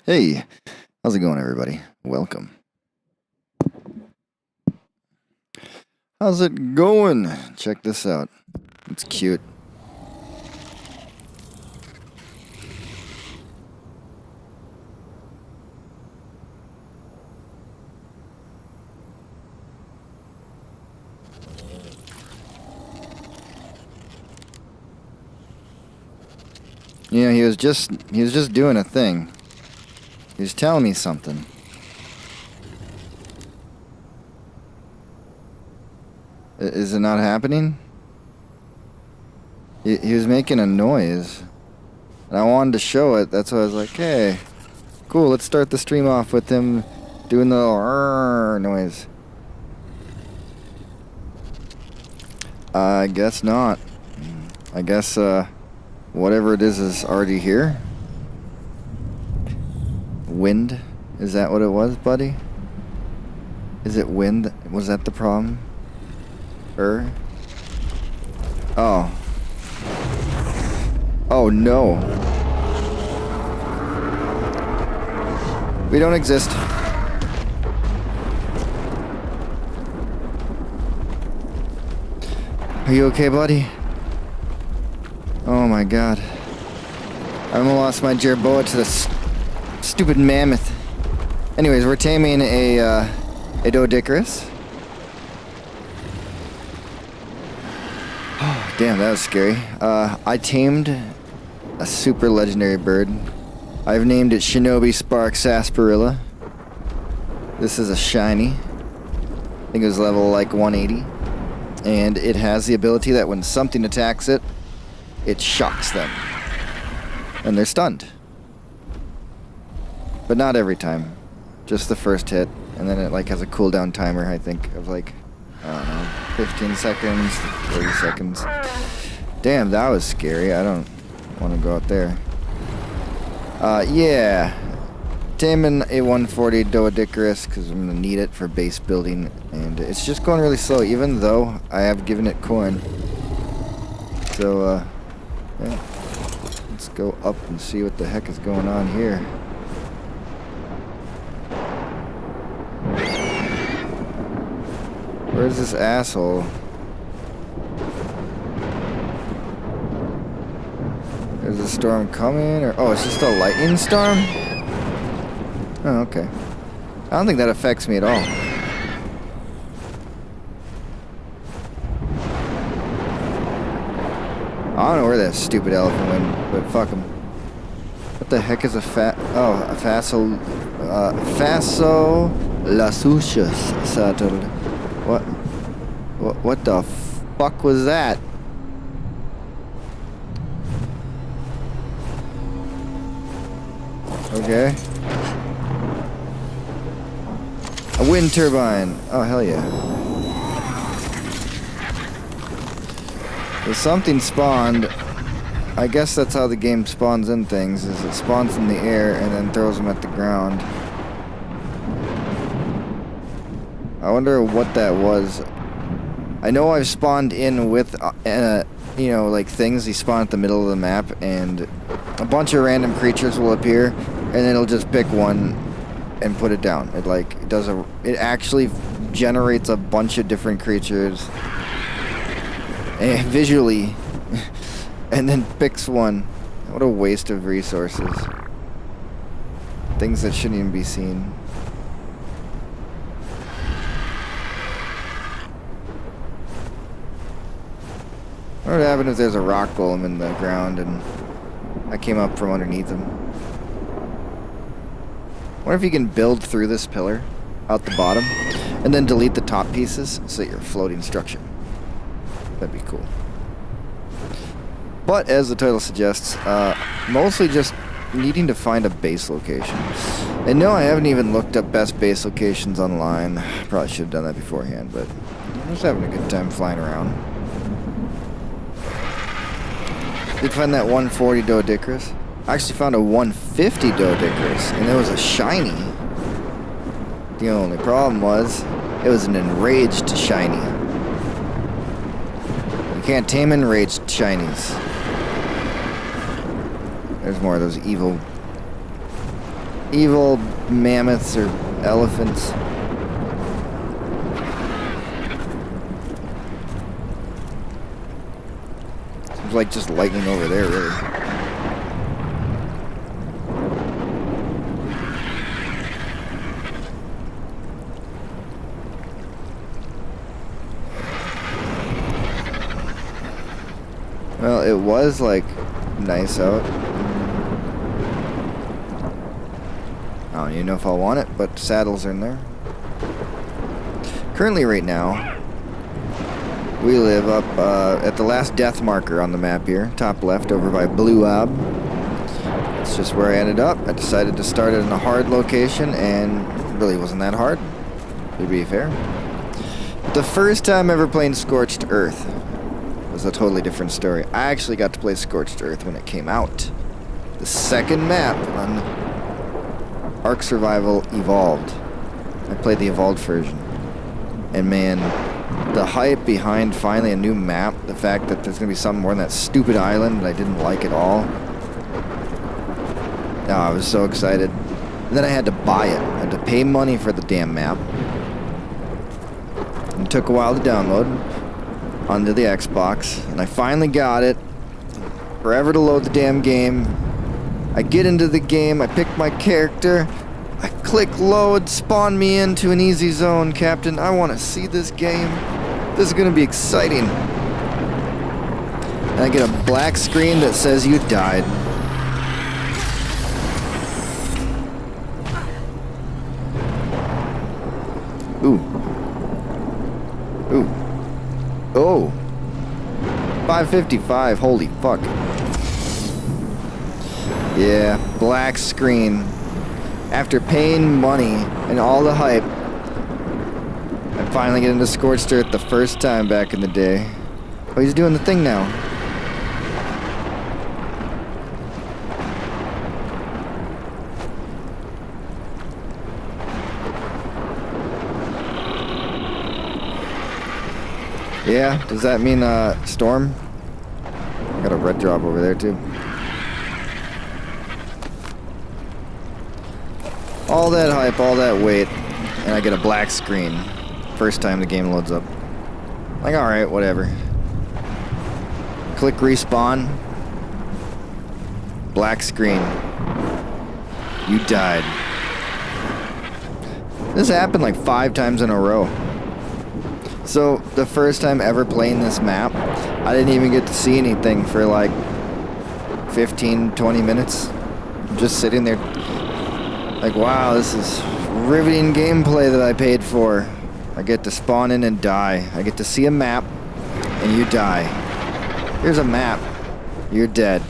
Hey, how's it going, everybody? Welcome. How's it going? Check this out. It's cute. You know, he was just doing a thing. He was telling me something. Is it not happening? He was making a noise. And I wanted to show it. That's why I was like, hey, cool, let's start the stream off with him doing the noise. I guess not. I guess, whatever it is already here. Wind? Is that what it was, buddy? Is it wind? Was that the problem? Oh. Oh no. We don't exist. Are you okay, buddy? Oh my god. I almost lost my jerboa to this stupid mammoth. Anyways, we're taming a Doedicurus. Oh, damn, that was scary. I tamed a super legendary bird. I've named it Shinobi Spark Sarsaparilla. This is a shiny. I think it was level like 180. And it has the ability that when something attacks it, it shocks them. And they're stunned. But not every time. Just the first hit. And then it like has a cooldown timer, I think, of like, I don't know, 15 seconds, 30 seconds. Damn, that was scary. I don't want to go out there. Yeah. Taming a 140 Doedicurus because I'm going to need it for base building. And it's just going really slow, even though I have given it coin. So, yeah. Let's go up and see what the heck is going on here. Where's this asshole? Is a storm coming? Or oh, it's just a lightning storm? Oh, okay. I don't think that affects me at all. I don't know where that stupid elephant went, but fuck him. What the heck is a Fasolasuchus saddle? What the fuck was that? Okay. A wind turbine. Oh, hell yeah. If something spawned, I guess that's how the game spawns in things, is it spawns in the air and then throws them at the ground. I wonder what that was. I know I've spawned in with, you know, like things. You spawn at the middle of the map and a bunch of random creatures will appear and then it'll just pick one and put it down. It actually generates a bunch of different creatures and visually and then picks one. What a waste of resources. Things that shouldn't even be seen. What would happen if there's a rock golem in the ground and I came up from underneath him? What if you can build through this pillar out the bottom and then delete the top pieces so that you're a floating structure? That'd be cool. But as the title suggests, mostly just needing to find a base location. And no, I haven't even looked up best base locations online. Probably should have done that beforehand, but I'm just having a good time flying around. Did find that 140 Doedicurus. I actually found a 150 Doedicurus, and it was a shiny. The only problem was, it was an enraged shiny. You can't tame enraged shinies. There's more of those evil evil mammoths or elephants. Seems like just lightning over there, really. Well, it was like nice out. I don't even know if I'll want it, but saddles are in there. Currently, right now, we live up at the last death marker on the map here, top left, over by Blue Ob. That's just where I ended up. I decided to start it in a hard location, and it really wasn't that hard, to be fair. The first time ever playing Scorched Earth was a totally different story. I actually got to play Scorched Earth when it came out. The second map on Ark Survival Evolved. I played the Evolved version. And man, the hype behind finally a new map, the fact that there's going to be something more than that stupid island that I didn't like at all. Oh, I was so excited. And then I had to buy it. I had to pay money for the damn map. And it took a while to download onto the Xbox, and I finally got it. Forever to load the damn game. I get into the game, I pick my character, I click load, spawn me into an easy zone. Captain, I want to see this game. This is going to be exciting. And I get a black screen that says you died. Ooh. Ooh. Oh. 555, holy fuck. Yeah, black screen. After paying money and all the hype, I finally get into Scorched Earth the first time back in the day. Oh, he's doing the thing now. Yeah, does that mean storm? I got a red drop over there too. All that hype, all that wait, and I get a black screen. First time the game loads up. Like, alright, whatever. Click respawn. Black screen. You died. This happened like 5 times in a row. So, the first time ever playing this map, I didn't even get to see anything for like 15, 20 minutes. I'm just sitting there like, wow, this is riveting gameplay that I paid for. I get to spawn in and die. I get to see a map, and you die. Here's a map. You're dead.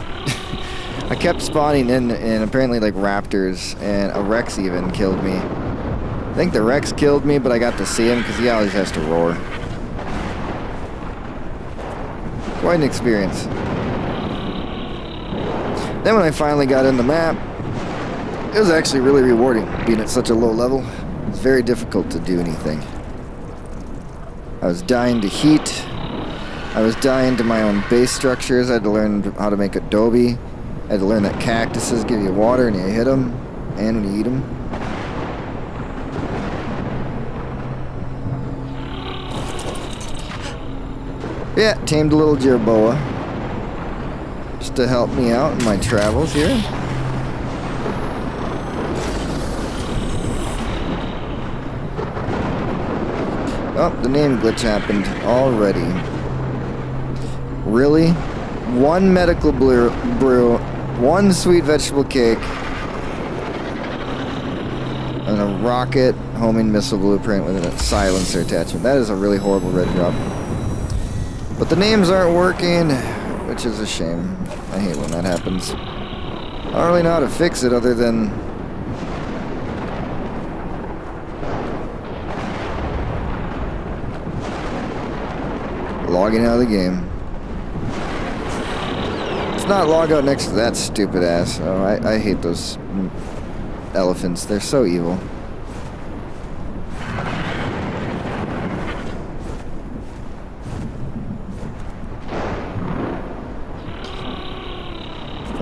I kept spawning in, and apparently like raptors, and a Rex even killed me. I think the Rex killed me, but I got to see him because he always has to roar. Quite an experience. Then when I finally got in the map, it was actually really rewarding being at such a low level. It's very difficult to do anything. I was dying to heat. I was dying to my own base structures. I had to learn how to make adobe. I had to learn that cactuses give you water and you hit them, and when you eat them. Yeah, tamed a little jerboa just to help me out in my travels here. Oh, the name glitch happened already. Really? 1 medical brew, 1 sweet vegetable cake, and a rocket homing missile blueprint with a silencer attachment. That is a really horrible red drop. But the names aren't working, which is a shame. I hate when that happens. I don't really know how to fix it other than logging out of the game. Let's not log out next to that stupid ass. Oh, I hate those elephants. They're so evil.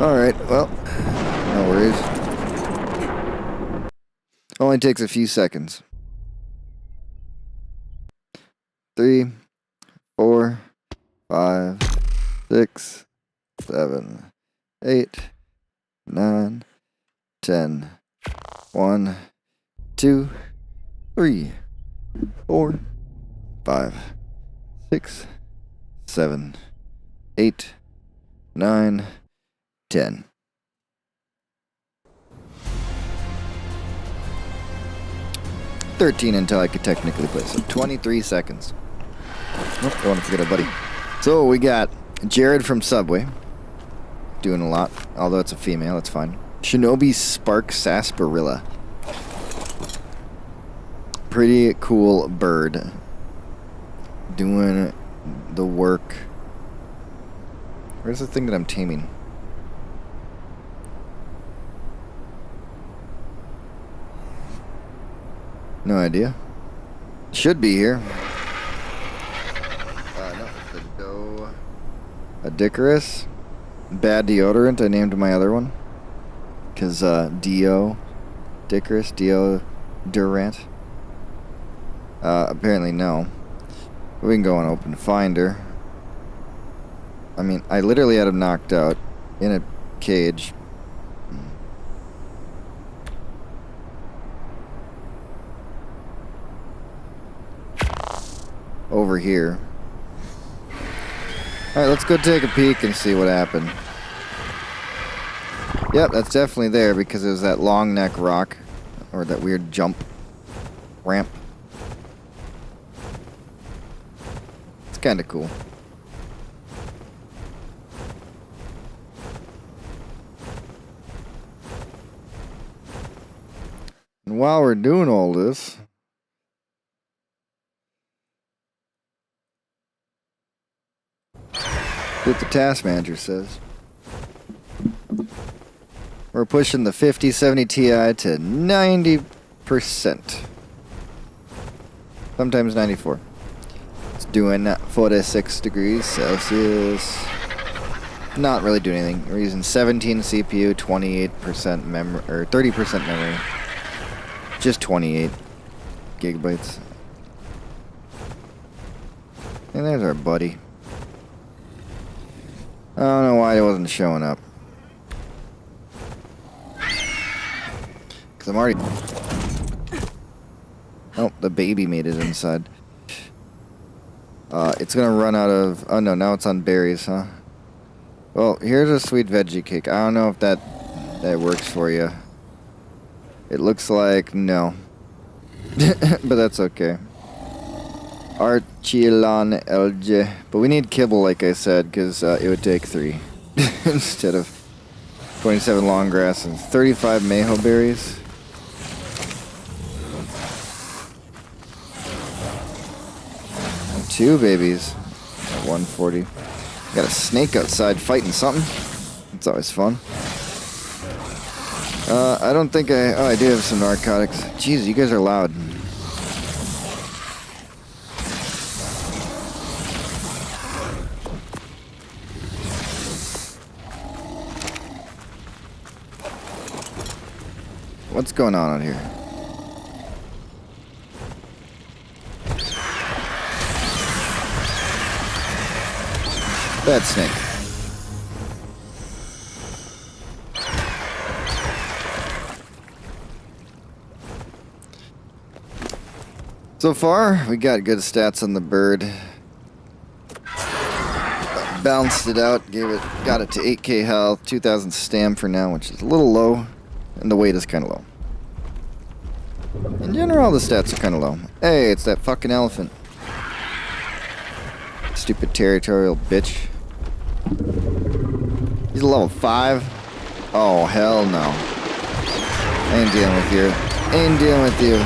Alright, well, no worries. only takes a few seconds. 3, 4, 5, 6, 7, 8, 9, 10. 1, 2, 3, 4, 5, 6, 7, 8, 9, 10. 13 until I could technically play. So 23 seconds. Nope, don't want to forget our buddy. So we got Jared from Subway. Doing a lot. Although it's a female, it's fine. Shinobi Spark Sarsaparilla. Pretty cool bird. Doing the work. Where's the thing that I'm taming? No idea. Should be here. No, it's the doe. A Dicarus. Bad deodorant, I named my other one. Because, Dio. Dicarus, deodorant. Apparently no. We can go and open finder. I mean, I literally had him knocked out in a cage. Over here. Alright, let's go take a peek and see what happened. Yep, that's definitely there because it was that long neck rock. Or that weird jump ramp. It's kinda cool. And while we're doing all this, what the task manager says. We're pushing the 5070 Ti to 90%. Sometimes 94. It's doing 46 degrees Celsius. Not really doing anything. We're using 17 CPU, 28% memory, or 30% memory. Just 28 gigabytes. And there's our buddy. I don't know why it wasn't showing up. Because I'm already... Oh, the baby made it inside. It's gonna run out of... Oh no, now it's on berries, huh? Well, here's a sweet veggie cake. I don't know if that works for you. It looks like no. But that's okay. Archilon LJ. But we need kibble, like I said, because it would take 3 instead of 27 long grass and 35 mayho berries. And 2 babies at 140. Got a snake outside fighting something. It's always fun. I don't think oh, I do have some narcotics. Jeez, you guys are loud. What's going on out here? Bad snake. So far, we got good stats on the bird. Balanced it out, got it to 8k health, 2000 stam for now, which is a little low, and the weight is kind of low. In general, the stats are kind of low. Hey, it's that fucking elephant. Stupid territorial bitch. He's a level 5? Oh, hell no. I ain't dealing with you. Ain't dealing with you.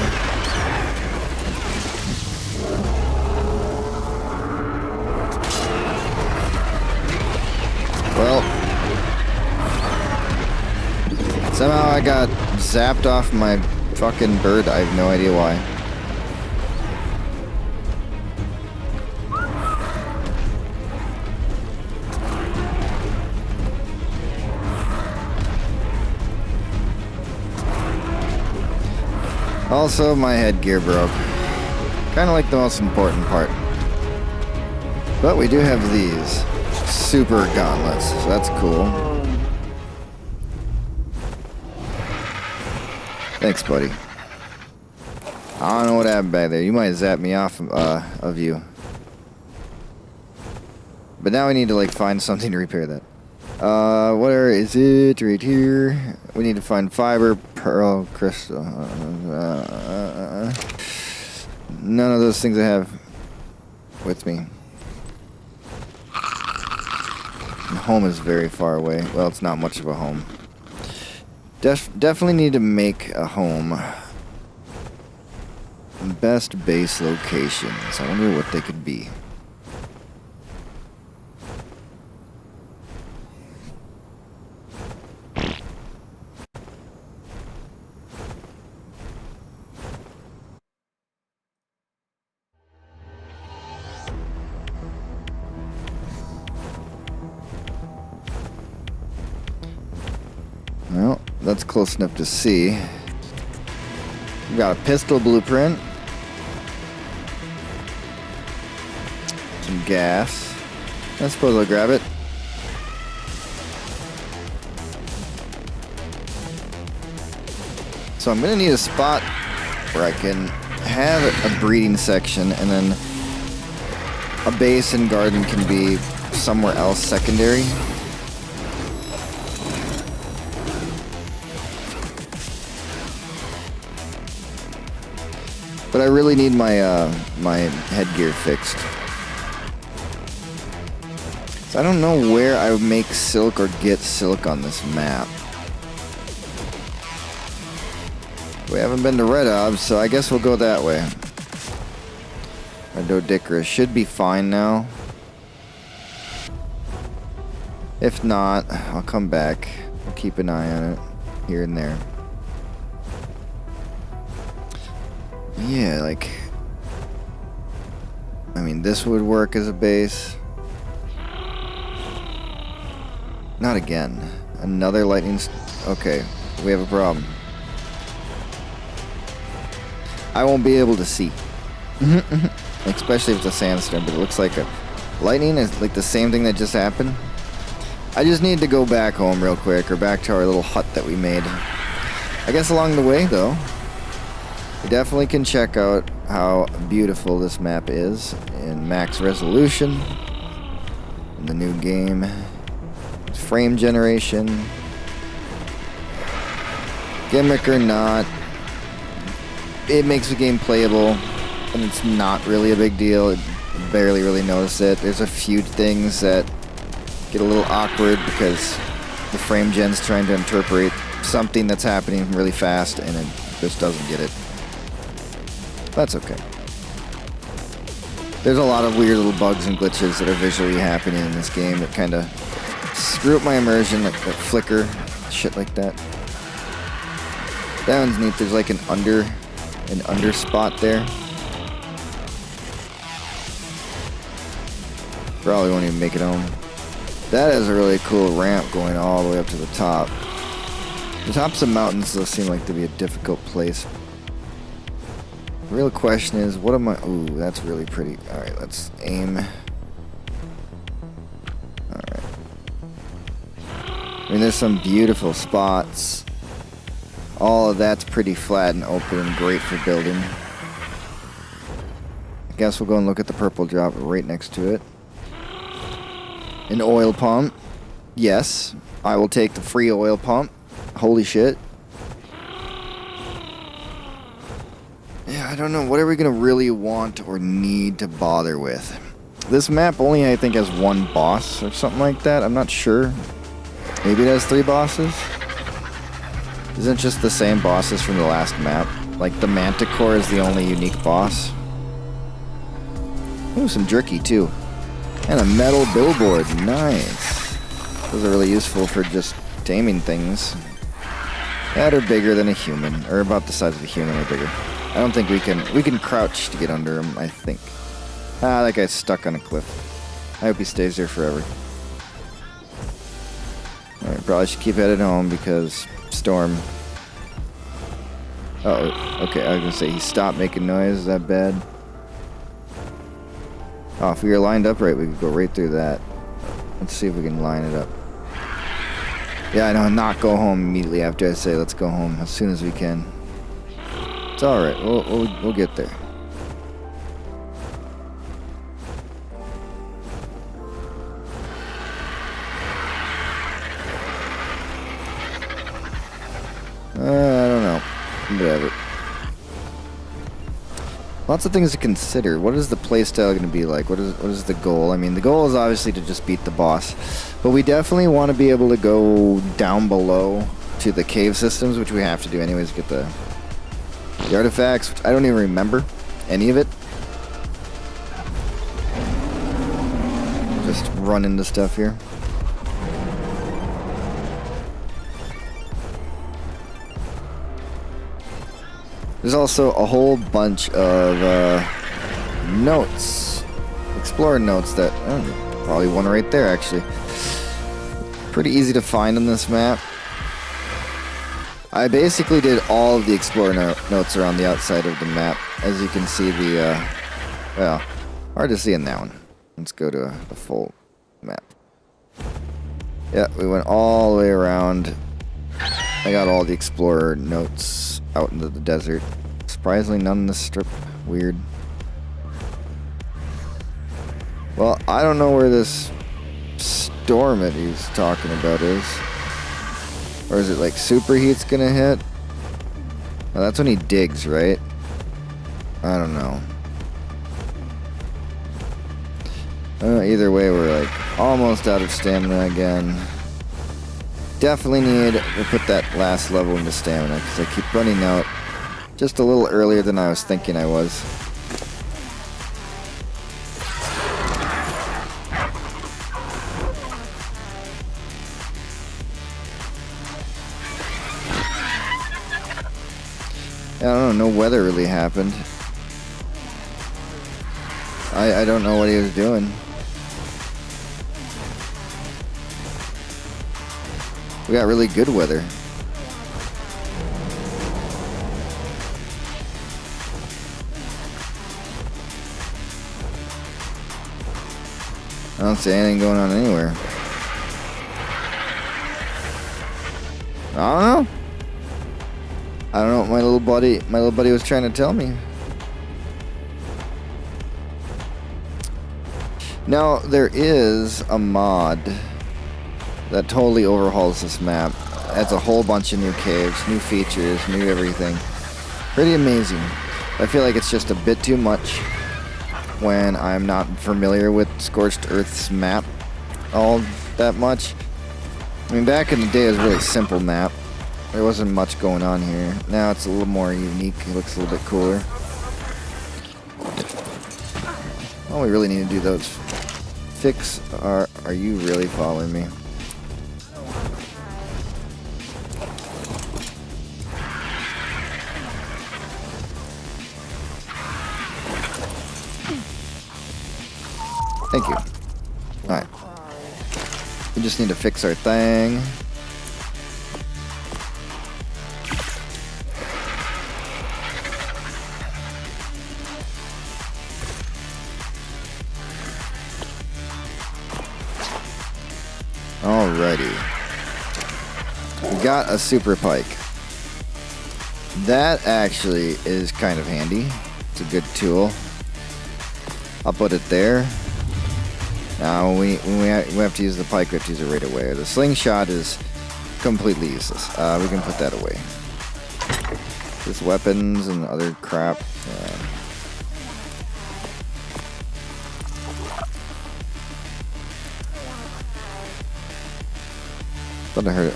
Well, somehow I got zapped off my fucking bird. I have no idea why. Also, my headgear broke. Kind of like the most important part. But we do have these. Super gauntlets, so that's cool. Thanks, buddy. I don't know what happened back there. You might zap me off of you. But now we need to, like, find something to repair that. Where is it? Right here. We need to find fiber, pearl, crystal. None of those things I have with me. And home is very far away. Well, it's not much of a home. Definitely need to make a home. Best base locations. I wonder what they could be. Well, that's close enough to see. We've got a pistol blueprint. Some gas. I suppose I'll grab it. So I'm gonna need a spot where I can have a breeding section, and then a base and garden can be somewhere else secondary. But I really need my my headgear fixed. So I don't know where I would make silk or get silk on this map. We haven't been to Red Ob, so I guess we'll go that way. Our Dodicra should be fine now. If not, I'll come back. I'll keep an eye on it here and there. Yeah, like, I mean, this would work as a base. Not again. Another lightning. Okay, we have a problem. I won't be able to see. Especially if it's a sandstorm, but it looks like a lightning is like the same thing that just happened. I just need to go back home real quick, or back to our little hut that we made. I guess along the way, though, we definitely can check out how beautiful this map is in max resolution in the new game. Frame generation, gimmick or not, it makes the game playable, and it's not really a big deal. It barely really notice it. There's a few things that get a little awkward because the frame gen's trying to interpret something that's happening really fast, and it just doesn't get it. That's okay. There's a lot of weird little bugs and glitches that are visually happening in this game that kind of screw up my immersion, like that flicker, shit like that. That one's neat. There's like an under spot there. Probably won't even make it home. That is a really cool ramp going all the way up to the top. The tops of mountains though seem like to be a difficult place. The real question is, what am I... Ooh, that's really pretty. Alright, let's aim. Alright. I mean, there's some beautiful spots. All of that's pretty flat and open and great for building. I guess we'll go and look at the purple drop right next to it. An oil pump. Yes, I will take the free oil pump. Holy shit. Yeah, I don't know. What are we going to really want or need to bother with? This map only, I think, has one boss or something like that. I'm not sure. Maybe it has 3 bosses? Isn't it just the same bosses from the last map? Like, the Manticore is the only unique boss. Ooh, some jerky, too. And a metal billboard. Nice. Those are really useful for just taming things. That are bigger than a human. Or about the size of a human or bigger. I don't think we can crouch to get under him, I think. Ah, that guy's stuck on a cliff. I hope he stays there forever. Alright, probably should keep headed home because storm. Oh, okay, I was gonna say he stopped making noise. Is that bad? Oh, if we were lined up right, we could go right through that. Let's see if we can line it up. Yeah, I know, not go home immediately after I say let's go home as soon as we can. It's alright, we'll get there. I don't know. Whatever. Lots of things to consider. What is the playstyle going to be like? What is the goal? I mean, the goal is obviously to just beat the boss. But we definitely want to be able to go down below to the cave systems, which we have to do anyways, get the artifacts, which I don't even remember any of it. Just run into stuff here. There's also a whole bunch of notes, explorer notes that, probably one right there actually. Pretty easy to find on this map. I basically did all of the explorer notes around the outside of the map. As you can see, well, hard to see in that one. Let's go to a full map. Yeah, we went all the way around. I got all the explorer notes out into the desert. Surprisingly, none in this strip. Weird. Well, I don't know where this storm that he's talking about is. Or is it like superheat's gonna hit? Oh, that's when he digs, right? I don't know. Either way, we're like almost out of stamina again. Definitely need to put that last level into stamina because I keep running out just a little earlier than I was thinking I was. I don't know, no weather really happened. I don't know what he was doing. We got really good weather. I don't see anything going on anywhere. I don't know. I don't know what my little buddy was trying to tell me. Now, there is a mod that totally overhauls this map. Adds a whole bunch of new caves, new features, new everything. Pretty amazing. I feel like it's just a bit too much when I'm not familiar with Scorched Earth's map all that much. I mean, back in the day it was a really simple map. There wasn't much going on here. Now it's a little more unique. It looks a little bit cooler. All we really need to do those fix are you really following me? Thank you. Alright. We just need to fix our thing. Alrighty. We got a super pike. That actually is kind of handy. It's a good tool. I'll put it there. Now, when we have to use the pike, we have to use it right away. The slingshot is completely useless. We can put that away. Just weapons and other crap. Thought I heard it.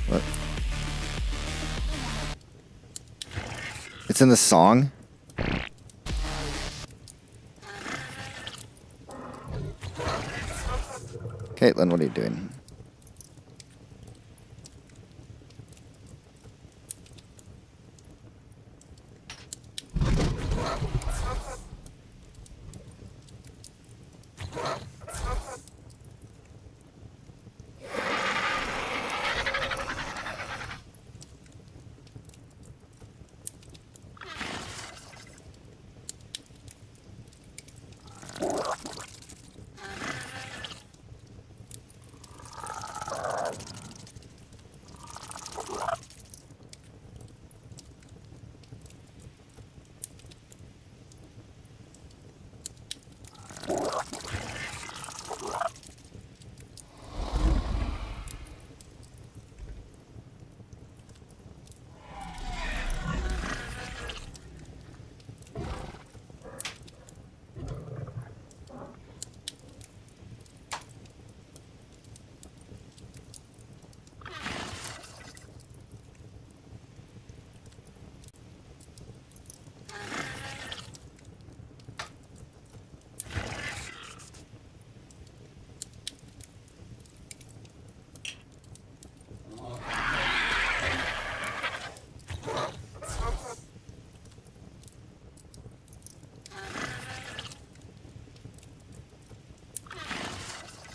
What? It's in the song? Caitlin, what are you doing?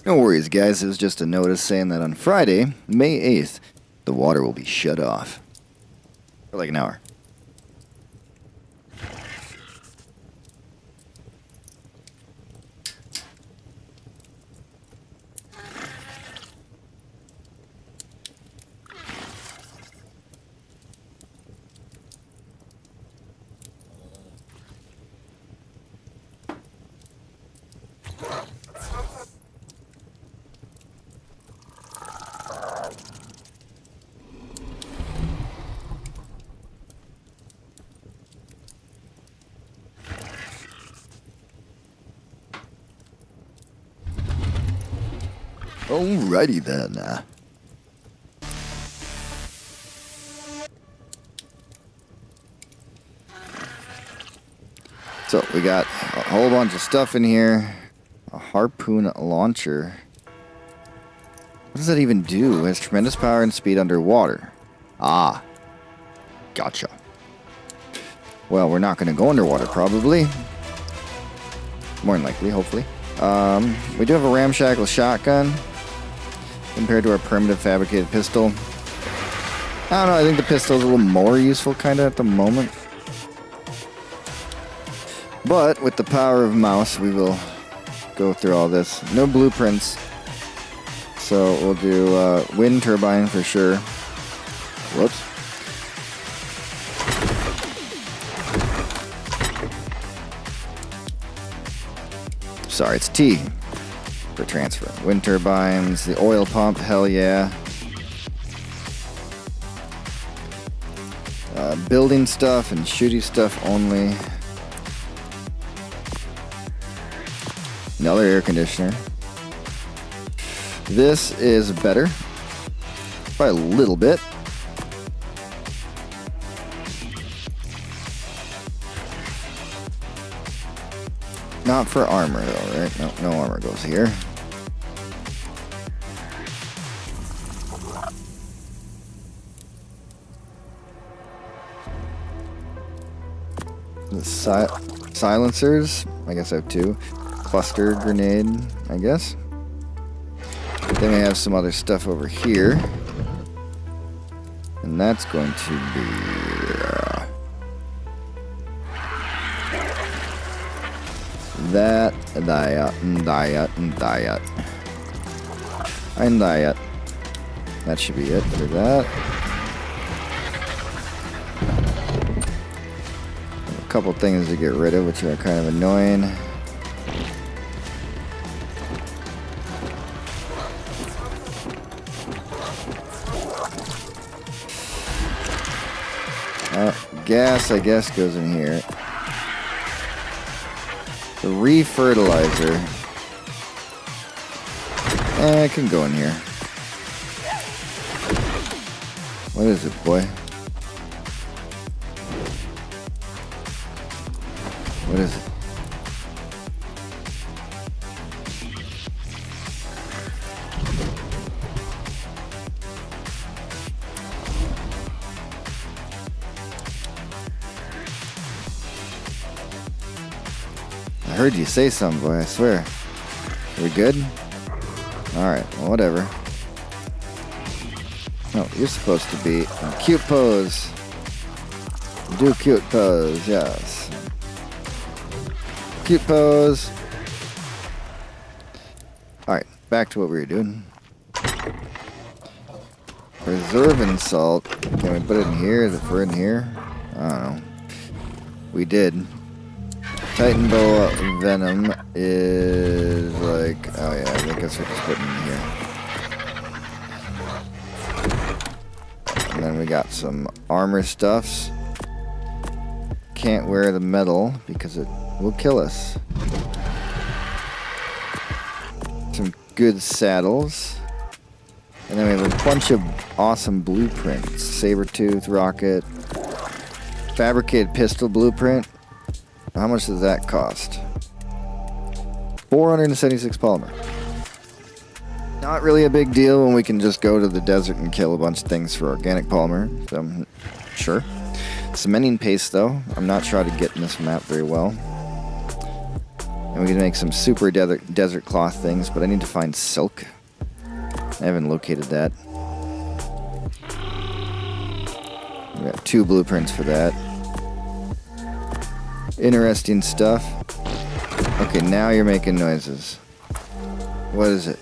No worries, guys. It was just a notice saying that on Friday, May 8th, the water will be shut off. For like an hour. Alrighty then. So we got a whole bunch of stuff in here. A harpoon launcher. What does that even do? It has tremendous power and speed underwater. Ah. Gotcha. Well, we're not going to go underwater, probably. More than likely, hopefully. We do have a ramshackle shotgun compared to our primitive fabricated pistol. I don't know, I think the pistol's a little more useful kind of at the moment. But with the power of mouse, we will go through all this. No blueprints. So we'll do wind turbine for sure. Whoops. Sorry, it's T for transfer. Wind turbines, the oil pump, hell yeah. Building stuff and shooting stuff only. Another air conditioner. This is better by a little bit. Not for armor though, right? No armor goes here. The silencers, I guess I have two. Cluster grenade, I guess. Then we have some other stuff over here. And that's going to be... that, that. That should be it for that. A couple things to get rid of, which are kind of annoying. Gas, I guess, goes in here. The refertilizer. It can go in here. What is it, boy? What is it? I heard you say something, boy, I swear. Are we good? Alright, well, whatever. No, you're supposed to be in cute pose. Do cute pose, yes. Cute pose. Alright, back to what we were doing. Preserving salt. Can we put it in here? Is it for in here? I don't know. We did. Titan boa venom is like, oh yeah, I guess we're just putting it in here. And then we got some armor stuffs. Can't wear the metal because it will kill us. Some good saddles. And then we have a bunch of awesome blueprints. Saber-tooth, rocket, fabricated pistol blueprint. How much does that cost? 476 polymer. Not really a big deal when we can just go to the desert and kill a bunch of things for organic polymer. So, sure. Cementing paste, though. I'm not sure how to get in this map very well. And we can make some super desert cloth things, but I need to find silk. I haven't located that. We got 2 blueprints for that. Interesting stuff. Okay, now you're making noises. What is it?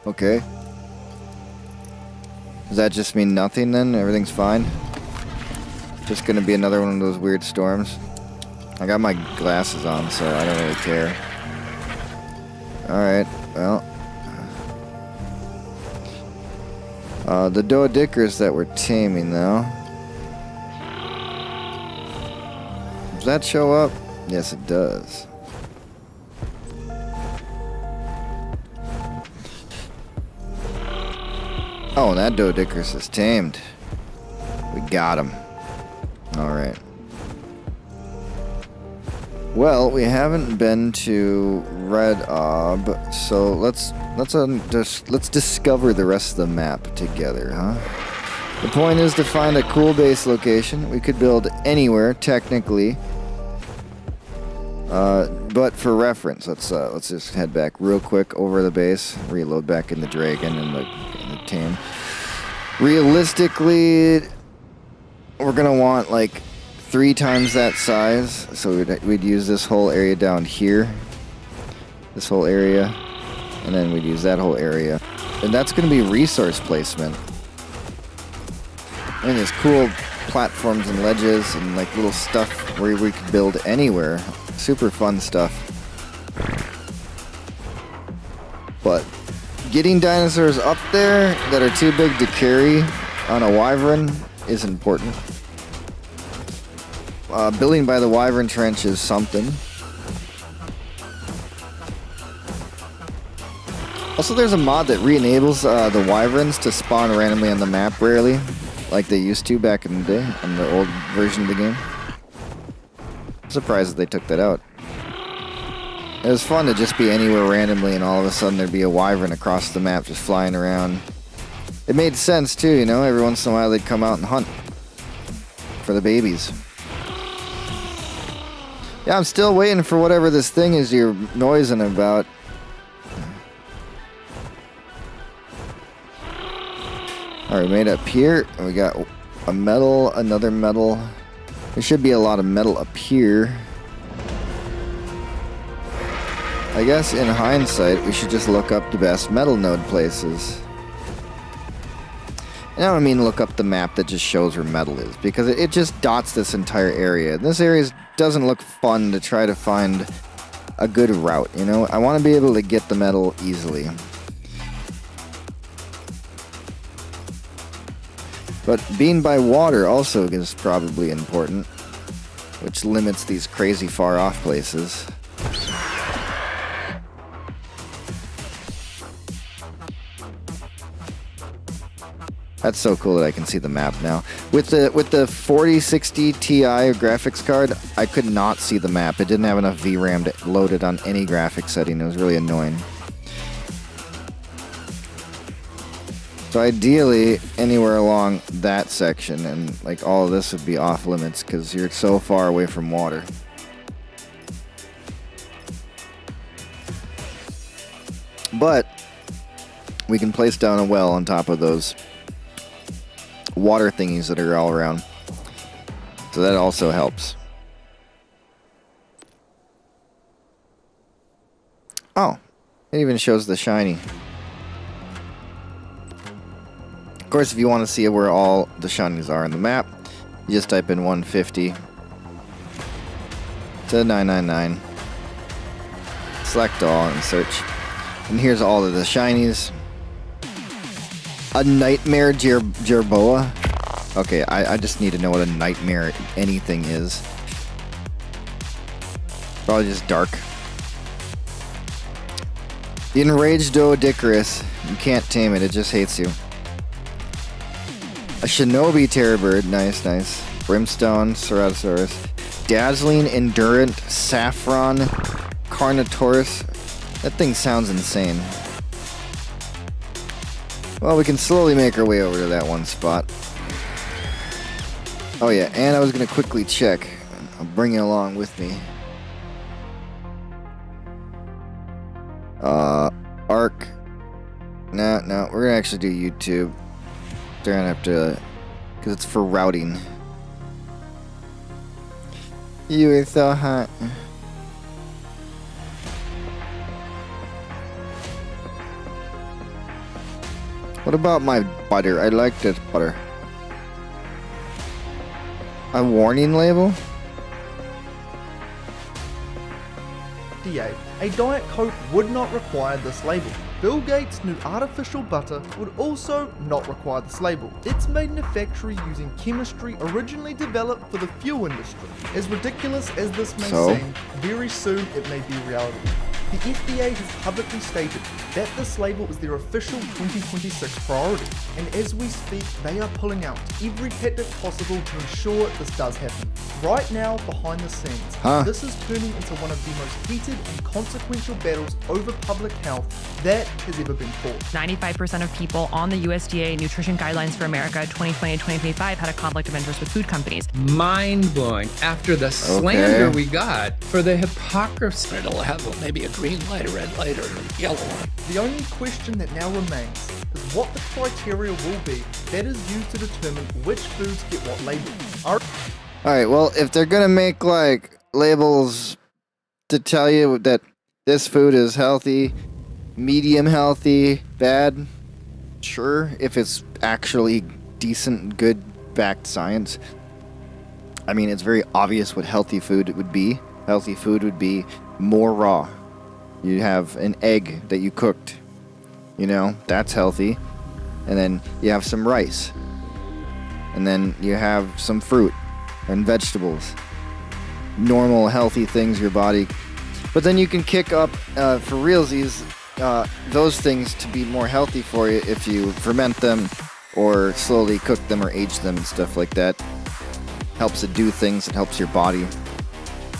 Okay. Does that just mean nothing then? Everything's fine? Just gonna be another one of those weird storms? I got my glasses on, so I don't really care. Alright, well. The duodicers that we're taming, though. Does that show up? Yes, it does. Oh, and that duodicus is tamed. We got him. Alright. Well, we haven't been to Red Ob, so let's discover the rest of the map together, huh? The point is to find a cool base location. We could build anywhere, technically. But for reference, let's just head back real quick over the base, reload back in the Dragon and the Tame. Realistically, we're gonna want like 3 times that size, so we'd use this whole area down here, this whole area, and then we'd use that whole area, and that's gonna be resource placement. I mean, there's cool platforms and ledges and like little stuff where we could build anywhere. Super fun stuff. But getting dinosaurs up there that are too big to carry on a wyvern is important. Building by the wyvern trench is something. Also, there's a mod that re-enables the wyverns to spawn randomly on the map rarely, like they used to back in the day on the old version of the game. I'm surprised that they took that out. It was fun to just be anywhere randomly and all of a sudden there'd be a wyvern across the map just flying around. It made sense too, you know, every once in a while they'd come out and hunt for the babies. Yeah, I'm still waiting for whatever this thing is you're noising about. Alright, made up here. We got a metal, another metal. There should be a lot of metal up here. I guess in hindsight, we should just look up the best metal node places. And I don't mean look up the map that just shows where metal is, because it just dots this entire area. This area doesn't look fun to try to find a good route, you know? I want to be able to get the metal easily. But being by water also is probably important, which limits these crazy far off places. That's so cool that I can see the map now. With the 4060 Ti graphics card, I could not see the map. It didn't have enough VRAM to load it on any graphics setting. It was really annoying. So ideally, anywhere along that section, and like all of this would be off limits because you're so far away from water. But we can place down a well on top of those water thingies that are all around. So that also helps. Oh, it even shows the shiny. Of course, if you want to see where all the shinies are on the map, you just type in 150 to 999. Select all and search. And here's all of the shinies. A nightmare jerboa. Okay, I just need to know what a nightmare anything is. Probably just dark. The enraged duodicarus. You can't tame it, it just hates you. A shinobi terrorbird. Nice, nice. Brimstone, ceratosaurus. Dazzling, endurant, saffron, carnotaurus. That thing sounds insane. Well, we can slowly make our way over to that one spot. Oh yeah, and I was gonna quickly check. I'll bring it along with me. Arc. No, we're gonna actually do YouTube. They're gonna have to, because it's for routing. You are so hot. What about my butter? I like this butter. A warning label? A Diet Coke would not require this label. Bill Gates' new artificial butter would also not require this label. It's made in a factory using chemistry originally developed for the fuel industry. As ridiculous as this may seem, very soon it may be reality. The FDA has publicly stated that this label is their official 2026 priority, and as we speak, they are pulling out every tactic possible to ensure this does happen. Right now, behind the scenes, this is turning into one of the most heated and consequential battles over public health that has ever been fought. 95% of people on the USDA Nutrition Guidelines for America 2020-2025 had a conflict of interest with food companies. Mind-blowing after the slander we got for the hypocrisy. It'll have maybe a green light, a red light, or a yellow one. The only question that now remains is what the criteria will be that is used to determine which foods get what label. Alright, well, if they're gonna make, like, labels to tell you that this food is healthy, medium healthy, bad, sure, if it's actually decent, good, backed science. I mean, it's very obvious what healthy food would be. Healthy food would be more raw. You have an egg that you cooked, you know, that's healthy. And then you have some rice. And then you have some fruit and vegetables. Normal, healthy things your body. But then you can kick up, for realsies, those things to be more healthy for you if you ferment them or slowly cook them or age them and stuff like that. Helps it do things, it helps your body.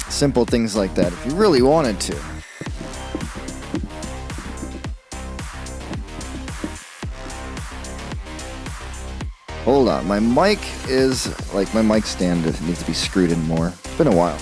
Simple things like that if you really wanted to. Hold on, my mic is, like, my mic stand needs to be screwed in more. It's been a while.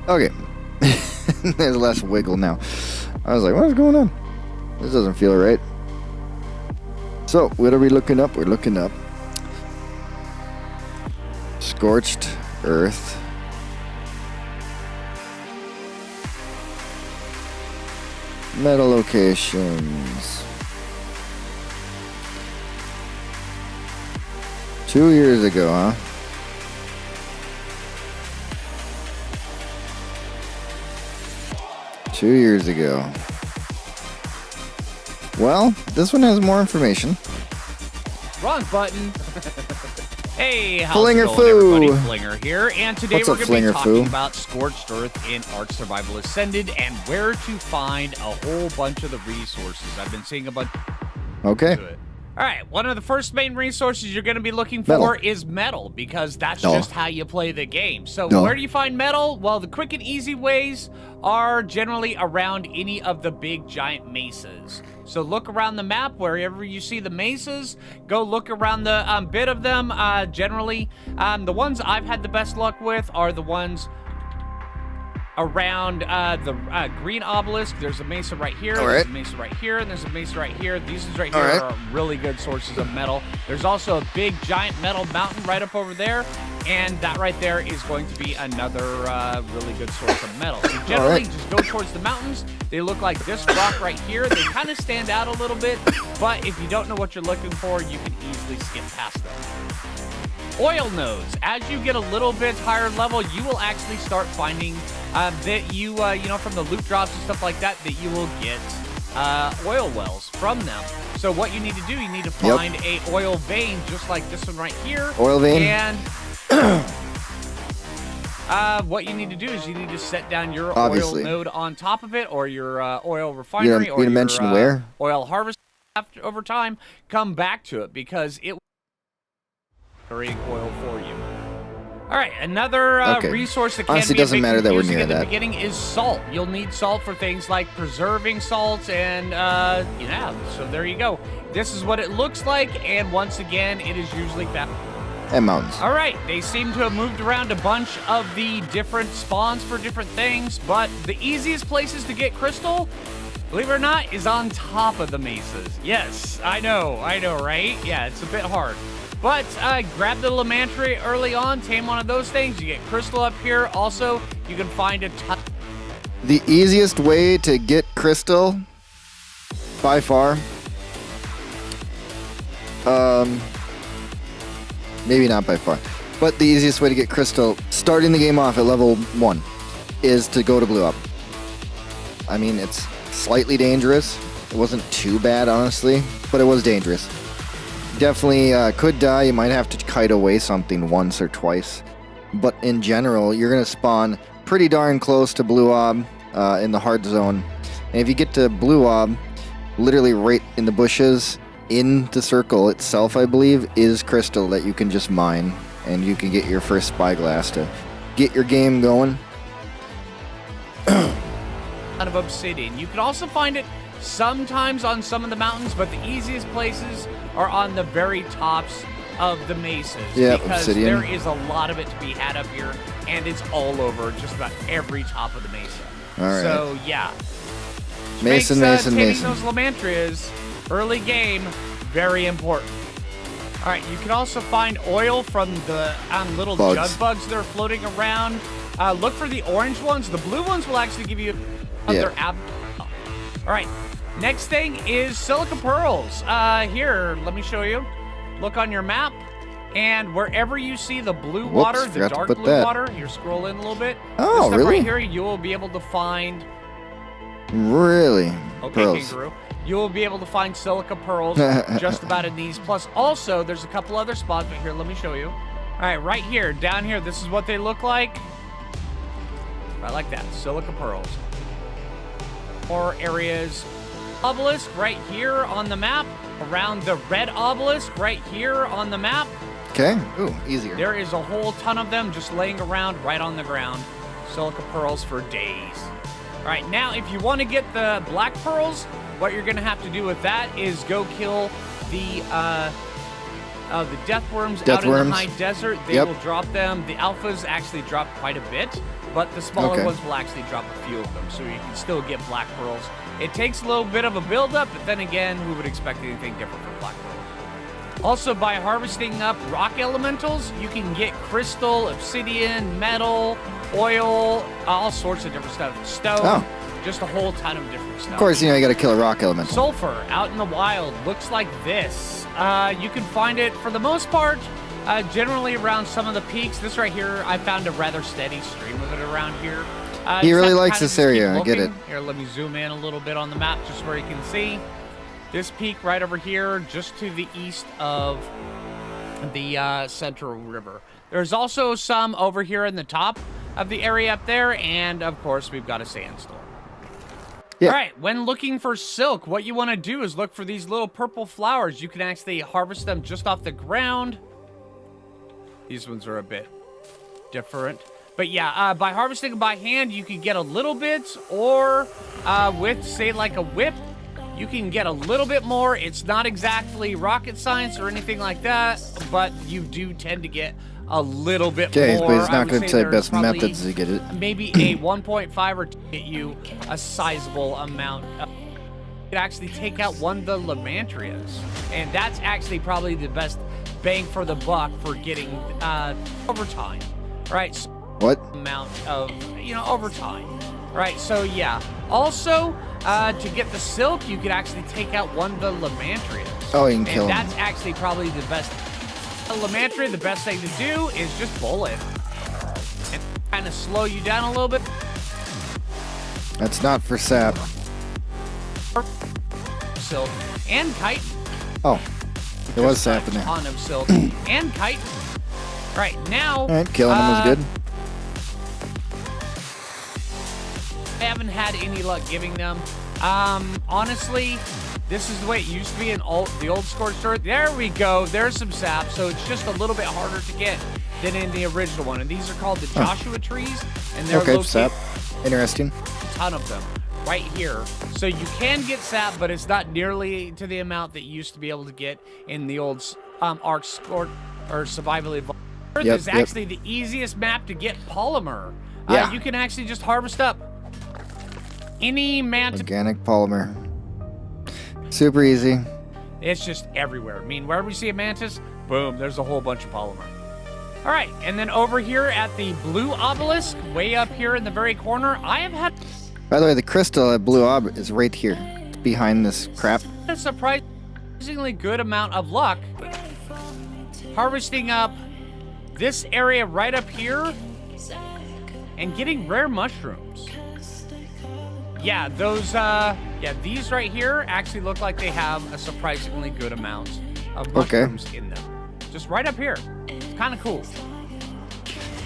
Okay. There's less wiggle now. I was like, what's going on? This doesn't feel right. So, what are we looking up? We're looking up scorched earth. Metal locations. 2 years ago, huh? Two years ago. Well, this one has more information. Wrong button. Hey, how's Flinger it going, Foo. everybody? Flinger here, and today What's we're up, going to be Flinger talking Foo? about Scorched Earth in Ark Survival Ascended and where to find a whole bunch of the resources. I've been seeing a bunch. Okay. All right, one of the first main resources you're going to be looking Metal. for is metal, because that's just how you play the game. So where do you find metal? Well, the quick and easy ways are generally around any of the big giant mesas. So look around the map, wherever you see the mesas, go look around the bit of them. Generally, the ones I've had the best luck with are the ones around the green obelisk. There's a mesa right here, there's a mesa right here, and there's a mesa right here. These ones right here are really good sources of metal. There's also a big giant metal mountain right up over there, and that right there is going to be another really good source of metal. So generally, just go towards the mountains. They look like this rock right here. They kind of stand out a little bit, but if you don't know what you're looking for, you can easily skip past them. Oil nodes. As you get a little bit higher level, you will actually start finding that you know, from the loot drops and stuff like that, that you will get oil wells from them. So what you need to do, you need to find a oil vein just like this one right here. Oil vein. And what you need to do is you need to set down your Obviously. oil node on top of it, or your oil refinery, or you your mention where? oil harvest. After over time, come back to it because it will generating oil for you. All right, another resource that can honestly be a doesn't bit matter that we're confusing near in the that. beginning is salt. You'll need salt for things like preserving salt, and yeah. So there you go. This is what it looks like, and once again, it is usually found. And mountains. All right, they seem to have moved around a bunch of the different spawns for different things, but the easiest places to get crystal, believe it or not, is on top of the mesas. Yes, I know, right? Yeah, it's a bit hard. But grab the Lamantria early on, tame one of those things, you get crystal up here. Also, you can find a ton. The easiest way to get crystal, by far, maybe not by far, but the easiest way to get crystal, starting the game off at level 1, is to go to Blue Up. I mean, it's slightly dangerous. It wasn't too bad, honestly, but it was dangerous. Definitely could die. You might have to kite away something once or twice. But in general, you're going to spawn pretty darn close to Blue Ob in the hard zone. And if you get to Blue Ob, literally right in the bushes, in the circle itself, I believe, is crystal that you can just mine. And you can get your first spyglass to get your game going. Of obsidian. You can also find it sometimes on some of the mountains, but the easiest places are on the very tops of the mesas. Yeah, because obsidian. there is a lot of it to be had up here, and it's all over just about every top of the mesa. All right. So yeah, Mason, taming those Lamantrias early game very important. All right, you can also find oil from the little jug bugs that are floating around. Look for the orange ones. The blue ones will actually give you other All right, next thing is silica pearls. Here, let me show you. Look on your map, and wherever you see the blue water, the dark blue water, you scroll in a little bit. Oh, this really? Right here, you will be able to find. Really? Okay, Pearls. kangaroo. You will be able to find silica pearls just about in these. Plus, also, there's a couple other spots, but here, let me show you. All right, right here, down here, this is what they look like. I like that, silica pearls. Or areas, obelisk right here on the map, around the red obelisk right here on the map. Okay, ooh, easier. There is a whole ton of them just laying around right on the ground. Silica pearls for days. All right, now if you want to get the black pearls, what you're gonna have to do with that is go kill the death worms out in the high desert. They will drop them. The alphas actually drop quite a bit, but the smaller ones will actually drop a few of them, so you can still get black pearls. It takes a little bit of a build-up, but then again, who would expect anything different from black pearls? Also, by harvesting up rock elementals, you can get crystal, obsidian, metal, oil, all sorts of different stuff. Stone, just a whole ton of different stuff. Of course, you know, you got to kill a rock elemental. Sulfur out in the wild looks like this. You can find it, for the most part, generally around some of the peaks. This right here, I found a rather steady stream of it around here. He really likes this area, I get it. Here, let me zoom in a little bit on the map just where you can see. This peak right over here, just to the east of the Central River. There's also some over here in the top of the area up there, and of course, we've got a sandstorm. Yeah. All right, when looking for silk, what you want to do is look for these little purple flowers. You can actually harvest them just off the ground. These ones are a bit different. But yeah, by harvesting them by hand, you can get a little bit, or with, say, like a whip, you can get a little bit more. It's not exactly rocket science or anything like that, but you do tend to get a little bit more. Okay, but he's not going to say best methods to get it. Maybe a 1.5 or to get you a sizable amount. You can actually take out one of the Lamantrias, and that's actually probably the best bang for the buck for getting overtime, right? So what amount of overtime, right? So yeah. Also, to get the silk, you could actually take out one of the Lamantrias. Oh, you can kill him. That's actually probably the best. Lamantria, the best thing to do is just bullet and kind of slow you down a little bit. That's not for sap. Silk and chitin. Oh, it was Just happening. A ton of silk and chitin. Right now. All right, killing them was good. I haven't had any luck giving them. Honestly, this is the way it used to be in the old Scorched Earth. There we go. There's some sap, so it's just a little bit harder to get than in the original one. And these are called the Joshua trees, and they're located sap. Interesting. a ton of them right here. So you can get sap, but it's not nearly to the amount that you used to be able to get in the old Ark Scorched or Survival Evolved. Earth is actually the easiest map to get polymer. Yeah. You can actually just harvest up any mantis. Organic polymer. Super easy. It's just everywhere. I mean, wherever you see a mantis, boom, there's a whole bunch of polymer. All right, and then over here at the blue obelisk, way up here in the very corner, I have had By the way, the crystal at Blue Ob is right here. It's behind this crap. a surprisingly good amount of luck harvesting up this area right up here and getting rare mushrooms. Yeah, those, these right here actually look like they have a surprisingly good amount of mushrooms in them. Just right up here. It's kind of cool.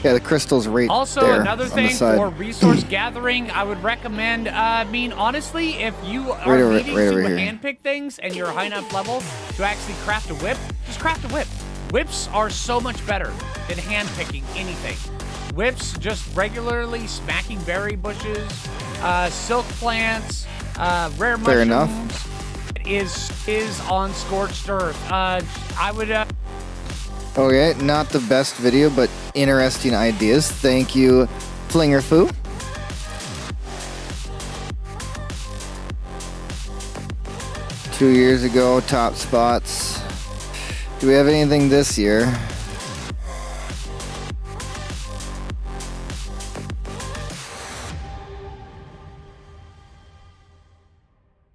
Yeah, the crystal's right Also, there another on the thing side. for resource gathering, I would recommend, honestly, if you are Right needing over to here. handpick things and you're a high enough level to actually craft a whip, just craft a whip. Whips are so much better than handpicking anything. Whips just regularly smacking berry bushes, silk plants, rare mushrooms. Fair enough. Is on Scorched Earth. I would. Okay, not the best video, but interesting ideas. Thank you, Flinger Foo. Two years ago, top spots. Do we have anything this year?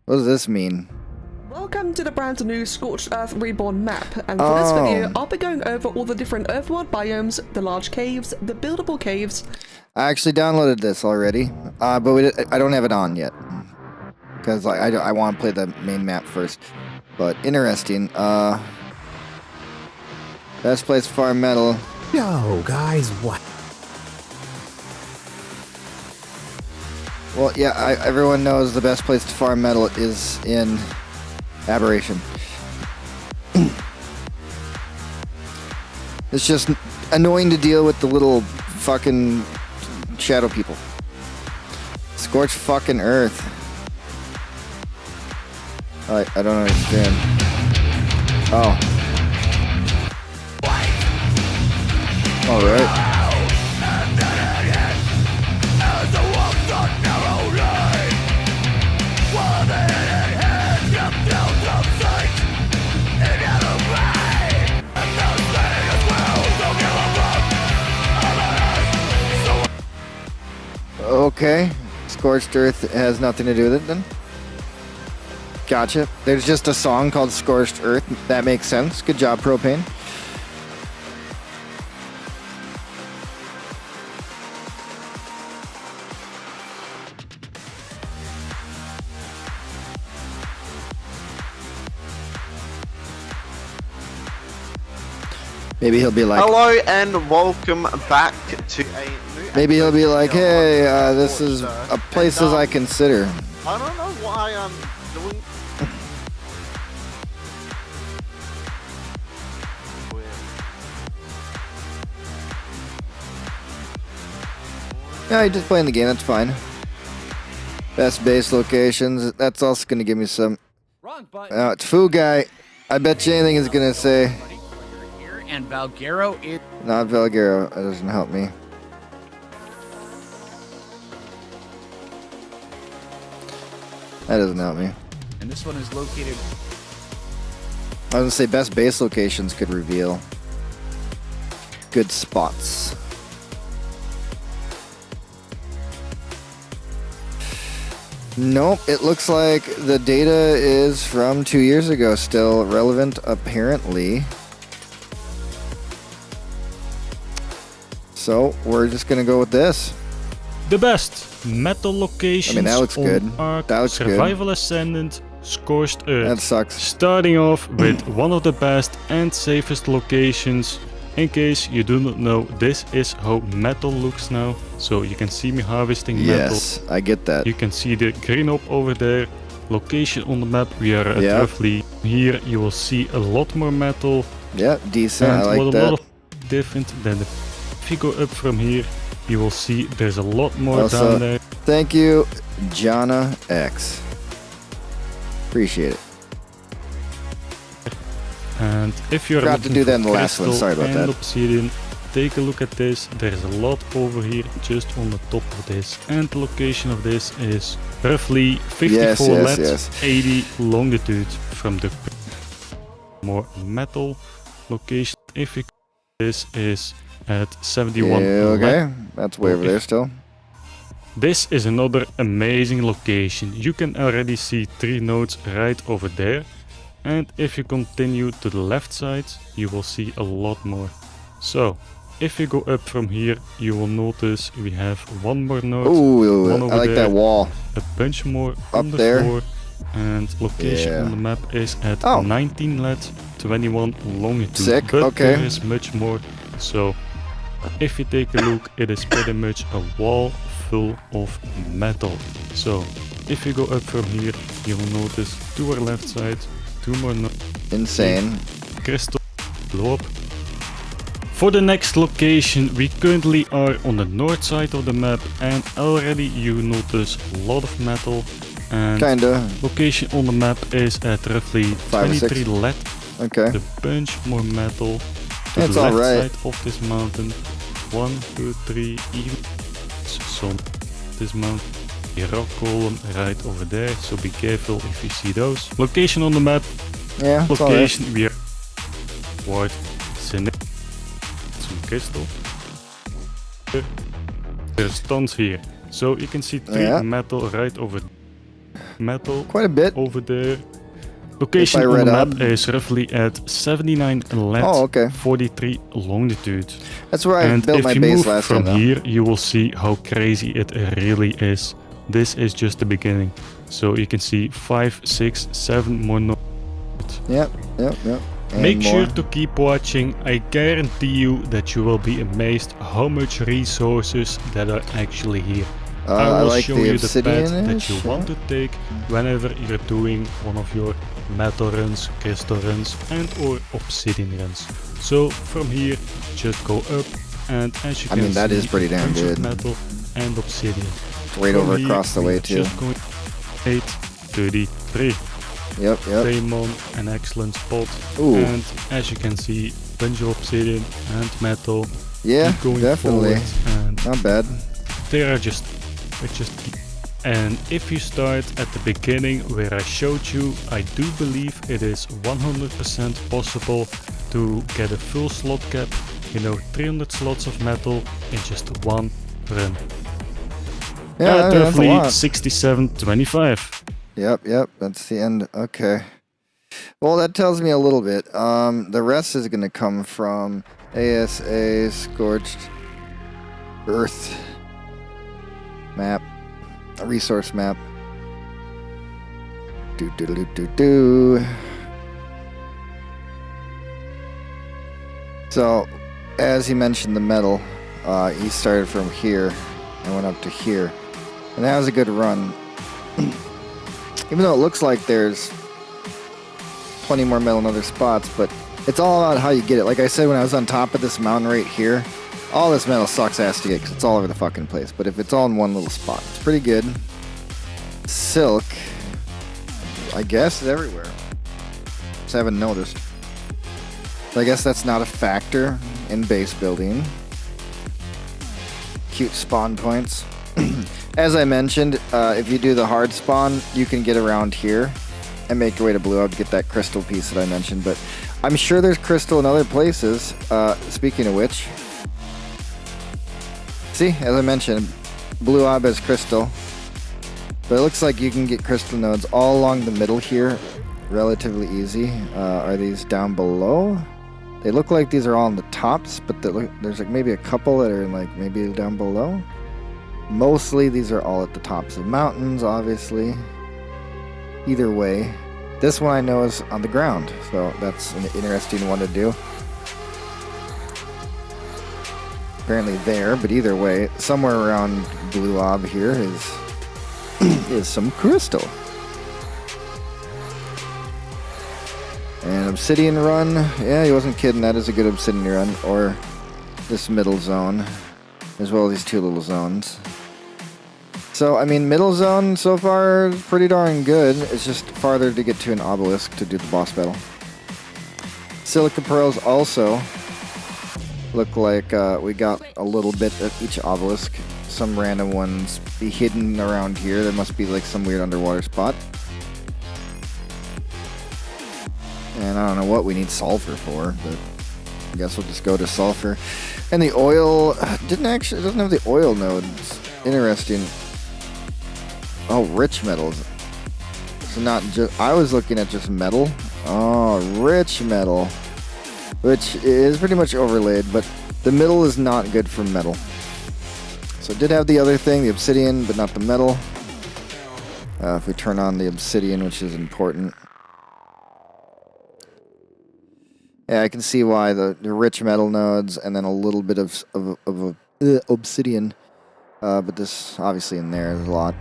What does this mean? Welcome to the brand new Scorched Earth Reborn map, and for this video I'll be going over all the different Earthworld biomes, the large caves, the buildable caves. I actually downloaded this already, but I don't have it on yet. Because I want to play the main map first. But interesting. Best place to farm metal. Yo, guys, what? Well, yeah, everyone knows the best place to farm metal is in Aberration. It's just annoying to deal with the little fucking shadow people. Scorched fucking earth. I don't understand. Oh. Alright. Okay. Scorched Earth has nothing to do with it then? Gotcha. There's just a song called Scorched Earth. That makes sense. Good job, Propane. Maybe he'll be like... Hello and welcome back to a new... Maybe he'll be like, hey, this is a places I consider. I don't know why I'm doing... Yeah, you're just playing the game, that's fine. Best base locations, that's also going to give me some... Wrong button. It's Foo Guy. I bet you anything is going to say... And Valguero is... Not Valguero, that doesn't help me. That doesn't help me. And this one is located... I was going to say best base locations could reveal good spots. Nope, it looks like the data is from 2 years ago, still relevant apparently. So we're just gonna go with this. the best metal locations that looks good. on Ark That looks good. Survival Ascendant Scorched Earth. That sucks. Starting off with one of the best and safest locations. In case you do not know, this is how metal looks now. So you can see me harvesting metal. Yes, I get that. You can see the green up over there. Location on the map, we are at roughly here. You will see a lot more metal. Yeah, decent. And I like what that. a lot of different than if you go up from here, you will see there's a lot more Also, down there. Thank you, Jana X. Appreciate it. And if you're Forgot to do that in the last one. Sorry about that. Obsidian, take a look at this. There's a lot over here just on the top of this. And the location of this is roughly 54 lat, 80 longitude from the more metal location. If you this is at 71 okay, that's way over there still. This is another amazing location. You can already see 3 nodes right over there. And if you continue to the left side, you will see a lot more. So, if you go up from here, you will notice we have one more node. Ooh, one over I like there, that wall. a bunch more up on the there. floor. And location on the map is at 19 lat, 21 longitude. Sick, but okay. there is much more. So, if you take a look, it is pretty much a wall full of metal. So, if you go up from here, you will notice to our left side, 2 more nodes. Insane. Crystal blow up. For the next location, we currently are on the north side of the map, and already you notice a lot of metal. And kinda. Location on the map is at roughly 23 lat. Okay. A bunch more metal to That's the left alright. side of this mountain. 1, 2, 3, even some this mountain. A rock column right over there, so be careful if you see those. Location on the map. Yeah. Location we are white some crystal. There's tons here, so you can see 3 metal right over. Metal quite a bit over there. Location on the map is roughly at 79 lat, 43 longitude. That's where I built my base last time. From here, you will see how crazy it really is. This is just the beginning. So you can see 5, 6, 7 more nodes. Yep. Make sure to keep watching. I guarantee you that you will be amazed how much resources that are actually here. I will show you the path that you want to take whenever you're doing one of your metal runs, crystal runs and or obsidian runs. So from here just go up, and as you can see, that is pretty damn good. Metal and obsidian. Right over across the way too. Just going 833. Yep. Paymon, an excellent spot. Ooh. And as you can see, bunch of obsidian and metal. Yeah, going definitely. And not bad. They are just and if you start at the beginning where I showed you, I do believe it is 100% possible to get a full slot cap, 300 slots of metal in just one run. Yeah, roughly 67.25. Yep, that's the end. Okay. Well, that tells me a little bit. The rest is going to come from ASA Scorched Earth map, a resource map. So, as he mentioned, the metal, he started from here and went up to here, and that was a good run. Even though it looks like there's plenty more metal in other spots, but it's all about how you get it. Like I said, when I was on top of this mountain right here, all this metal sucks ass to get because it's all over the fucking place. But if it's all in one little spot, it's pretty good. Silk, I guess, is everywhere. Just haven't noticed. So I guess that's not a factor in base building. Cute spawn points. As I mentioned, if you do the hard spawn, you can get around here and make your way to Blue Hub to get that crystal piece that I mentioned. But I'm sure there's crystal in other places. Speaking of which, see, as I mentioned, Blue Hub has crystal. But it looks like you can get crystal nodes all along the middle here relatively easy. Are these down below? They look like these are all on the tops, but there's like maybe a couple that are like maybe down below. Mostly these are all at the tops of mountains, obviously. Either way. This one I know is on the ground, so that's an interesting one to do. Apparently there, but either way, somewhere around Blue Ob here is some crystal. And Obsidian Run, yeah, he wasn't kidding, that is a good Obsidian Run, or this middle zone, as well as these two little zones. So, I mean, middle zone so far is pretty darn good. It's just farther to get to an obelisk to do the boss battle. Silica pearls also look like we got a little bit of each obelisk. Some random ones be hidden around here. There must be like some weird underwater spot. And I don't know what we need sulfur for, but I guess we'll just go to sulfur. And the oil doesn't have the oil nodes. Interesting. Oh, rich metals. So not just, I was looking at just metal. Oh, rich metal. Which is pretty much overlaid, but the middle is not good for metal. So it did have the other thing, the obsidian, but not the metal. If we turn on the obsidian, which is important. Yeah, I can see why the rich metal nodes and then a little bit of obsidian. But this, obviously in there, there's a lot.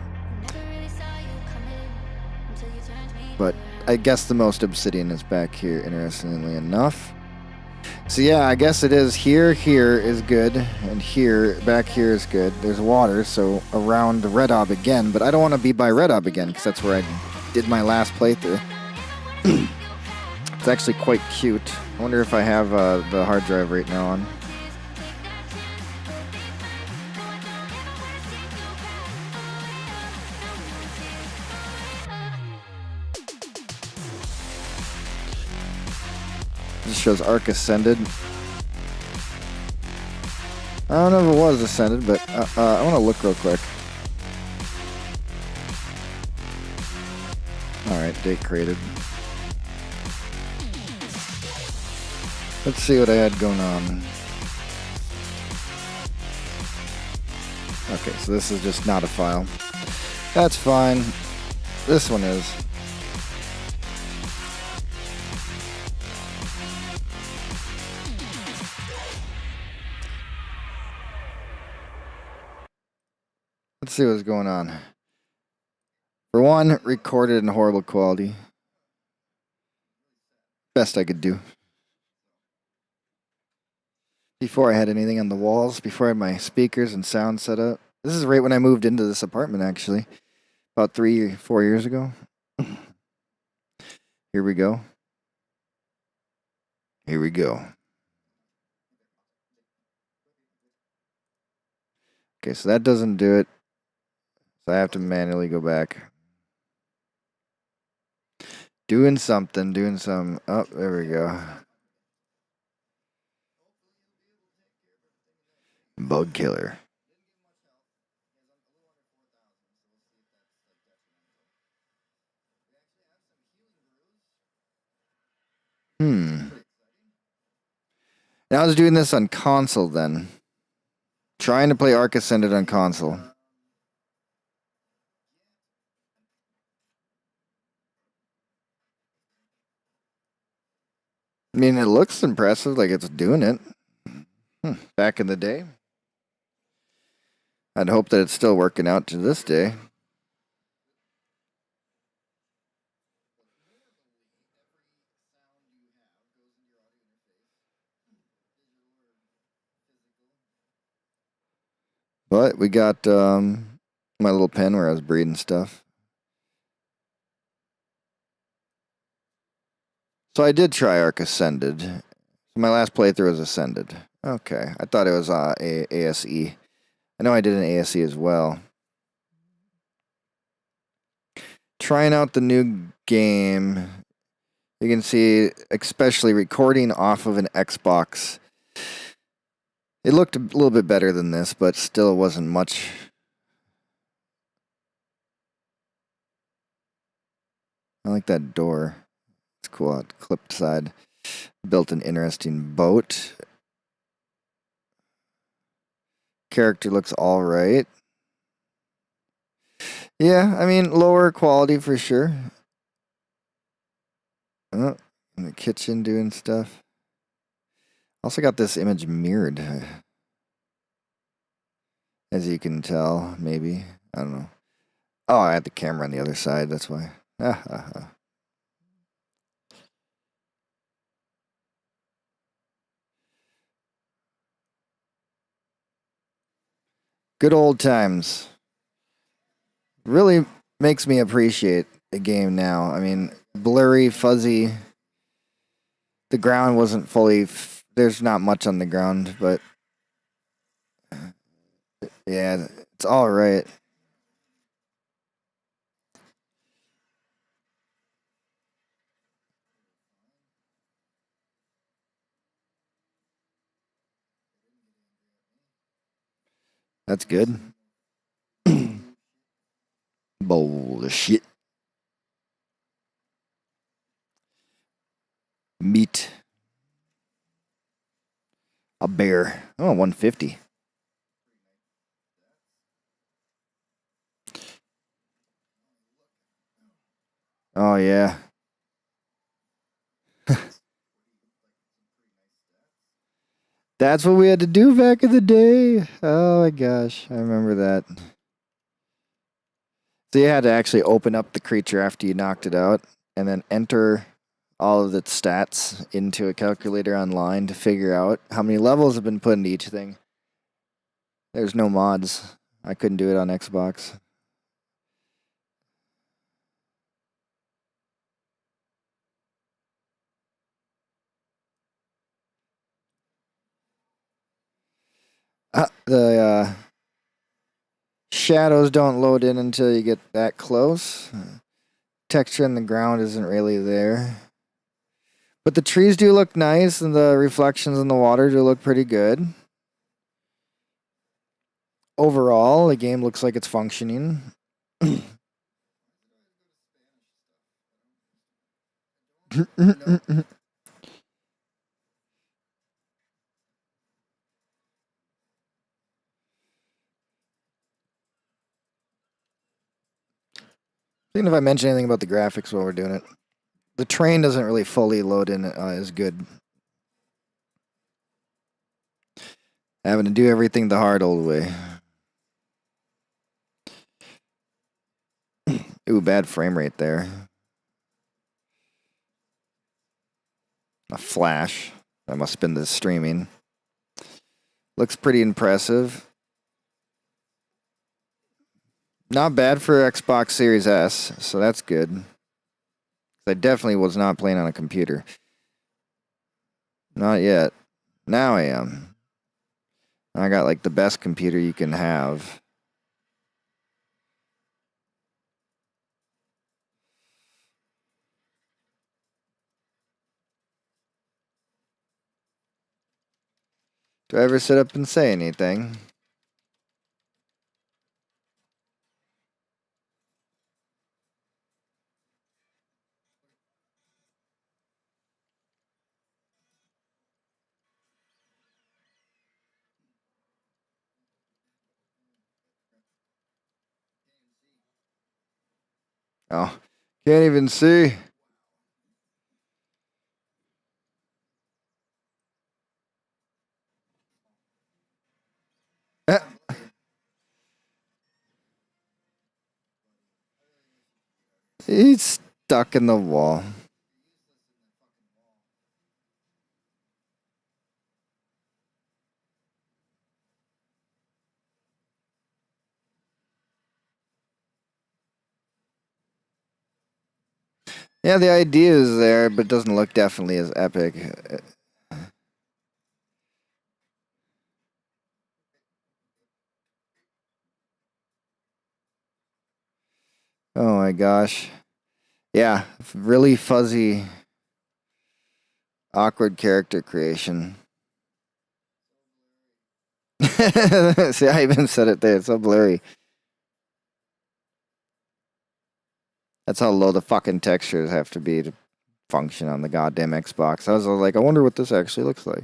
But I guess the most obsidian is back here, interestingly enough. So yeah, I guess it is here is good, and back here is good. There's water, so around Red Ob again, but I don't want to be by Red Ob again, because that's where I did my last playthrough. It's actually quite cute. I wonder if I have the hard drive right now on. This shows Ark Ascended. I don't know if it was Ascended, but I want to look real quick. Alright, date created. Let's see what I had going on. Okay, so this is just not a file. That's fine. This one is. Let's see what's going on. For one, recorded in horrible quality. Best I could do. Before I had anything on the walls, before I had my speakers and sound set up. This is right when I moved into this apartment, actually. About 3 or 4 years ago. Here we go. Here we go. Okay, so that doesn't do it. So I have to manually go back. Doing some. Oh, there we go. Bug killer. And I was doing this on console then. Trying to play Ark Ascended on console. I mean, it looks impressive, like it's doing it. Back in the day. I'd hope that it's still working out to this day. But we got my little pen where I was breeding stuff. So I did try Ark Ascended. My last playthrough was Ascended. Okay, I thought it was ASE. I know I did an ASE as well. Trying out the new game. You can see, especially recording off of an Xbox. It looked a little bit better than this, but still wasn't much. I like that door. It's cool on the clipped side. Built an interesting boat. Character looks alright. Yeah, I mean, lower quality for sure. Oh, in the kitchen doing stuff. Also got this image mirrored. As you can tell, maybe. I don't know. Oh, I had the camera on the other side, that's why. Good old times. Really makes me appreciate the game now. I mean, blurry, fuzzy. The ground wasn't fully... There's not much on the ground, but... Yeah, it's alright. That's good. Bullshit. Meat. A bear. Oh, 150. Oh, yeah. That's what we had to do back in the day. Oh my gosh, I remember that. So you had to actually open up the creature after you knocked it out and then enter all of its stats into a calculator online to figure out how many levels have been put into each thing. There's no mods. I couldn't do it on Xbox. The shadows don't load in until you get that close. Texture in the ground isn't really there. But the trees do look nice, and the reflections in the water do look pretty good. Overall, the game looks like it's functioning. Even if I mention anything about the graphics while we're doing it. The train doesn't really fully load in as good. Having to do everything the hard old way. Ooh, bad frame rate there. A flash. That must have been the streaming. Looks pretty impressive. Not bad for Xbox Series S, so that's good. I definitely was not playing on a computer. Not yet. Now I am. I got like the best computer you can have. Do I ever sit up and say anything? Oh, can't even see. He's stuck in the wall. Yeah, the idea is there, but it doesn't look definitely as epic. Oh my gosh. Yeah, really fuzzy, awkward character creation. See, I even said it there. It's so blurry. That's how low the fucking textures have to be to function on the goddamn Xbox. I was like, I wonder what this actually looks like.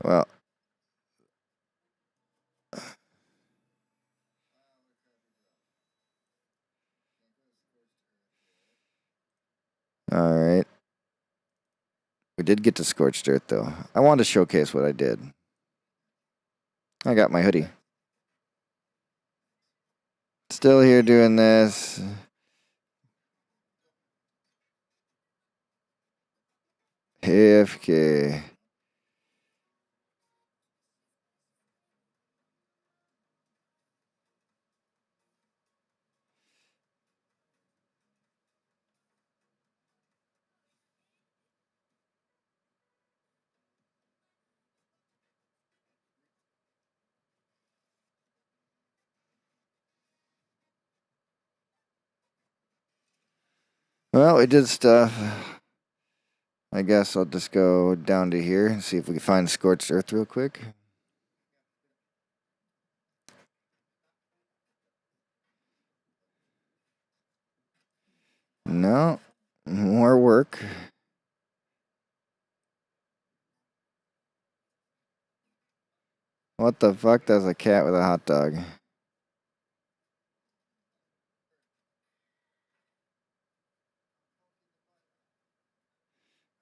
Well, Alright. We did get to Scorched Earth, though. I wanted to showcase what I did. I got my hoodie. Still here doing this. AFK. Well, we did stuff. I guess I'll just go down to here and see if we can find Scorched Earth real quick. No. More work. What the fuck? That's a cat with a hot dog.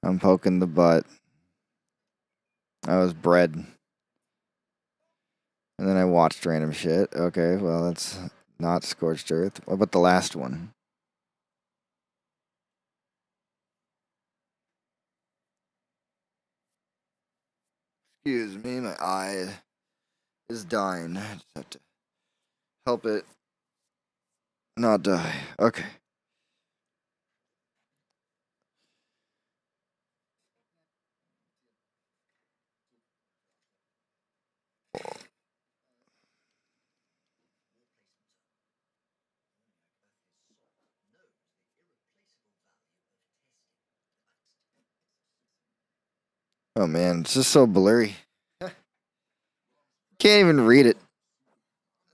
I'm poking the butt. I was bred. And then I watched random shit. Okay, well, that's not Scorched Earth. What about the last one? Excuse me, my eye is dying. I just have to help it not die. Okay. Oh man, it's just so blurry. Can't even read it.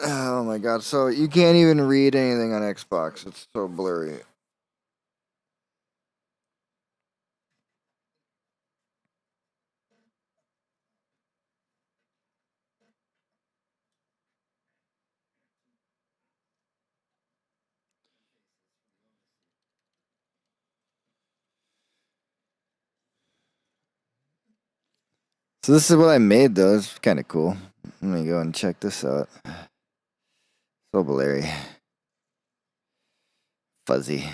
Oh my god, so you can't even read anything on Xbox. It's so blurry. So this is what I made though. It's kind of cool. Let me go and check this out. So blurry. Fuzzy.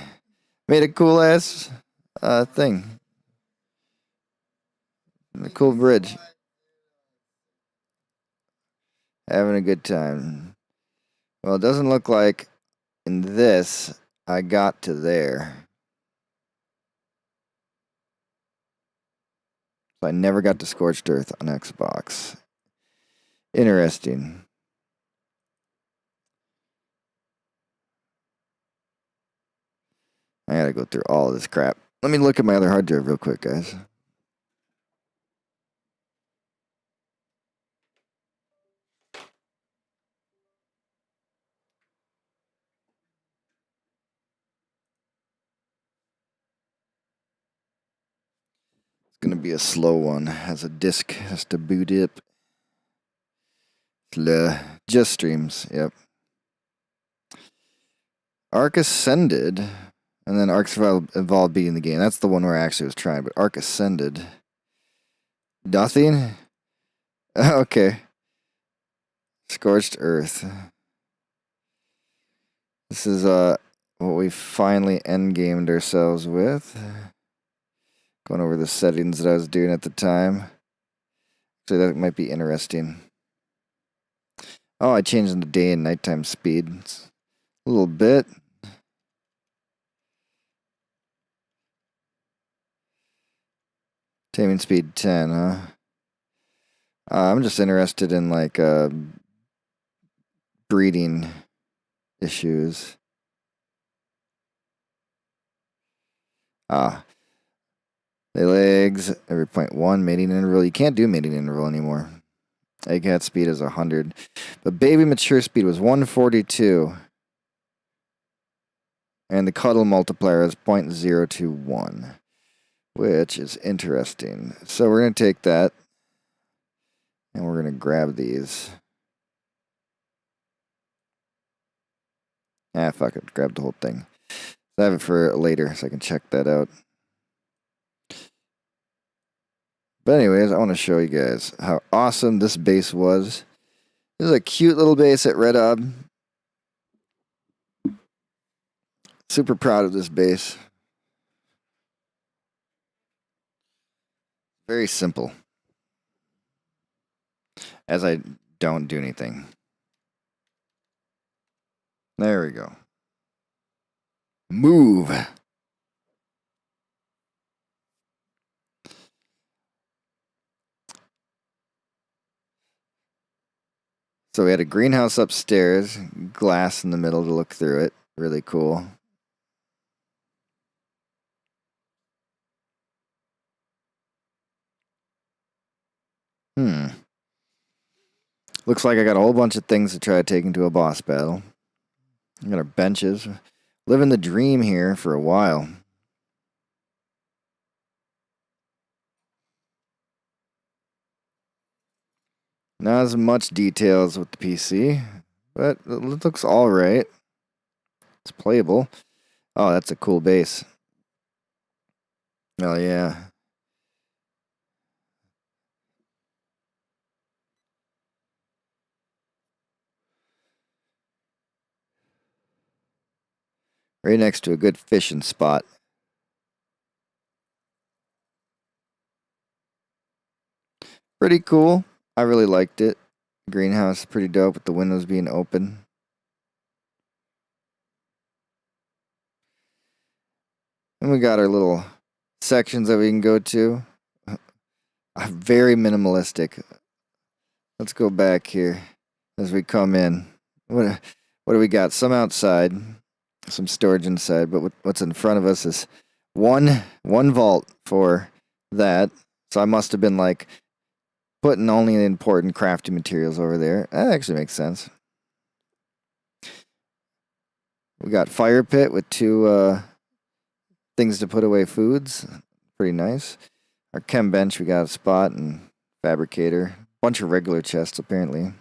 Made a cool ass thing. A cool bridge. Having a good time. Well, it doesn't look like in this I got to there. So I never got to Scorched Earth on Xbox. Interesting. I gotta go through all of this crap. Let me look at my other hard drive real quick, guys. It's gonna be a slow one. Has a disk, has to boot up. Just streams, yep. Ark Ascended, and then Ark Evolved beating the game. That's the one where I actually was trying, but Ark Ascended. Nothing? Okay. Scorched Earth. This is what we finally endgamed ourselves with. Going over the settings that I was doing at the time. So that might be interesting. Oh, I changed the day and nighttime speed. A little bit. Taming speed 10, huh? I'm just interested in like breeding issues. Lay legs, every 0.1, mating interval. You can't do mating interval anymore. Egg hatch speed is 100. But baby mature speed was 142. And the cuddle multiplier is 0.021. Which is interesting. So we're going to take that. And we're going to grab these. Fuck it. Grab the whole thing. I have it for later so I can check that out. But anyways, I want to show you guys how awesome this base was. This is a cute little base at Red Ob. Super proud of this base. Very simple. As I don't do anything. There we go. Move. So we had a greenhouse upstairs, glass in the middle to look through it. Really cool. Looks like I got a whole bunch of things to try to take into a boss battle. I got our benches. Living the dream here for a while. Not as much details with the PC, but it looks alright. It's playable. Oh, that's a cool base. Oh, yeah. Right next to a good fishing spot. Pretty cool. I really liked it. Greenhouse is pretty dope with the windows being open. And we got our little sections that we can go to. Very minimalistic. Let's go back here as we come in. What do we got? Some outside. Some storage inside, but what's in front of us is one vault for that. So I must have been like putting only the important crafting materials over there. That actually makes sense. We got fire pit with 2 things to put away foods. Pretty nice. Our chem bench, we got a spot and fabricator. Bunch of regular chests apparently.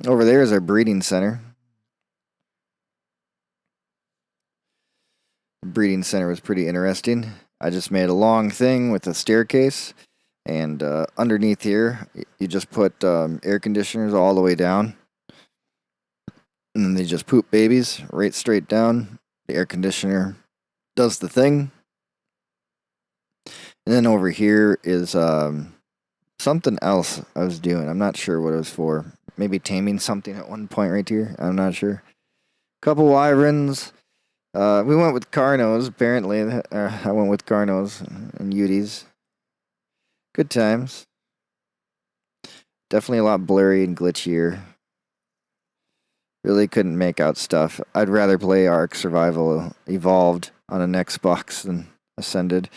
Over there is our breeding center. Breeding center was pretty interesting. I just made a long thing with a staircase, and underneath here you just put air conditioners all the way down, and then they just poop babies right straight down. The air conditioner does the thing, and then over here is something else I was doing. I'm not sure what it was for. Maybe taming something at one point right here. I'm not sure. Couple wyverns. We went with Carnos, apparently. I went with Carnos and Uties. Good times. Definitely a lot blurry and glitchier. Really couldn't make out stuff. I'd rather play Ark Survival Evolved on an Xbox than Ascended.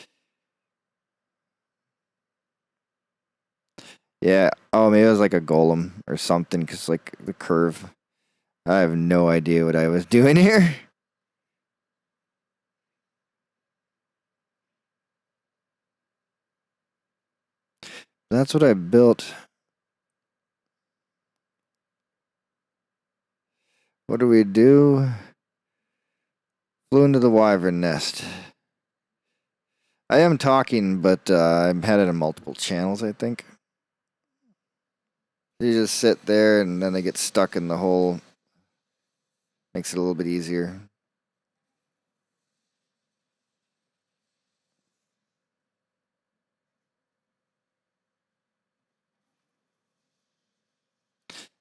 Yeah, oh, maybe it was like a golem or something, because like the curve. I have no idea what I was doing here. That's what I built. What do we do? Flew into the wyvern nest. I am talking, but I've had it on multiple channels, I think. You just sit there and then they get stuck in the hole. Makes it a little bit easier.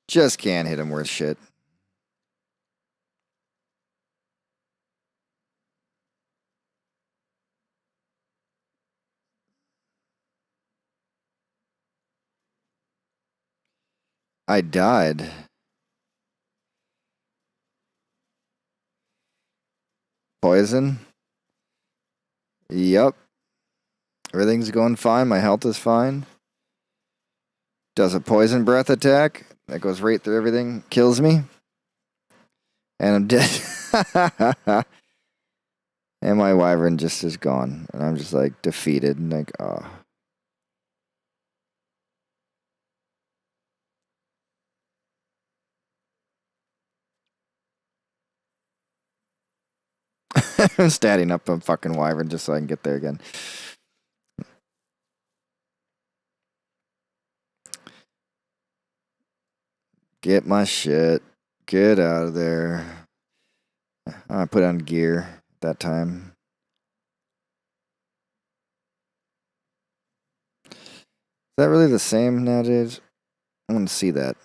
Just can't hit him worth shit. I died. Poison? Yup. Everything's going fine. My health is fine. Does a poison breath attack that goes right through everything, kills me, and I'm dead. And my wyvern just is gone, and I'm just like defeated and like, oh. I'm statting up a fucking wyvern just so I can get there again. Get my shit. Get out of there. I put on gear at that time. Is that really the same nowadays? I want to see that.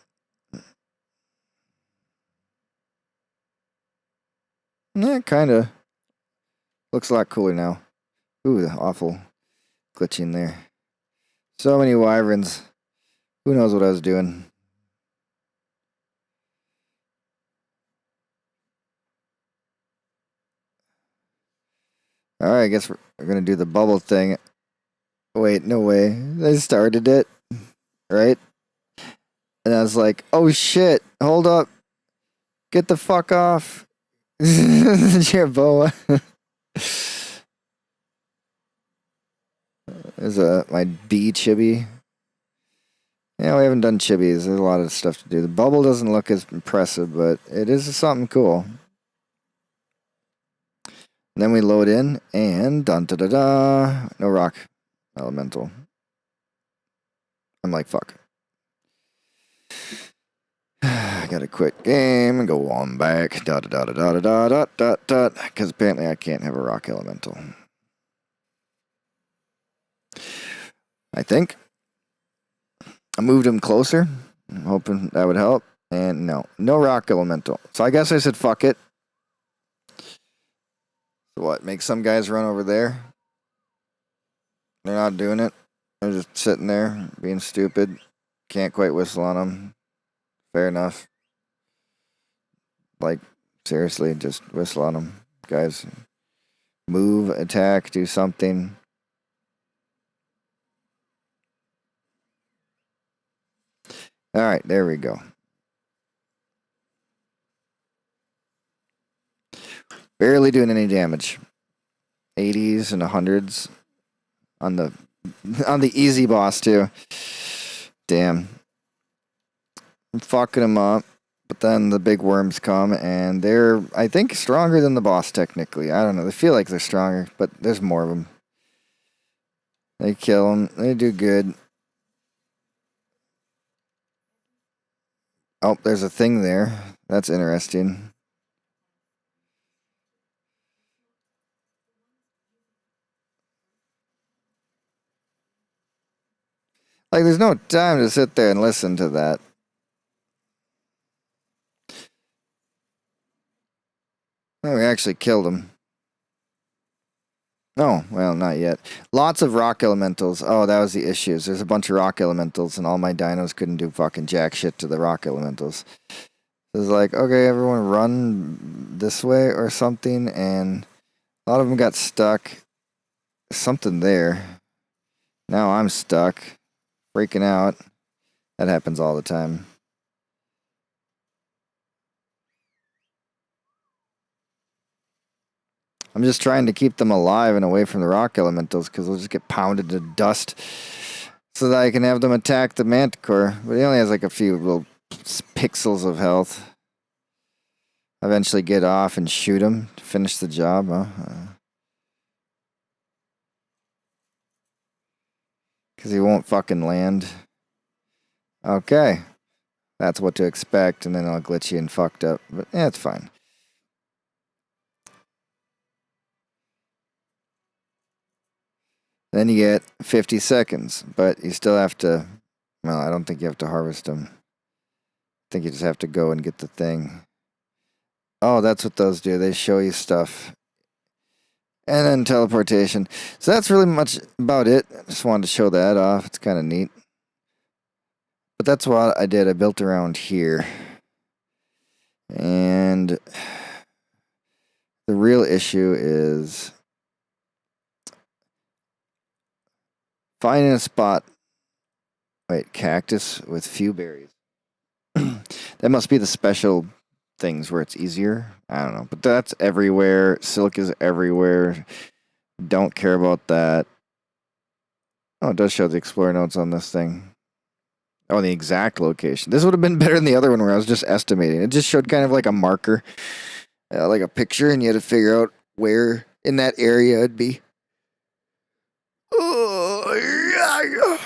Yeah, kind of. Looks a lot cooler now. Ooh, the awful glitching there. So many wyverns. Who knows what I was doing? Alright, I guess we're gonna do the bubble thing. Wait, no way. They started it. Right? And I was like, oh shit, hold up. Get the fuck off. Jerboa. There's my bee chibi. Yeah, we haven't done chibis. There's a lot of stuff to do. The bubble doesn't look as impressive, but it is something cool. And then we load in, and dun da da da. No rock elemental. I'm like, fuck. I gotta quit game and go on back. Da da da da da da da da da. Because apparently I can't have a rock elemental. I think. I moved him closer. I'm hoping that would help. And no rock elemental. So I guess I said fuck it. So what? Make some guys run over there? They're not doing it. They're just sitting there being stupid. Can't quite whistle on them. Fair enough. Like, seriously, just whistle on them. Guys, move, attack, do something. Alright, there we go. Barely doing any damage. 80s and 100s on the easy boss too. Damn. I'm fucking them up. But then the big worms come and they're, I think, stronger than the boss technically. I don't know. They feel like they're stronger, but there's more of them. They kill them. They do good. Oh, there's a thing there. That's interesting. Like, there's no time to sit there and listen to that. Oh, we actually killed him. Oh, well, not yet. Lots of rock elementals. Oh, that was the issues. There's a bunch of rock elementals, and all my dinos couldn't do fucking jack shit to the rock elementals. It was like, okay, everyone run this way or something, and a lot of them got stuck. Something there. Now I'm stuck. Freaking out. That happens all the time. I'm just trying to keep them alive and away from the rock elementals because they'll just get pounded to dust so that I can have them attack the manticore. But he only has like a few little pixels of health. Eventually get off and shoot him to finish the job. Because he won't fucking land. Okay. That's what to expect, and then I'll glitch you and fucked up. But yeah, it's fine. Then you get 50 seconds, but you still have to, well, I don't think you have to harvest them. I think you just have to go and get the thing. Oh, that's what those do. They show you stuff. And then teleportation. So that's really much about it. I just wanted to show that off. It's kind of neat. But that's what I did. I built around here. And the real issue is finding a spot. Wait, cactus with few berries. That must be the special things where it's easier. I don't know. But that's everywhere. Silk is everywhere. Don't care about that. Oh, it does show the explorer notes on this thing. Oh, the exact location. This would have been better than the other one where I was just estimating. It just showed kind of like a marker. Like a picture, and you had to figure out where in that area it'd be. Oh, yeah.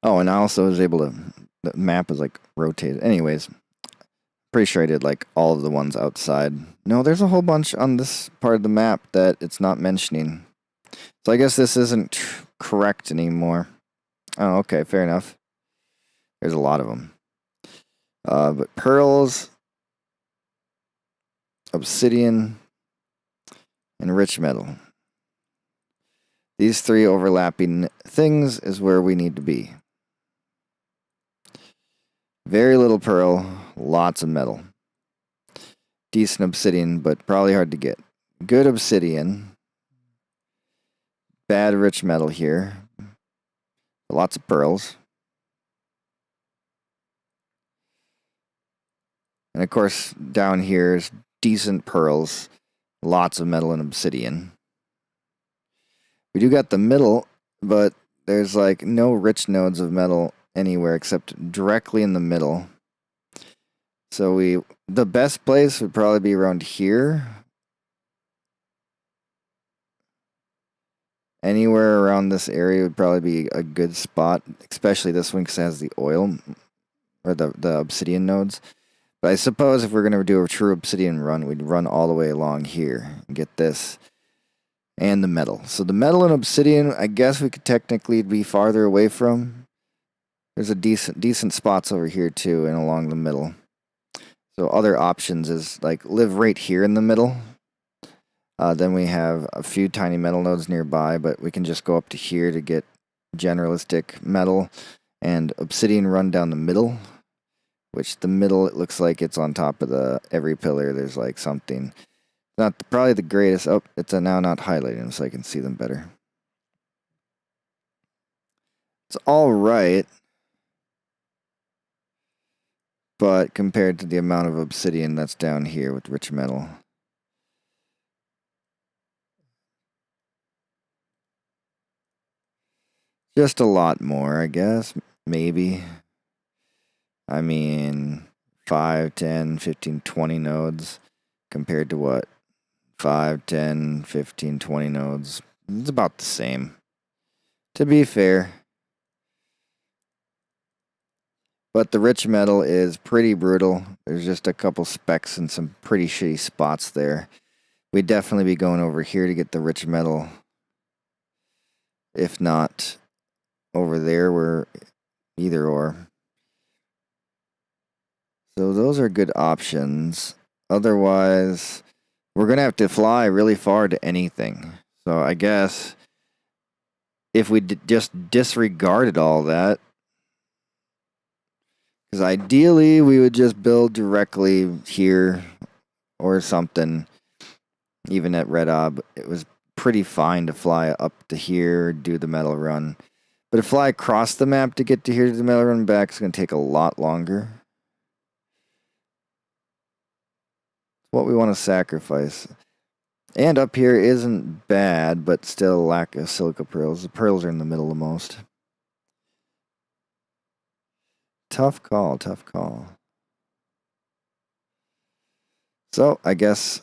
Oh, and I also was able to, the map was like rotated. Anyways, pretty sure I did like all of the ones outside. No, there's a whole bunch on this part of the map that it's not mentioning. So I guess this isn't correct anymore. Oh, okay, fair enough. There's a lot of them. But pearls, obsidian, and rich metal. These three overlapping things is where we need to be. Very little pearl, lots of metal. Decent obsidian, but probably hard to get. Good obsidian. Bad rich metal here. Lots of pearls. And of course, down here is decent pearls, lots of metal and obsidian. We do got the middle, but there's like no rich nodes of metal anywhere except directly in the middle. So the best place would probably be around here. Anywhere around this area would probably be a good spot, especially this one because it has the oil, or the obsidian nodes. But I suppose if we're going to do a true obsidian run, we'd run all the way along here and get this and the metal. So the metal and obsidian, I guess we could technically be farther away from. There's a decent spots over here too and along the middle. So other options is like live right here in the middle. Then we have a few tiny metal nodes nearby, but we can just go up to here to get generalistic metal and obsidian run down the middle. Which the middle, it looks like it's on top of every pillar. There's like something. Not probably the greatest. Oh, it's now not highlighting so I can see them better. It's all right. But compared to the amount of obsidian that's down here with rich metal. Just a lot more, I guess. Maybe. I mean, 5, 10, 15, 20 nodes compared to what? 5, 10, 15, 20 nodes. It's about the same. To be fair. But the rich metal is pretty brutal. There's just a couple specks and some pretty shitty spots there. We'd definitely be going over here to get the rich metal. If not, over there, we're either or. So those are good options. Otherwise, we're going to have to fly really far to anything. So I guess if we just disregarded all that, because ideally we would just build directly here or something, even at Red Ob. It was pretty fine to fly up to here, do the metal run. But to fly across the map to get to here to the metal run back is going to take a lot longer. What we want to sacrifice. And up here isn't bad, but still lack of silica pearls. The pearls are in the middle the most. Tough call, tough call. So, I guess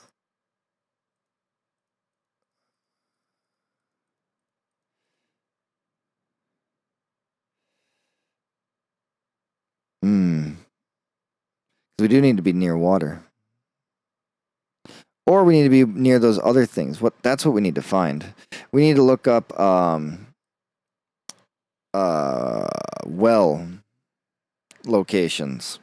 we do need to be near water. Or we need to be near those other things. That's what we need to find. We need to look up well locations.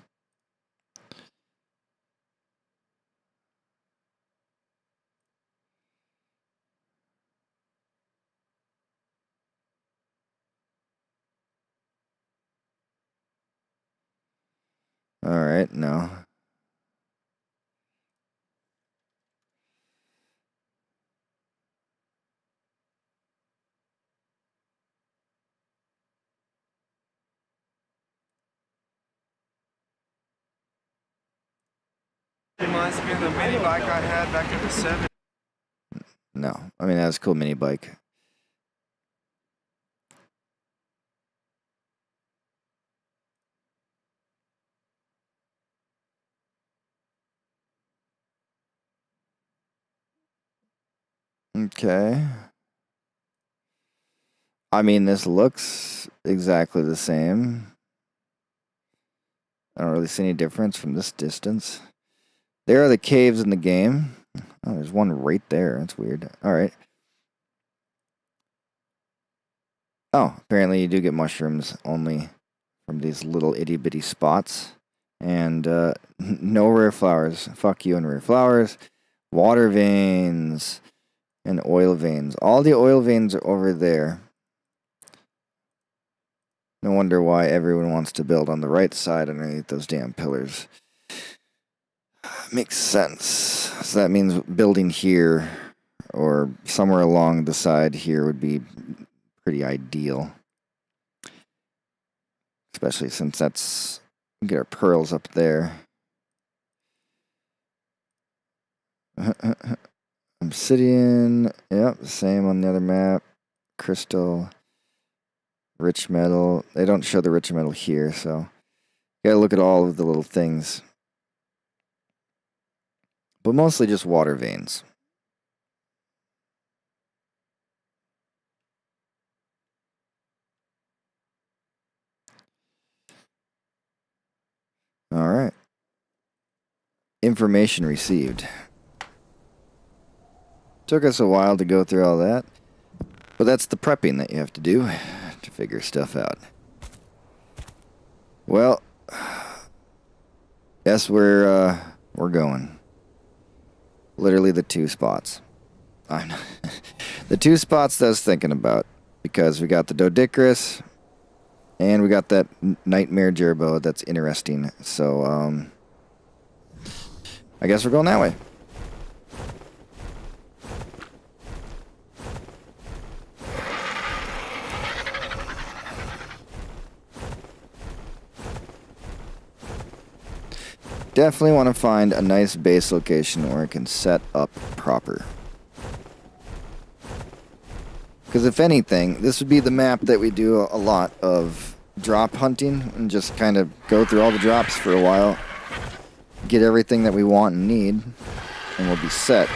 All right, no. Reminds me of the mini bike I had back in the 70s. No, I mean, that's a cool mini bike. Okay. I mean, this looks exactly the same. I don't really see any difference from this distance. There are the caves in the game. Oh, there's one right there. That's weird. Alright. Oh, apparently you do get mushrooms only from these little itty-bitty spots. And no rare flowers. Fuck you and rare flowers. Water veins and oil veins. All the oil veins are over there. No wonder why everyone wants to build on the right side underneath those damn pillars. Makes sense. So that means building here or somewhere along the side here would be pretty ideal. Especially since that's... we get our pearls up there. Obsidian. Yep, same on the other map. Crystal. Rich metal. They don't show the rich metal here, so you gotta look at all of the little things. But mostly just water veins. Alright. Information received. Took us a while to go through all that, but that's the prepping that you have to do to figure stuff out. Well, guess we're going. Literally the two spots. The two spots that I was thinking about, because we got the Doedicurus and we got that Nightmare Jerboa that's interesting. So, I guess we're going that way. Definitely want to find a nice base location where I can set up proper. Because if anything, this would be the map that we do a lot of drop hunting and just kind of go through all the drops for a while, get everything that we want and need, and we'll be set.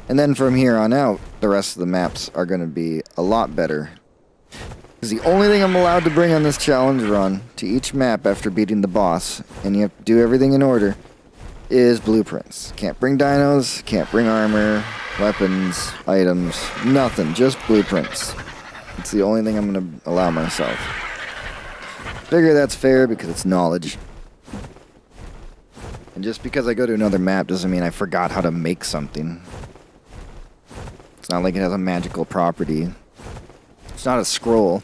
And then from here on out, the rest of the maps are going to be a lot better. Because the only thing I'm allowed to bring on this challenge run to each map after beating the boss, and you have to do everything in order, is blueprints. Can't bring dinos, can't bring armor, weapons, items, nothing, just blueprints. It's the only thing I'm going to allow myself. Figure that's fair because it's knowledge. And just because I go to another map doesn't mean I forgot how to make something. It's not like it has a magical property. It's not a scroll.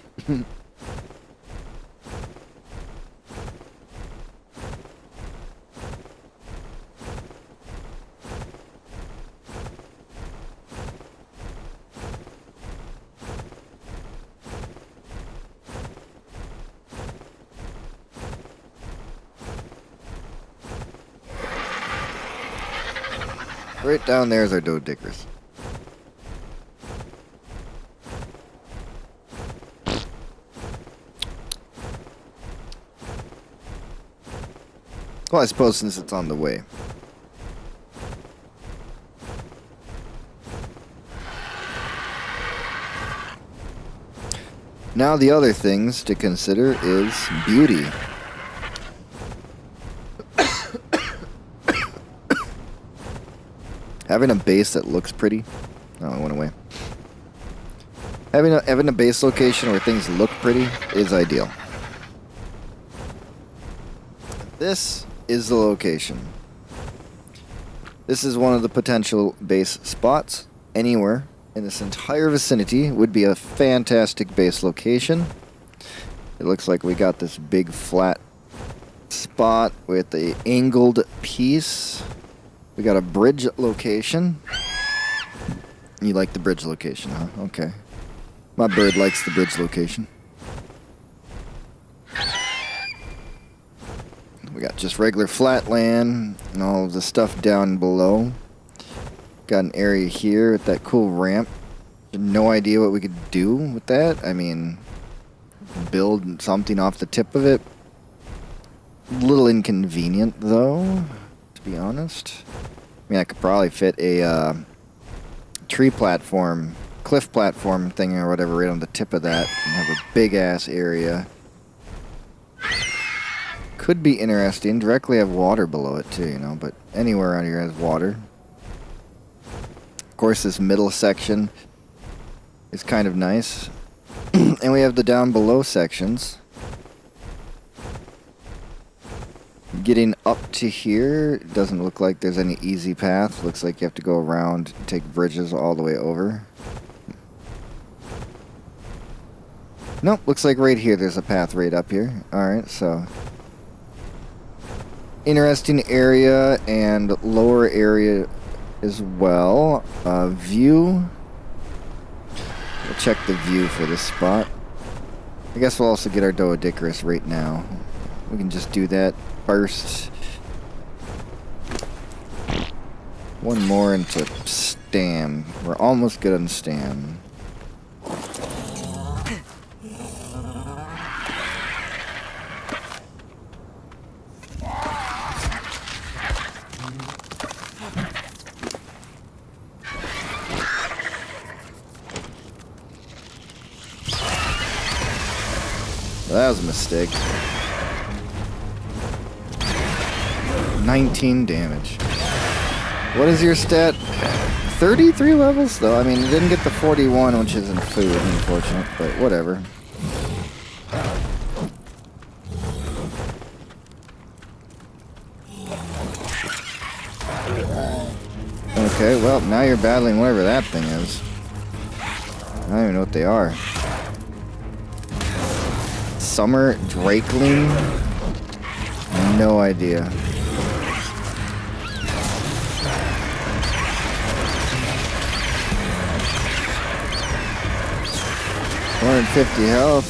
Right down there is our Doedicurus. Well, I suppose since it's on the way. Now the other things to consider is beauty. Having a base that looks pretty. Oh, it went away. Having a base location where things look pretty is ideal. This is the location. This is one of the potential base spots. Anywhere in this entire vicinity would be a fantastic base location. It looks like we got this big flat spot with a angled piece. We got a bridge location. You like the bridge location, huh? Okay. My bird likes the bridge location. We got just regular flat land and all of the stuff down below. Got an area here with that cool ramp. No idea what we could do with that. I mean, build something off the tip of it. A little inconvenient though, to be honest. I mean, I could probably fit a tree platform cliff platform thing or whatever right on the tip of that and have a big ass area. Could be interesting. Directly have water below it too, you know, but anywhere around here has water. Of course, this middle section is kind of nice. And we have the down below sections. Getting up to here doesn't look like there's any easy path. Looks like you have to go around and take bridges all the way over. Nope, looks like right here there's a path right up here. Alright, so interesting area and lower area as well. View. We'll check the view for this spot. I guess we'll also get our Doedicurus right now. We can just do that first. One more into Stam. We're almost good on Stam. That was a mistake. 19 damage. What is your stat? 33 levels though? I mean, it didn't get the 41, which isn't food, unfortunate, but whatever. Okay, well, now you're battling whatever that thing is. I don't even know what they are. Summer Drakeling? No idea. $150 health.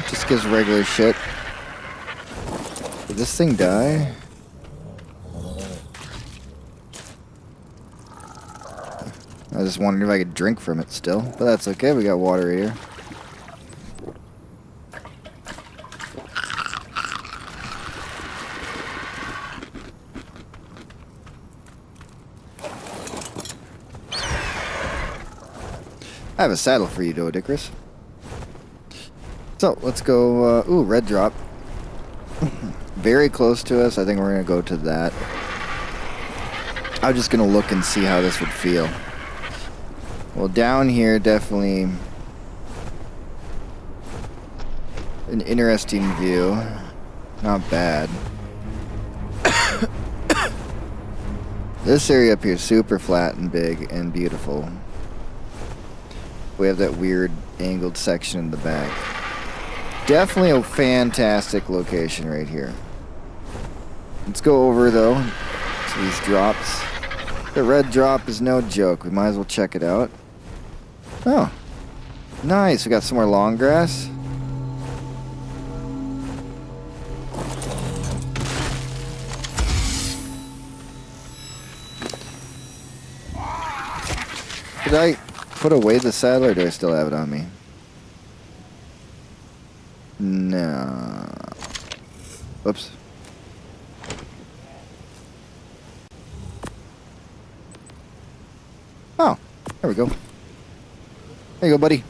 Just gives regular shit. Did this thing die? I was just wondering if I could drink from it still, but that's okay, we got water here. I have a saddle for you, Doedicurus. So, let's go, ooh, red drop. Very close to us, I think we're gonna go to that. I'm just gonna look and see how this would feel. Well, down here, definitely an interesting view. Not bad. This area up here is super flat and big and beautiful. We have that weird angled section in the back. Definitely a fantastic location right here. Let's go over, though, to these drops. The red drop is no joke. We might as well check it out. Oh, nice. We got some more long grass. Did I put away the saddle or do I still have it on me? No. Oops. Oh, there we go. There you go, buddy.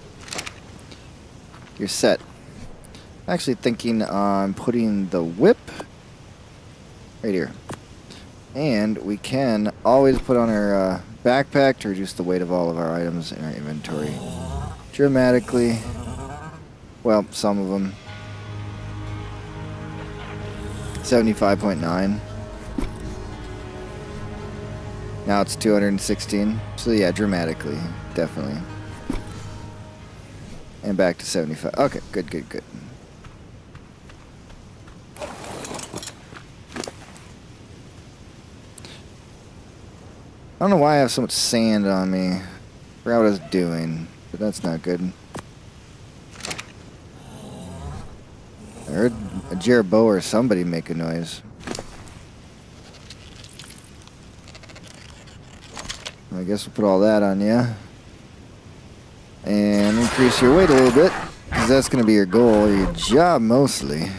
You're set. Actually thinking on putting the whip right here. And we can always put on our backpack to reduce the weight of all of our items in our inventory dramatically. Well, some of them. 75.9. Now it's 216. So yeah, dramatically. Definitely. And back to 75. Okay, good, good, good. I don't know why I have so much sand on me. I forgot what I was doing, but that's not good. I heard a jerboa or somebody make a noise. I guess we'll put all that on you. And increase your weight a little bit, because that's going to be your goal, your job mostly.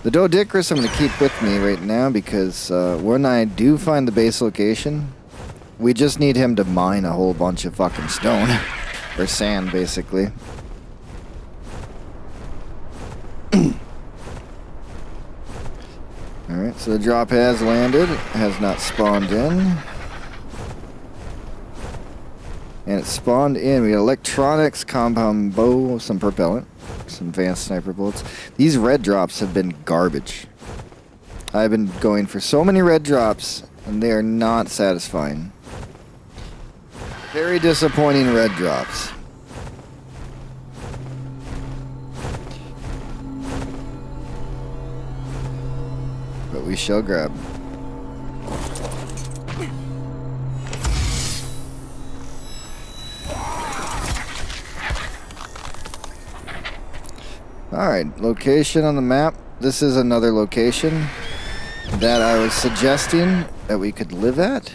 The Doedicurus I'm going to keep with me right now because when I do find the base location, we just need him to mine a whole bunch of fucking stone. Or sand, basically. Alright, so the drop has landed. Has not spawned in. And it spawned in. We got electronics, compound bow, some propellant, some advanced sniper bullets. These red drops have been garbage. I've been going for so many red drops, and they are not satisfying. Very disappointing red drops. But we shall grab. Alright, location on the map. This is another location that I was suggesting that we could live at.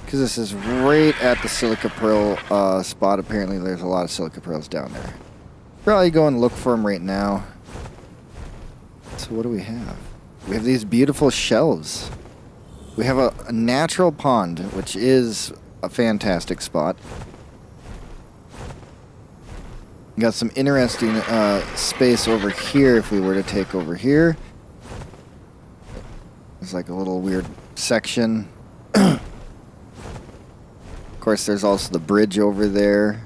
Because this is right at the silica pearl spot. Apparently there's a lot of silica pearls down there. Probably go and look for them right now. So what do we have? We have these beautiful shelves. We have a natural pond, which is a fantastic spot. Got some interesting space over here if we were to take over here. There's like a little weird section. Of course, there's also the bridge over there.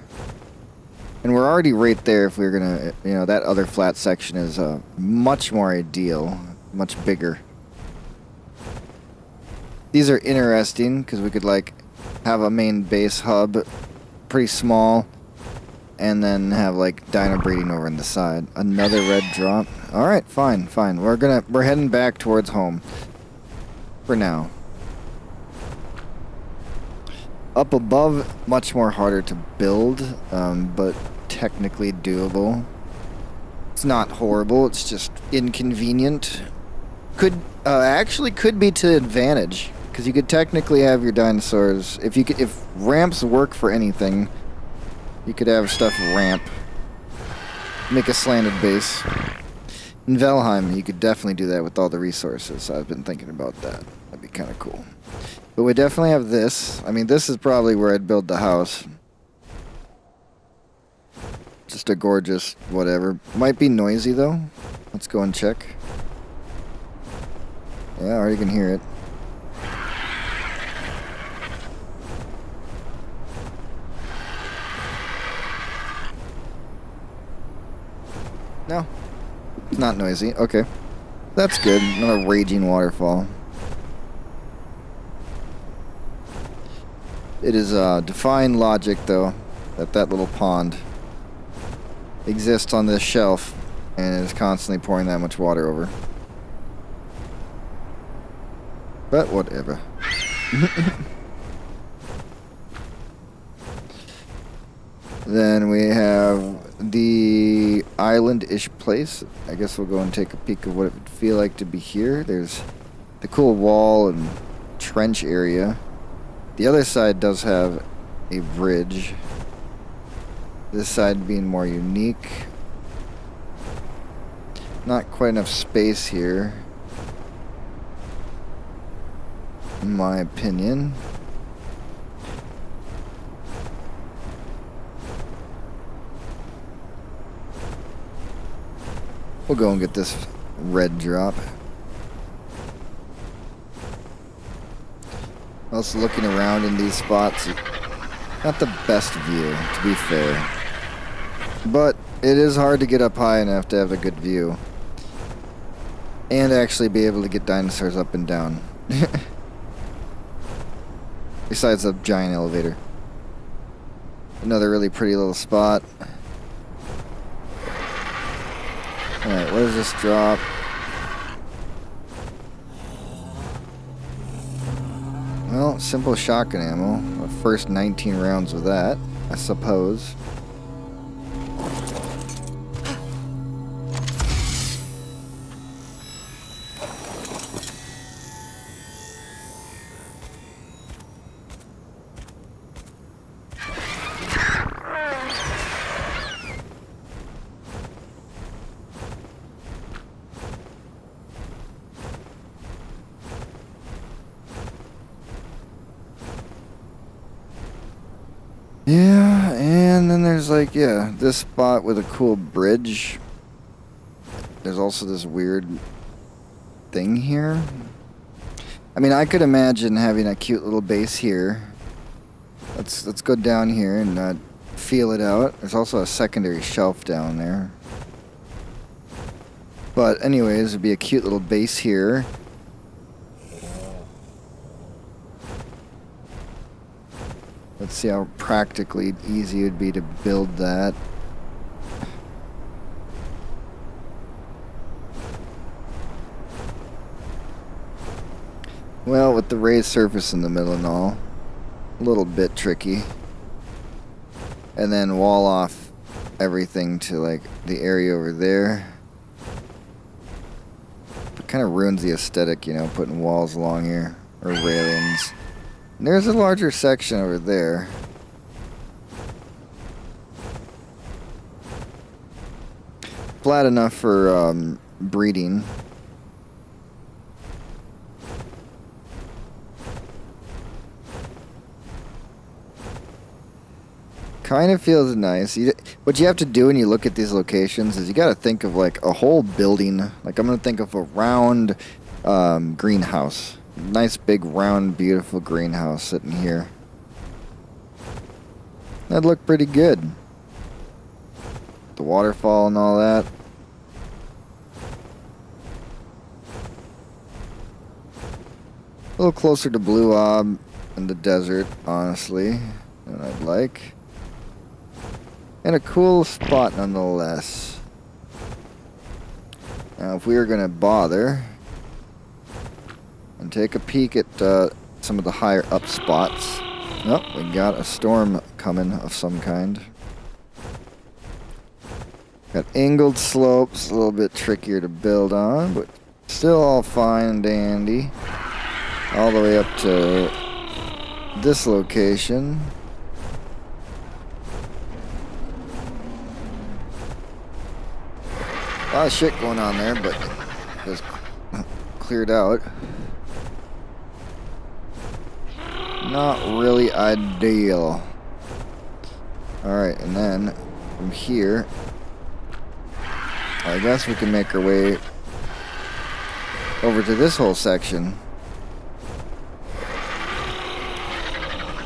And we're already right there if we were gonna, you know, that other flat section is much more ideal, much bigger. These are interesting because we could like have a main base hub, pretty small, and then have like dino breeding over on the side. Another red drop. All right, fine. We're heading back towards home for now. Up above, much more harder to build, but technically doable. It's not horrible, it's just inconvenient. Actually could be to advantage, because you could technically have your dinosaurs, if ramps work for anything, you could have stuff ramp, make a slanted base. In Valheim, you could definitely do that with all the resources. I've been thinking about that. That'd be kind of cool. But we definitely have this. I mean, this is probably where I'd build the house. Just a gorgeous whatever. Might be noisy, though. Let's go and check. Yeah, I already can hear it. No. It's not noisy. Okay. That's good. Not a raging waterfall. It is defying logic, though, that that little pond exists on this shelf and is constantly pouring that much water over. But whatever. Then we have the island-ish place. I guess we'll go and take a peek of what it would feel like to be here. There's the cool wall and trench area. The other side does have a bridge. This side being more unique. Not quite enough space here, in my opinion. We'll go and get this red drop. Also looking around in these spots, not the best view, to be fair. But it is hard to get up high enough to have a good view. And actually be able to get dinosaurs up and down. Besides the giant elevator. Another really pretty little spot. Alright, what does this drop? Well, simple shotgun ammo. The first 19 rounds of that, I suppose. then there's like, yeah, this spot with a cool bridge. There's also this weird thing here. I mean, I could imagine having a cute little base here. Let's go down here and feel it out. There's also a secondary shelf down there. But anyways, it'd be a cute little base here. Let's see how practically easy it would be to build that. Well, with the raised surface in the middle and all, a little bit tricky. And then wall off everything to like the area over there. It kind of ruins the aesthetic, you know, putting walls along here, or railings. And there's a larger section over there. Flat enough for breeding. Kind of feels nice. What you have to do when you look at these locations is you got to think of like a whole building. Like I'm going to think of a round greenhouse. Nice big round beautiful greenhouse sitting here. That'd look pretty good. The waterfall and all that. A little closer to Blue Ob and the desert, honestly, than I'd like. And a cool spot nonetheless. Now if we were going to bother and take a peek at some of the higher up spots. Oh, we got a storm coming of some kind. Got angled slopes, a little bit trickier to build on, but still all fine and dandy. All the way up to this location. A lot of shit going on there, but it's cleared out. Not really ideal. Alright, and then from here, I guess we can make our way over to this whole section.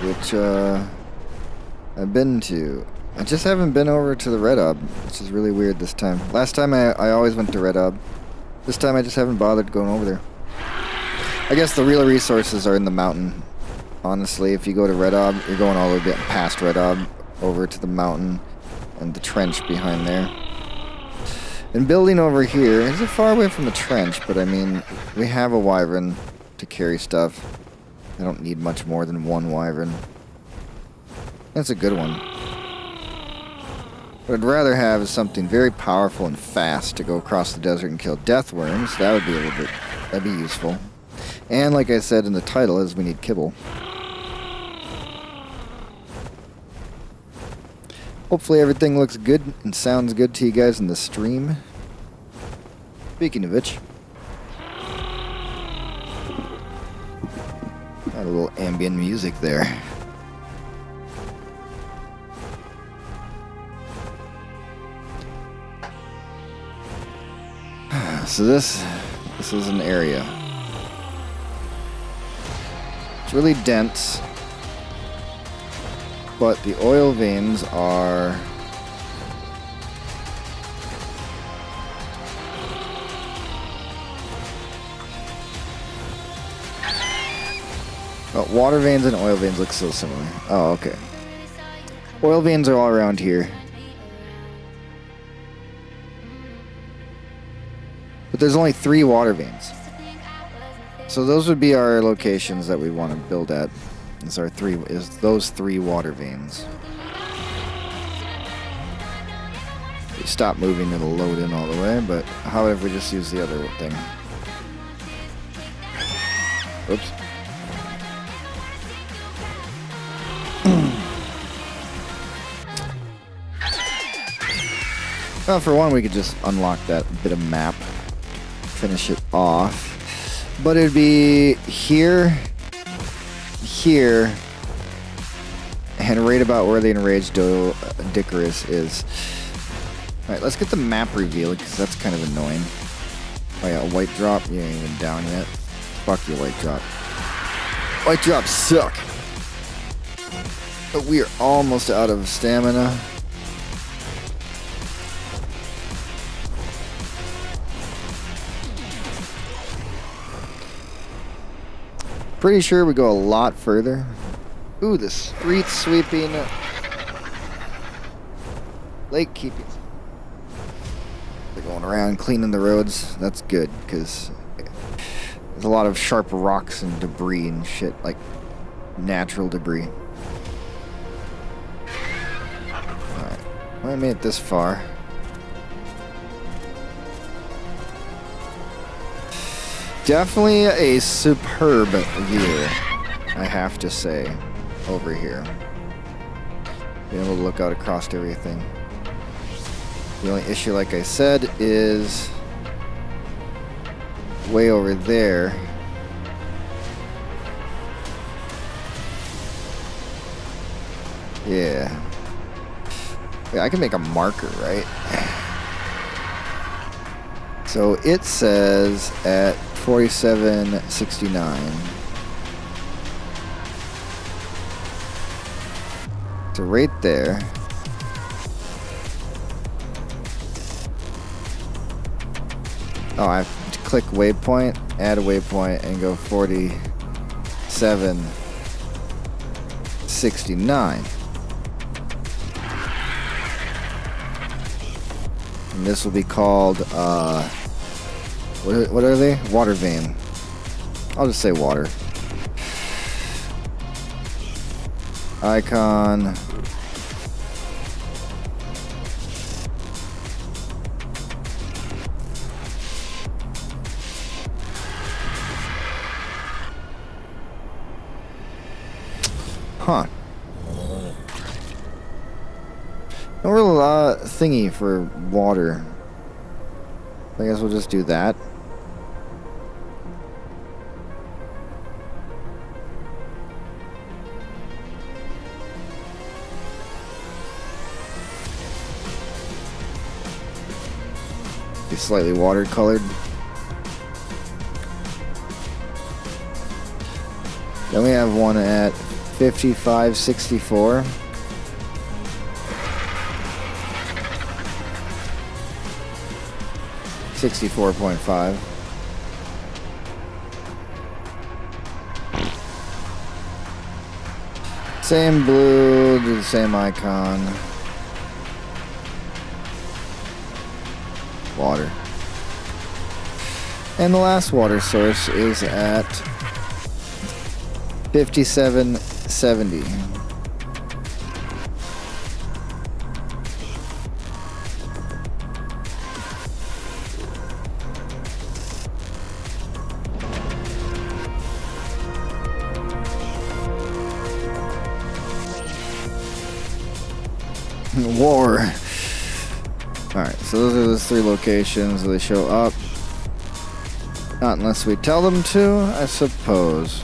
Which I've been to. I just haven't been over to the Red Ob, which is really weird this time. Last time I always went to Red Ob. This time I just haven't bothered going over there. I guess the real resources are in the mountain. Honestly, if you go to Red Ob, you're going all the way past Red Ob over to the mountain and the trench behind there. And building over here is far away from the trench, but I mean, we have a wyvern to carry stuff. I don't need much more than one wyvern. That's a good one. What I'd rather have is something very powerful and fast to go across the desert and kill death worms. That would be a little bit, that'd be useful. And like I said in the title, is we need kibble. Hopefully everything looks good and sounds good to you guys in the stream. Speaking of which, got a little ambient music there. So this is an area. It's really dense, but the oil veins are water veins and oil veins look so similar. Oh, okay. Oil veins are all around here. But there's only 3 water veins. So those would be our locations that we want to build at. Is those 3 water veins. If we stop moving, it'll load in all the way, but how if we just use the other thing? Oops. Well, for one, we could just unlock that bit of map. Finish it off. But it'd be here, here, and right about where the enraged Dicarus is. Alright, let's get the map reveal, because that's kind of annoying. Oh yeah, white drop. You ain't even down yet. Fuck your white drop. White drops suck. But we are almost out of stamina. Pretty sure we go a lot further. Ooh, the street sweeping. Lake keeping. They're going around cleaning the roads. That's good, because there's a lot of sharp rocks and debris and shit, like natural debris. Alright, well, I made it this far. Definitely a superb view, I have to say, over here. Being able to look out across everything. The only issue, like I said, is way over there. Yeah. I can make a marker, right? So it says at 4769. So right there. Oh, I have to click waypoint, add a waypoint, and go 4769. And this will be called, what are they? Water vein. I'll just say water. Icon. Huh. No real thingy for water. I guess we'll just do that. Be slightly watercolored. Then we have one at 5564. $64.5. Same blue, do the same icon. Water. And the last water source is at 5770. War. Alright, so those are the 3 locations. They show up. Not unless we tell them to, I suppose.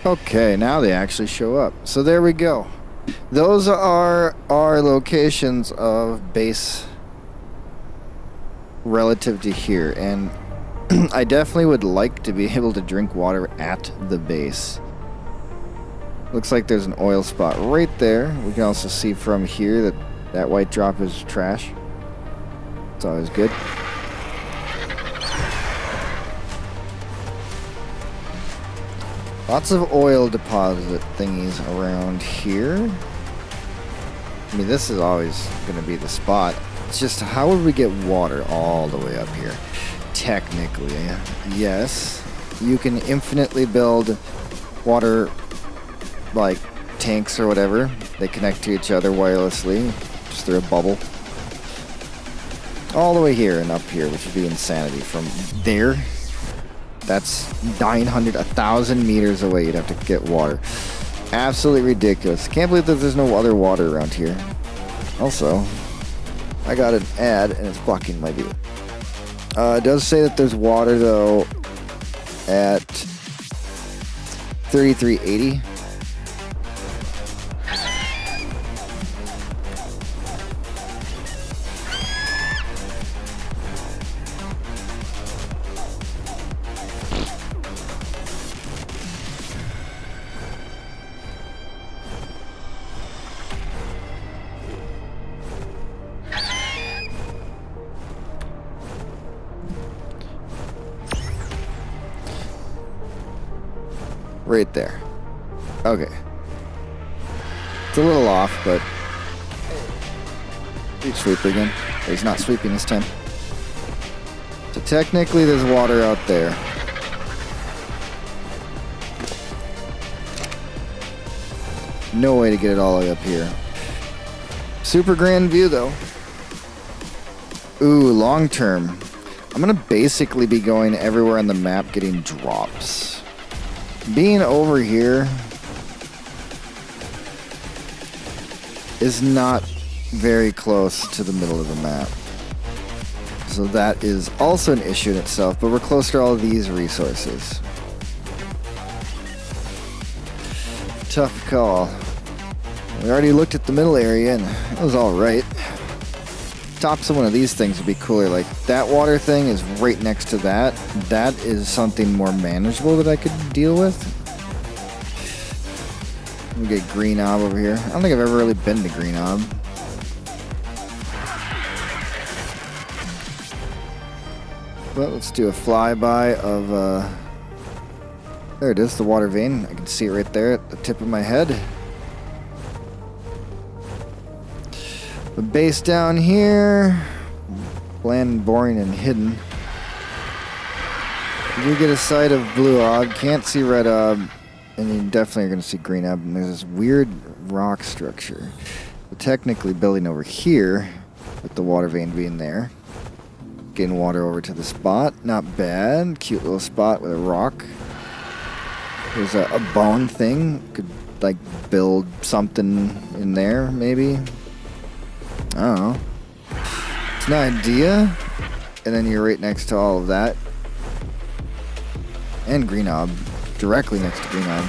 Okay, now they actually show up. So there we go. Those are our locations of base relative to here, and I definitely would like to be able to drink water at the base. Looks like there's an oil spot right there. We can also see from here that that white drop is trash. It's always good. Lots of oil deposit thingies around here. I mean, this is always going to be the spot. It's just, how would we get water all the way up here? Technically, yes. You can infinitely build water, like, tanks or whatever. They connect to each other wirelessly, just through a bubble. All the way here and up here, which would be insanity. From there, that's 900, 1,000 meters away you'd have to get water. Absolutely ridiculous. Can't believe that there's no other water around here. Also, I got an ad and it's blocking my view. It does say that there's water, though, at 3380. Right there. Okay. It's a little off, but... He's sweeper again. He's not sweeping this time. So technically there's water out there. No way to get it all the way up here. Super grand view, though. Ooh, long term. I'm gonna basically be going everywhere on the map getting drops. Being over here is not very close to the middle of the map. So that is also an issue in itself, but we're close to all of these resources. Tough call. We already looked at the middle area and it was alright. Tops of one of these things would be cooler. Like that water thing is right next to that. That is something more manageable that I could deal with. Let me get Green Ob over here. I don't think I've ever really been to Green Ob. But let's do a flyby of there it is, the water vein. I can see it right there at the tip of my head. The base down here, bland, boring, and hidden. You get a sight of blue ob, can't see red ob, and you definitely are going to see green ob. And there's this weird rock structure. But technically building over here, with the water vein being there. Getting water over to the spot, not bad. Cute little spot with a rock. There's a bone thing, could like build something in there, maybe. I don't know. It's an idea. And then you're right next to all of that. And Green Ob. Directly next to Green Ob.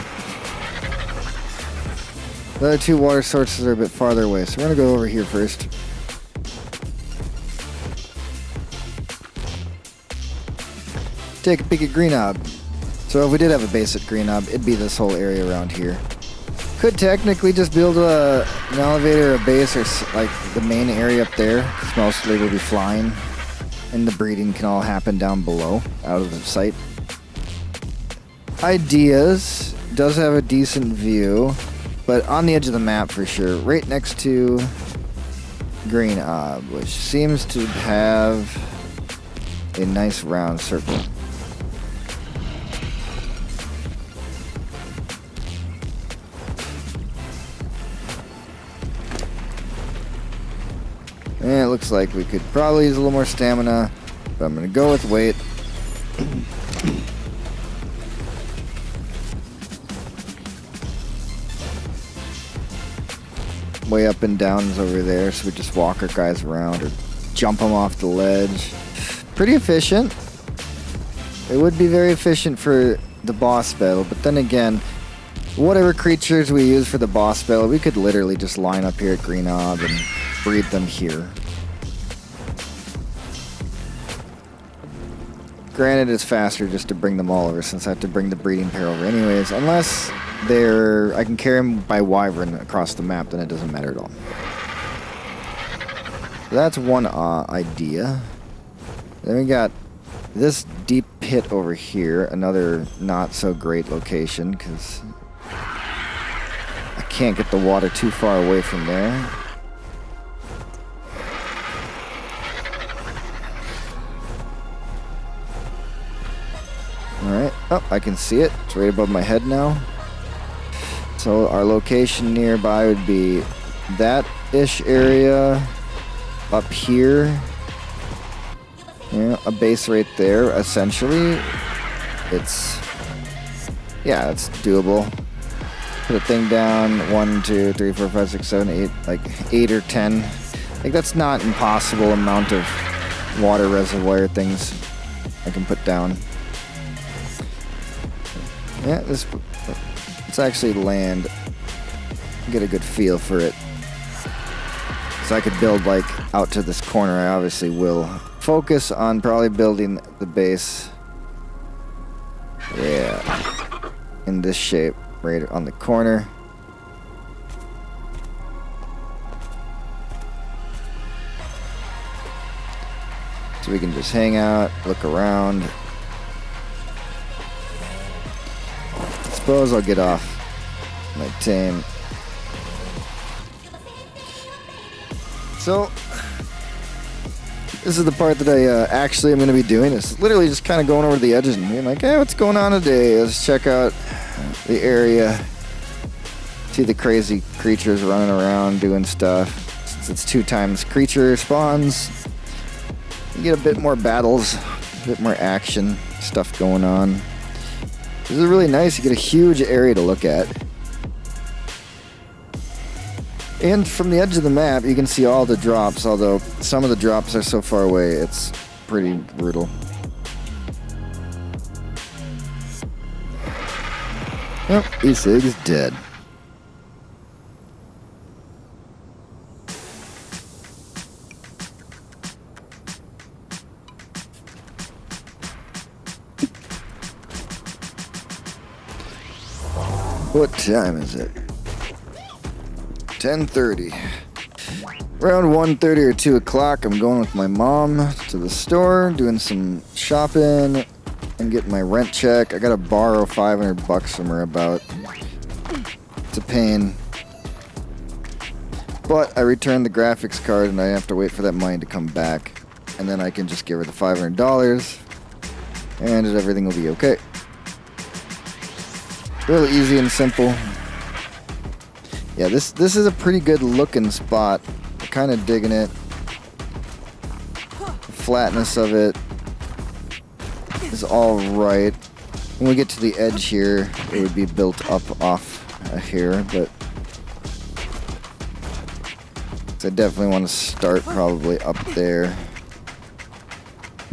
The other two water sources are a bit farther away, so we're going to go over here first. Take a peek at Green Ob. So if we did have a base at Green Ob, it'd be this whole area around here. Could technically just build an elevator, a base, or like the main area up there, because mostly we'll be flying, and the breeding can all happen down below, out of the sight. Ideas, does have a decent view, but on the edge of the map for sure, right next to Green Ob, which seems to have a nice round circle. And it looks like we could probably use a little more stamina, but I'm going to go with weight. Way up and downs over there, so we just walk our guys around or jump them off the ledge. Pretty efficient. It would be very efficient for the boss battle, but then again, whatever creatures we use for the boss battle, we could literally just line up here at Green Ob and breed them here. Granted, it's faster just to bring them all over since I have to bring the breeding pair over anyways, unless I can carry them by wyvern across the map, then it doesn't matter at all. So that's one idea. Then we got this deep pit over here, another not so great location because I can't get the water too far away from there. Alright, oh, I can see it. It's right above my head now. So our location nearby would be that-ish area up here. Yeah, a base right there, essentially. It's doable. Put a thing down, 1, 2, 3, 4, 5, 6, 7, 8, like 8 or 10. Like that's not an impossible amount of water reservoir things I can put down. Yeah, it's actually land. Get a good feel for it. So I could build like out to this corner. I obviously will focus on probably building the base. Yeah, in this shape, right on the corner. So we can just hang out, look around. I suppose I'll get off my tame. So, this is the part that I actually am going to be doing. It's literally just kind of going over the edges and being like, hey, what's going on today? Let's check out the area. See the crazy creatures running around doing stuff. Since it's 2 times creature spawns, you get a bit more battles, a bit more action, stuff going on. This is really nice. You get a huge area to look at. And from the edge of the map, you can see all the drops, although some of the drops are so far away, it's pretty brutal. Yep, E6 is dead. What time is it? 10:30. Around 1:30 or 2 o'clock, I'm going with my mom to the store, doing some shopping and getting my rent check. I gotta borrow $500 from her about. It's a pain. But I returned the graphics card and I have to wait for that money to come back. And then I can just give her the $500 and everything will be okay. Really easy and simple. Yeah, this is a pretty good looking spot. I'm kind of digging it. The flatness of it is all right. When we get to the edge here, it would be built up off here, but I definitely want to start probably up there.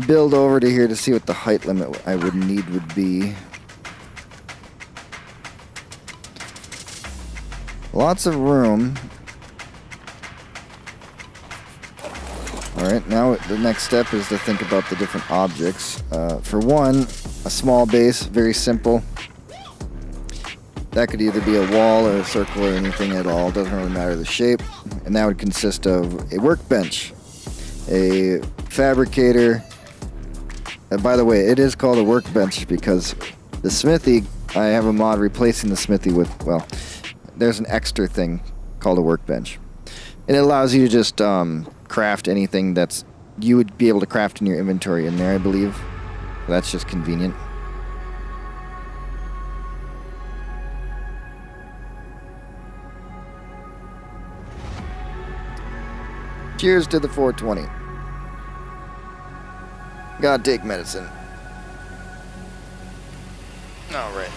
Build over to here to see what the height limit I would need would be. Lots of room. Alright, now the next step is to think about the different objects. For one, a small base, very simple. That could either be a wall or a circle or anything at all, doesn't really matter the shape. And that would consist of a workbench, a fabricator. By the way, it is called a workbench because the smithy, I have a mod replacing the smithy with, well, there's an extra thing called a workbench. It allows you to just craft anything that's you would be able to craft in your inventory in there, I believe. That's just convenient. Cheers to the 420. Gotta take medicine. Alright.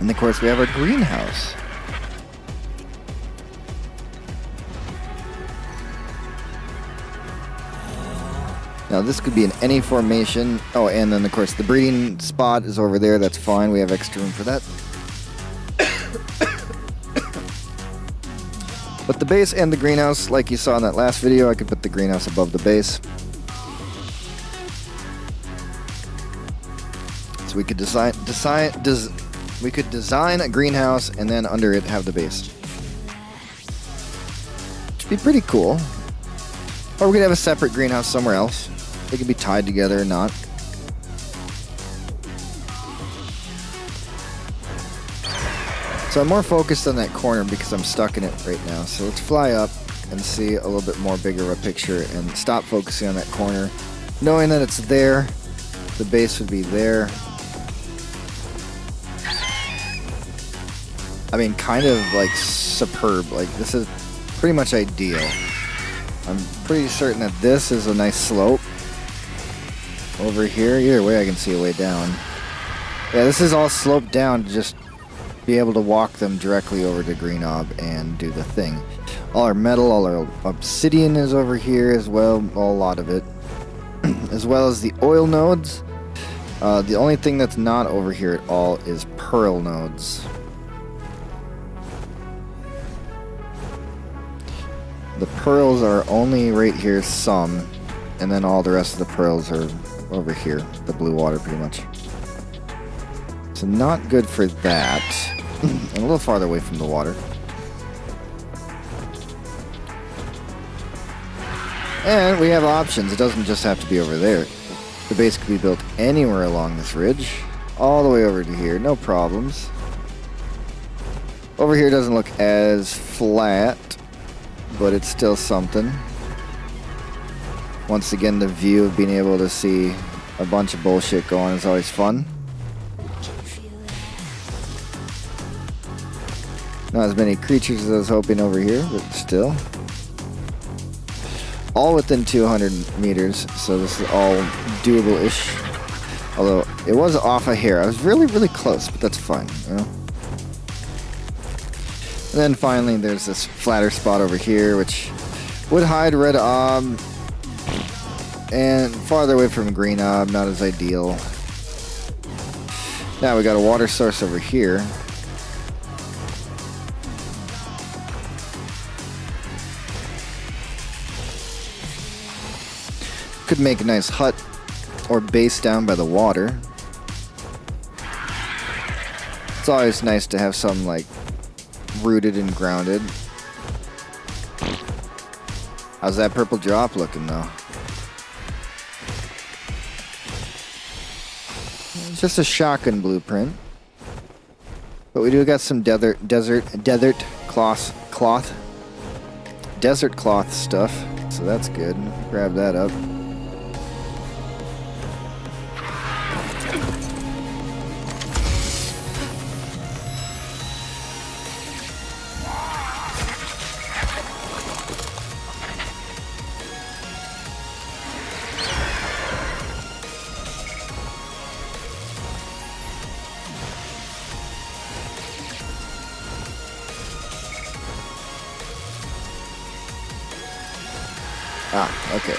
And of course we have our greenhouse. Now this could be in any formation. Oh, and then of course the breeding spot is over there. That's fine. We have extra room for that. But the base and the greenhouse, like you saw in that last video, I could put the greenhouse above the base. So we could we could design a greenhouse and then under it have the base. Which would be pretty cool. Or we could have a separate greenhouse somewhere else. They could be tied together or not. So I'm more focused on that corner because I'm stuck in it right now. So let's fly up and see a little bit more bigger of a picture and stop focusing on that corner. Knowing that it's there, the base would be there. I mean, kind of like superb. Like this is pretty much ideal. I'm pretty certain that this is a nice slope over here. Either way, I can see a way down. Yeah, this is all sloped down to just be able to walk them directly over to Green Ob and do the thing. All our metal, all our obsidian is over here as well, a lot of it. As well as the oil nodes. The only thing that's not over here at all is pearl nodes. The pearls are only right here, some, and then all the rest of the pearls are over here, the blue water pretty much. So not good for that. And a little farther away from the water. And we have options. It doesn't just have to be over there. The base could be built anywhere along this ridge. All the way over to here. No problems. Over here doesn't look as flat, but it's still something. Once again, the view of being able to see a bunch of bullshit going is always fun. Not as many creatures as I was hoping over here, but still. All within 200 meters, so this is all doable-ish. Although, it was off a hair. I was really, really close, but that's fine, you know? And then finally, there's this flatter spot over here, which would hide red ob. And farther away from green ob, not as ideal. Now we got a water source over here. Could make a nice hut or base down by the water. It's always nice to have some like rooted and grounded. How's that purple drop looking though? It's just a shotgun blueprint. But we do got some desert cloth stuff. So that's good. Grab that up. Ah, okay.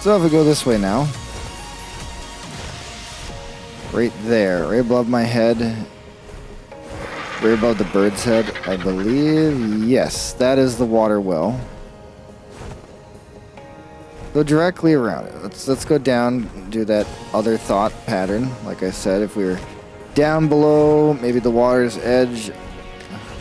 So if we go this way now, right there, right above my head, right above the bird's head, I believe, yes, that is the water well. Go directly around it. Let's go down, do that other thought pattern. Like I said, if we were down below, maybe the water's edge.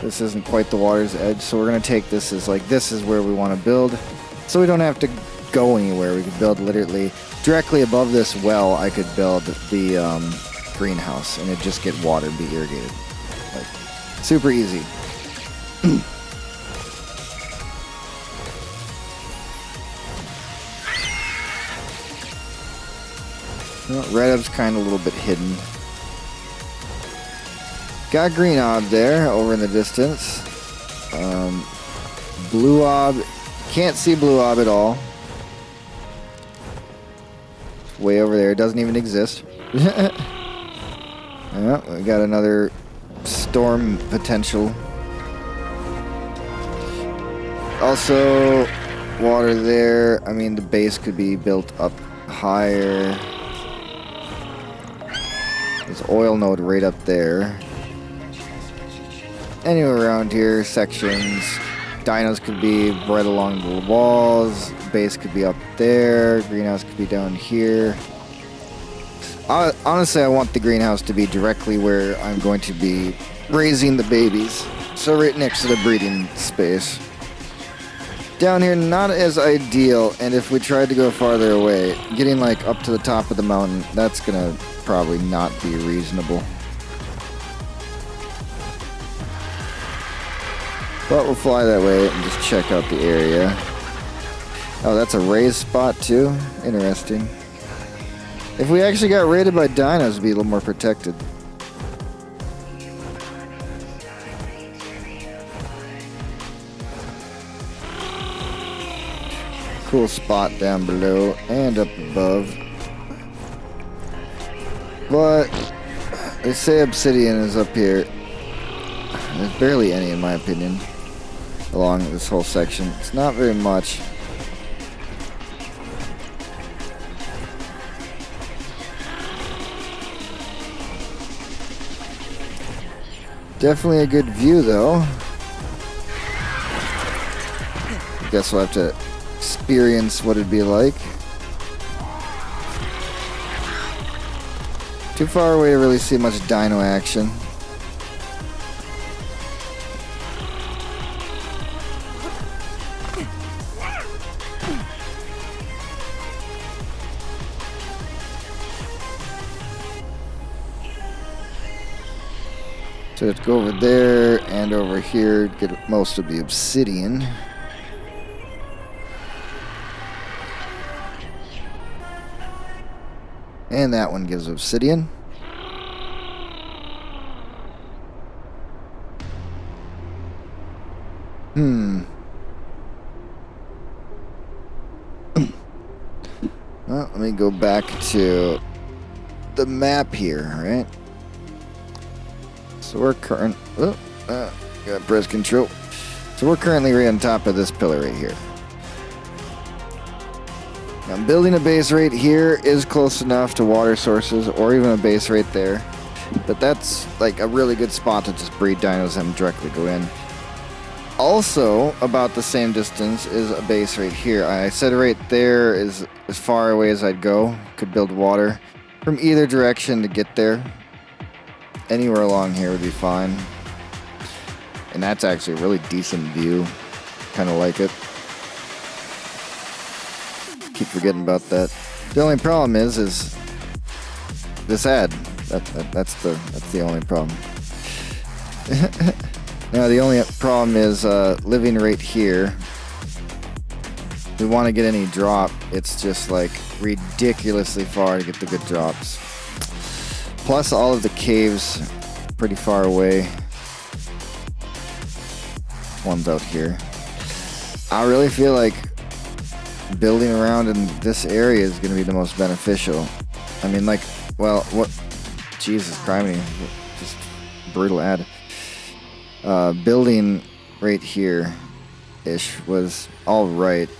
This isn't quite the water's edge, so we're going to take this as like, this is where we want to build. So we don't have to go anywhere. We could build literally directly above this well. I could build the greenhouse, and it'd just get water and be irrigated. Like, super easy. Well, red ob's kind of a little bit hidden. Got green ob there, over in the distance. Blue ob, can't see blue ob at all. Way over there, it doesn't even exist. Yeah, we got another storm potential. Also, water there. I mean, the base could be built up higher. There's oil node right up there. Anywhere around here, sections. Dinos could be right along the walls. Base could be up there. Greenhouse could be down here. Honestly, I want the greenhouse to be directly where I'm going to be raising the babies. So right next to the breeding space. Down here, not as ideal. And if we tried to go farther away, getting like up to the top of the mountain, that's gonna probably not be reasonable. But we'll fly that way and just check out the area. Oh, that's a raised spot too? Interesting. If we actually got raided by dinos, it'd be a little more protected. Cool spot down below and up above. But they say obsidian is up here. There's barely any in my opinion. along this whole section. It's not very much. Definitely a good view, though. I guess we'll have to experience what it'd be like. Too far away to really see much dino action. So let's go over there and over here, get most of the obsidian. And that one gives obsidian. Well, let me go back to the map here, right? So we're got press control. So we're currently right on top of this pillar right here. Now, building a base right here is close enough to water sources, or even a base right there. But that's like a really good spot to just breed dinos and directly go in. Also, about the same distance is a base right here. I said right there is as far away as I'd go. Could build water from either direction to get there. Anywhere along here would be fine. And that's actually a really decent view. Kind of like it. Keep forgetting about that. The only problem is this ad. That's the only problem. Now the only problem is living right here. If we want to get any drop, it's just like ridiculously far to get the good drops. Plus all of the caves pretty far away. One's out here. I really feel like building around in this area is going to be the most beneficial. I mean, like, well, what? Jesus Christ, just brutal ad. Building right here-ish was alright.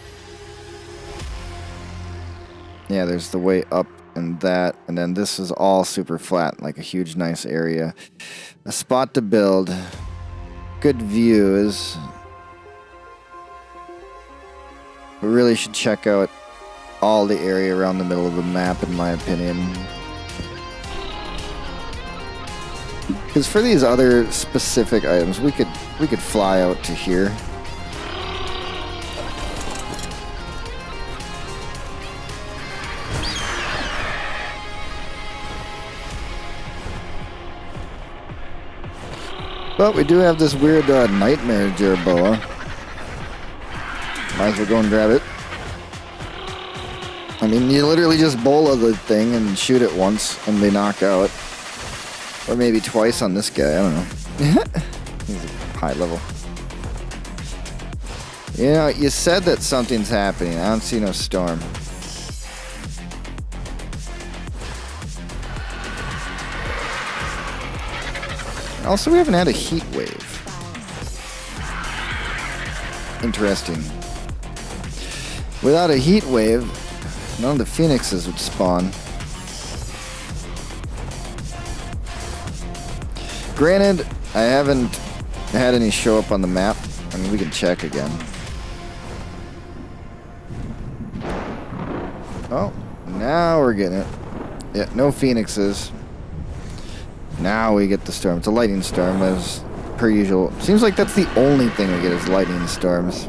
Yeah, there's the way up and that, and then this is all super flat, like a huge nice area. A spot to build. Good views. We really should check out all the area around the middle of the map, in my opinion. Because for these other specific items, we could fly out to here. But we do have this weird nightmare Jerboa. Might as well go and grab it. I mean, you literally just bola the thing and shoot it once and they knock out. Or maybe twice on this guy, I don't know. He's a high level. You know, you said that something's happening. I don't see no storm. Also, we haven't had a heat wave. Interesting. Without a heat wave, none of the phoenixes would spawn. Granted, I haven't had any show up on the map. I mean, we can check again. Oh, now we're getting it. Yeah, no phoenixes. Now we get the storm. It's a lightning storm, as per usual. Seems like that's the only thing we get is lightning storms.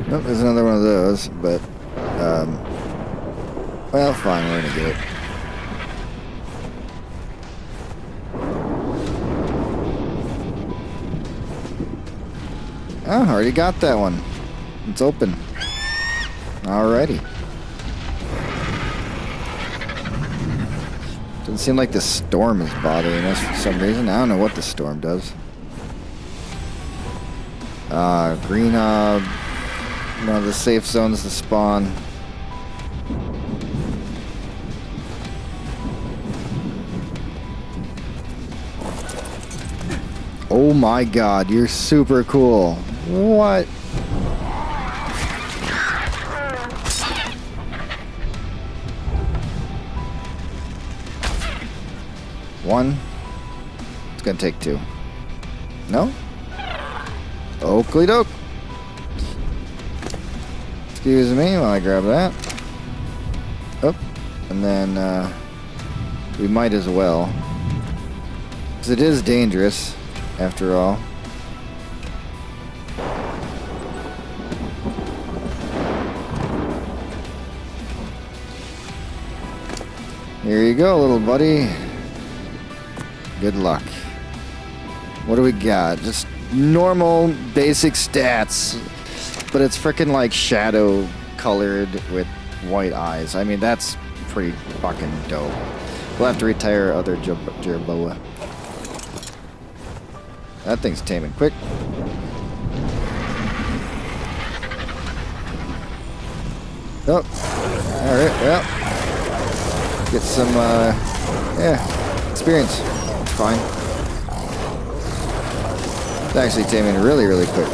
Nope, there's another one of those, but well, fine, we're gonna get it. Oh, already got that one. It's open. Alrighty. Doesn't seem like the storm is bothering us for some reason. I don't know what the storm does. Green hub. One of the safe zones to spawn. Oh my god, you're super cool. What? One. It's gonna take two. No? Oakley doke. Excuse me while I grab that. Oh, and then we might as well. Because it is dangerous, after all. Here you go, little buddy. Good luck. What do we got? Just normal, basic stats. But it's freaking like shadow colored with white eyes. I mean, that's pretty fucking dope. We'll have to retire other Jerboa. That thing's taming quick. Oh, alright, well. Get some, yeah, experience. It's fine. It's actually taming really, really quick.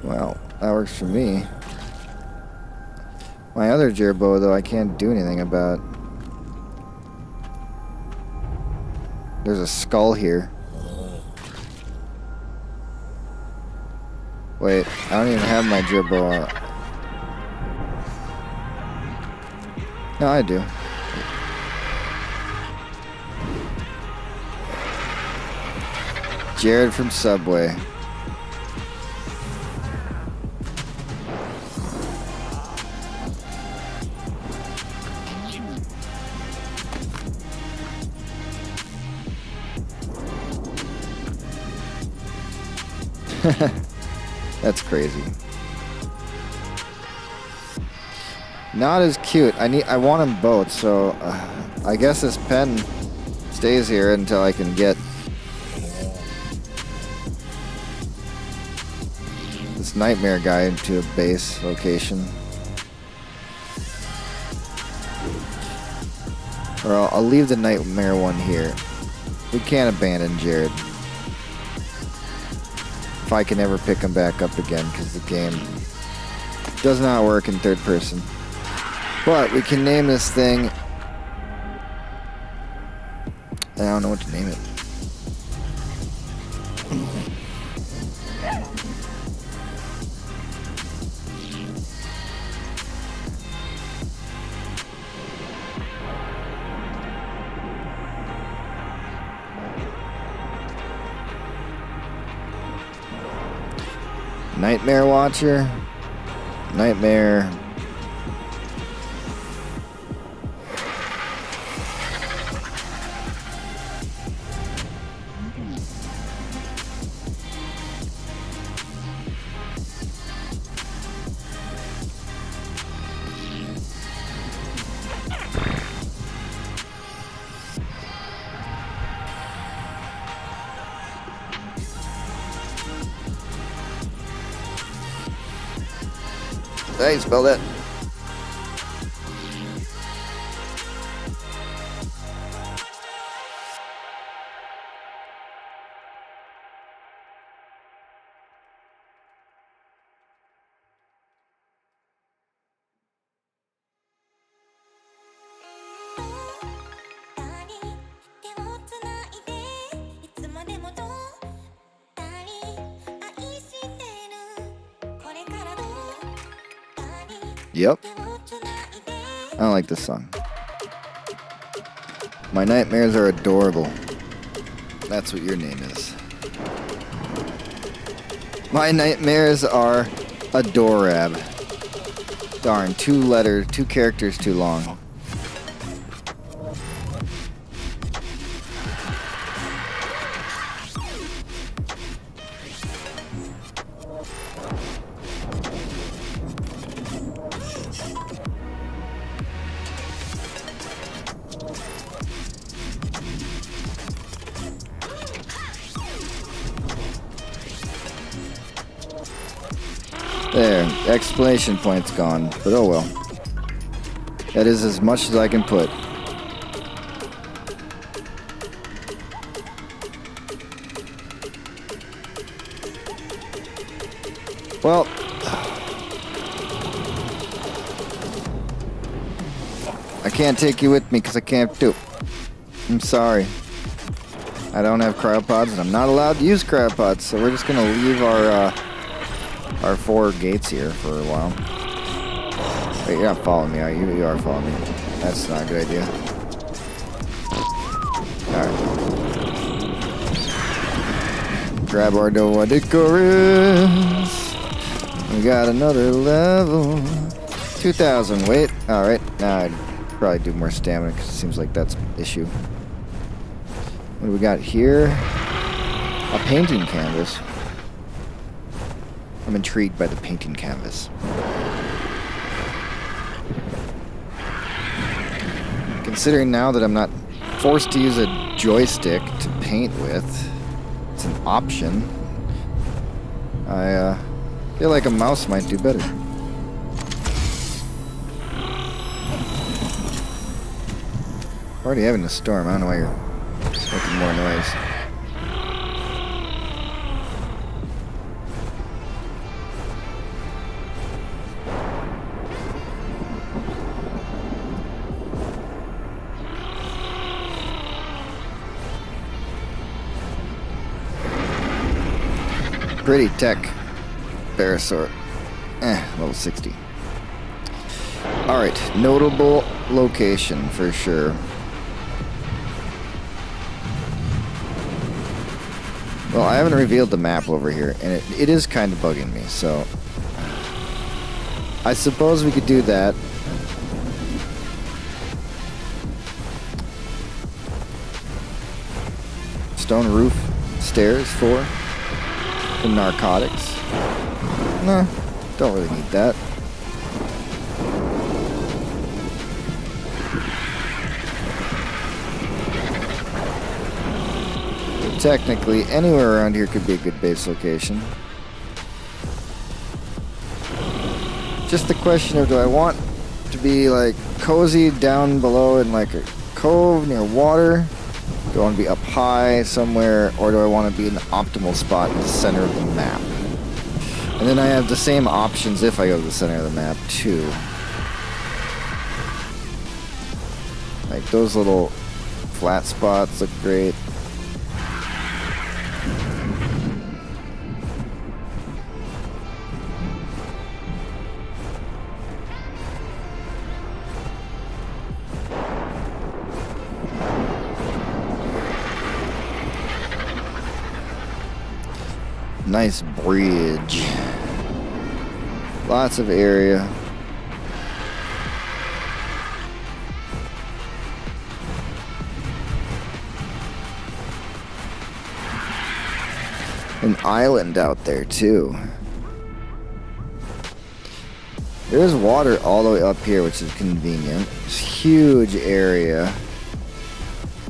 Well, that works for me. My other Jerboa, though, I can't do anything about. There's a skull here. Wait, I don't even have my Jerboa. No, I do. Jared from Subway. That's crazy. Not as cute. I want them both, so I guess this pen stays here until I can get this nightmare guy to a base location. Or I'll leave the nightmare one here. We can't abandon Jared. If I can ever pick him back up again, because the game does not work in third person. But we can name this thing. I don't know what to name it. Nightmare Watcher. Nightmare. How you spell that? Yep. I don't like this song. My nightmares are adorable. That's what your name is. My nightmares are adorab. Darn, two characters too long. There, exclamation point's gone, but oh well. That is as much as I can put. Well, I can't take you with me because I can't do it. I'm sorry. I don't have cryopods and I'm not allowed to use cryopods, so we're just gonna leave our 4 gates here for a while. Wait, you're not following me, are you? You are following me. That's not a good idea. Alright. Grab our Doadicorus. We got another level. 2,000. Wait. Alright. Now I'd probably do more stamina because it seems like that's an issue. What do we got here? A painting canvas. I'm intrigued by the painting canvas. Considering now that I'm not forced to use a joystick to paint with, it's an option. I feel like a mouse might do better. Already having a storm. I don't know why you're making more noise. Pretty tech. Parasaur. Level 60. Alright, notable location for sure. Well, I haven't revealed the map over here, and it is kind of bugging me, so I suppose we could do that. Stone roof, stairs, 4. The narcotics. Nah, don't really need that. Technically, anywhere around here could be a good base location. Just the question of, do I want to be like cozy down below in like a cove near water? Do I want to be up high somewhere, or do I want to be in the optimal spot in the center of the map? And then I have the same options if I go to the center of the map too. Like those little flat spots look great. Nice bridge. Lots of area. An island out there too. There's water all the way up here, which is convenient. It's a huge area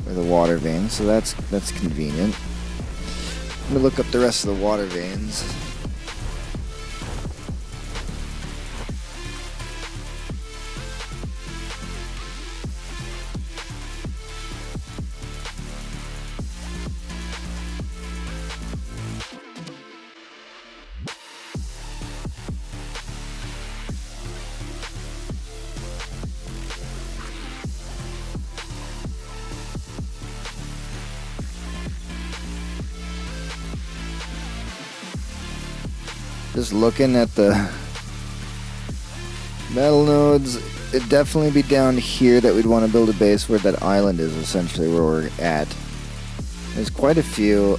with a water vein, so that's convenient. Let me look up the rest of the water veins. Just looking at the metal nodes, it'd definitely be down here that we'd want to build a base where that island is essentially where we're at. There's quite a few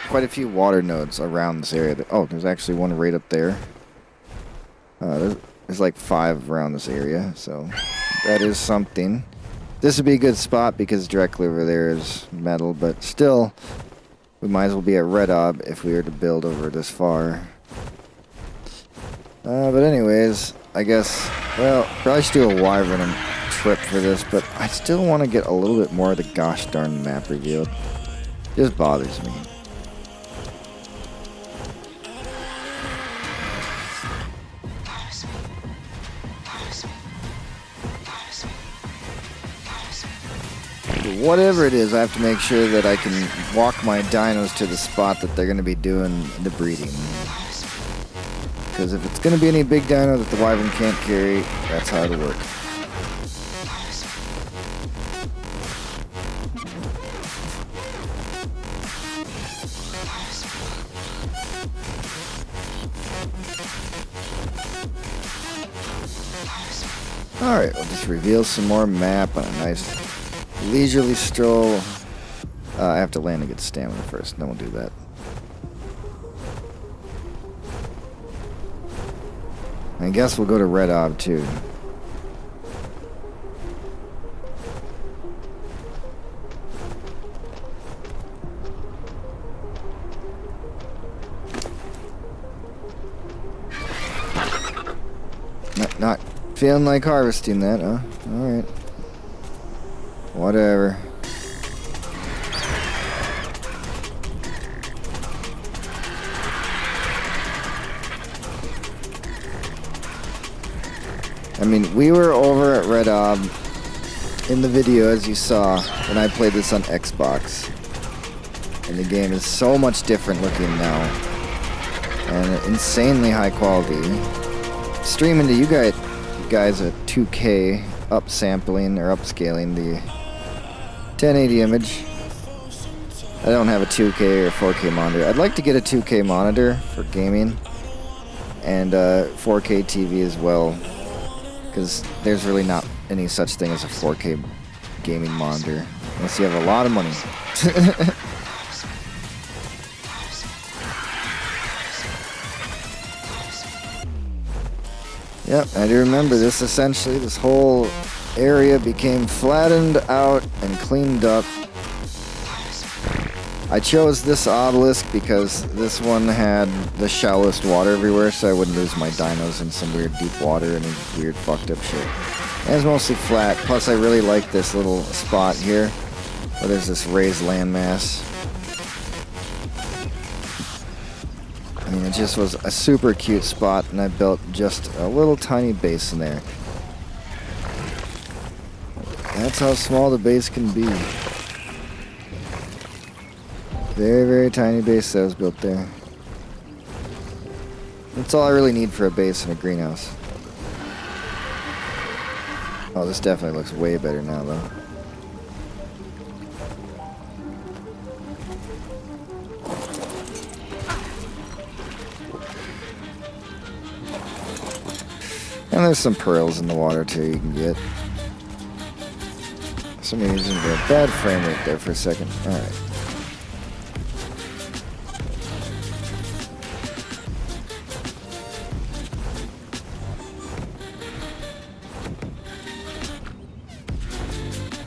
quite a few water nodes around this area. Oh, there's actually one right up there. There's like 5 around this area, so that is something. This would be a good spot because directly over there is metal, but still, we might as well be at Red Ob if we were to build over this far. But anyways, I guess, well, probably should do a Wyvern trip for this, but I still want to get a little bit more of the gosh darn map revealed. It just bothers me. whatever it is, I have to make sure that I can walk my dinos to the spot that they're going to be doing the breeding. Because if it's going to be any big dino that the wyvern can't carry, that's how it'll work. Alright, we'll just reveal some more map on a nice leisurely stroll. I have to land and get stamina first, then we'll do that. I guess we'll go to Red Ob too. Not feeling like harvesting that, huh? Alright. Whatever. I mean, we were over at Red Ob in the video, as you saw, when I played this on Xbox. And the game is so much different looking now. And insanely high quality. Streaming to you guys at 2K, upsampling or upscaling the 1080 image. I don't have a 2K or 4K monitor. I'd like to get a 2K monitor for gaming and 4K TV as well, because there's really not any such thing as a 4K gaming monitor unless you have a lot of money. Yep, I do remember this. Essentially, this whole area became flattened out and cleaned up. I chose this obelisk because this one had the shallowest water everywhere, so I wouldn't lose my dinos in some weird deep water and weird fucked up shit. And it's mostly flat, plus I really like this little spot here where there's this raised landmass. I mean, it just was a super cute spot, and I built just a little tiny base in there. That's how small the base can be. Very, very tiny base that was built there. That's all I really need for a base in a greenhouse. Oh, this definitely looks way better now, though. And there's some pearls in the water too you can get. For some reason, a bad frame rate there for a second. Alright.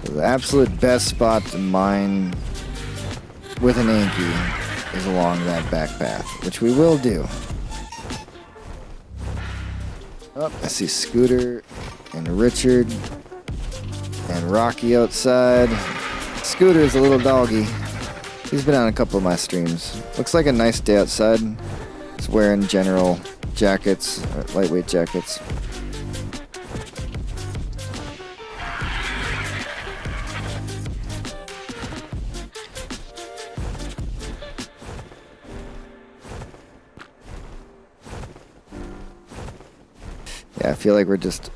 The absolute best spot to mine with an Anki is along that back path, which we will do. Oh, I see Scooter and Richard and Rocky outside. Scooter's a little doggy. He's been on a couple of my streams. Looks like a nice day outside. He's wearing general jackets, lightweight jackets. Yeah, I feel like we're just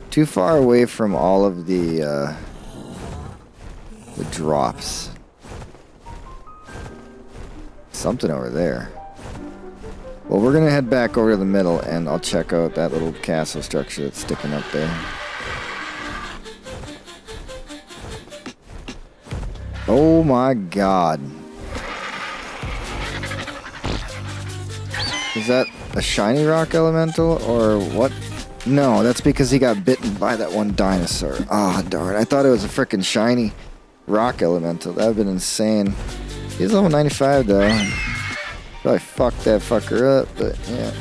too far away from all of the drops. Something over there. Well, we're gonna head back over to the middle, and I'll check out that little castle structure that's sticking up there. Oh my god. Is that a shiny rock elemental, or what? No, that's because he got bitten by that one dinosaur. Ah, oh, darn. I thought it was a freaking shiny rock elemental. That would have been insane. He's level 95, though. Probably fucked that fucker up, but yeah.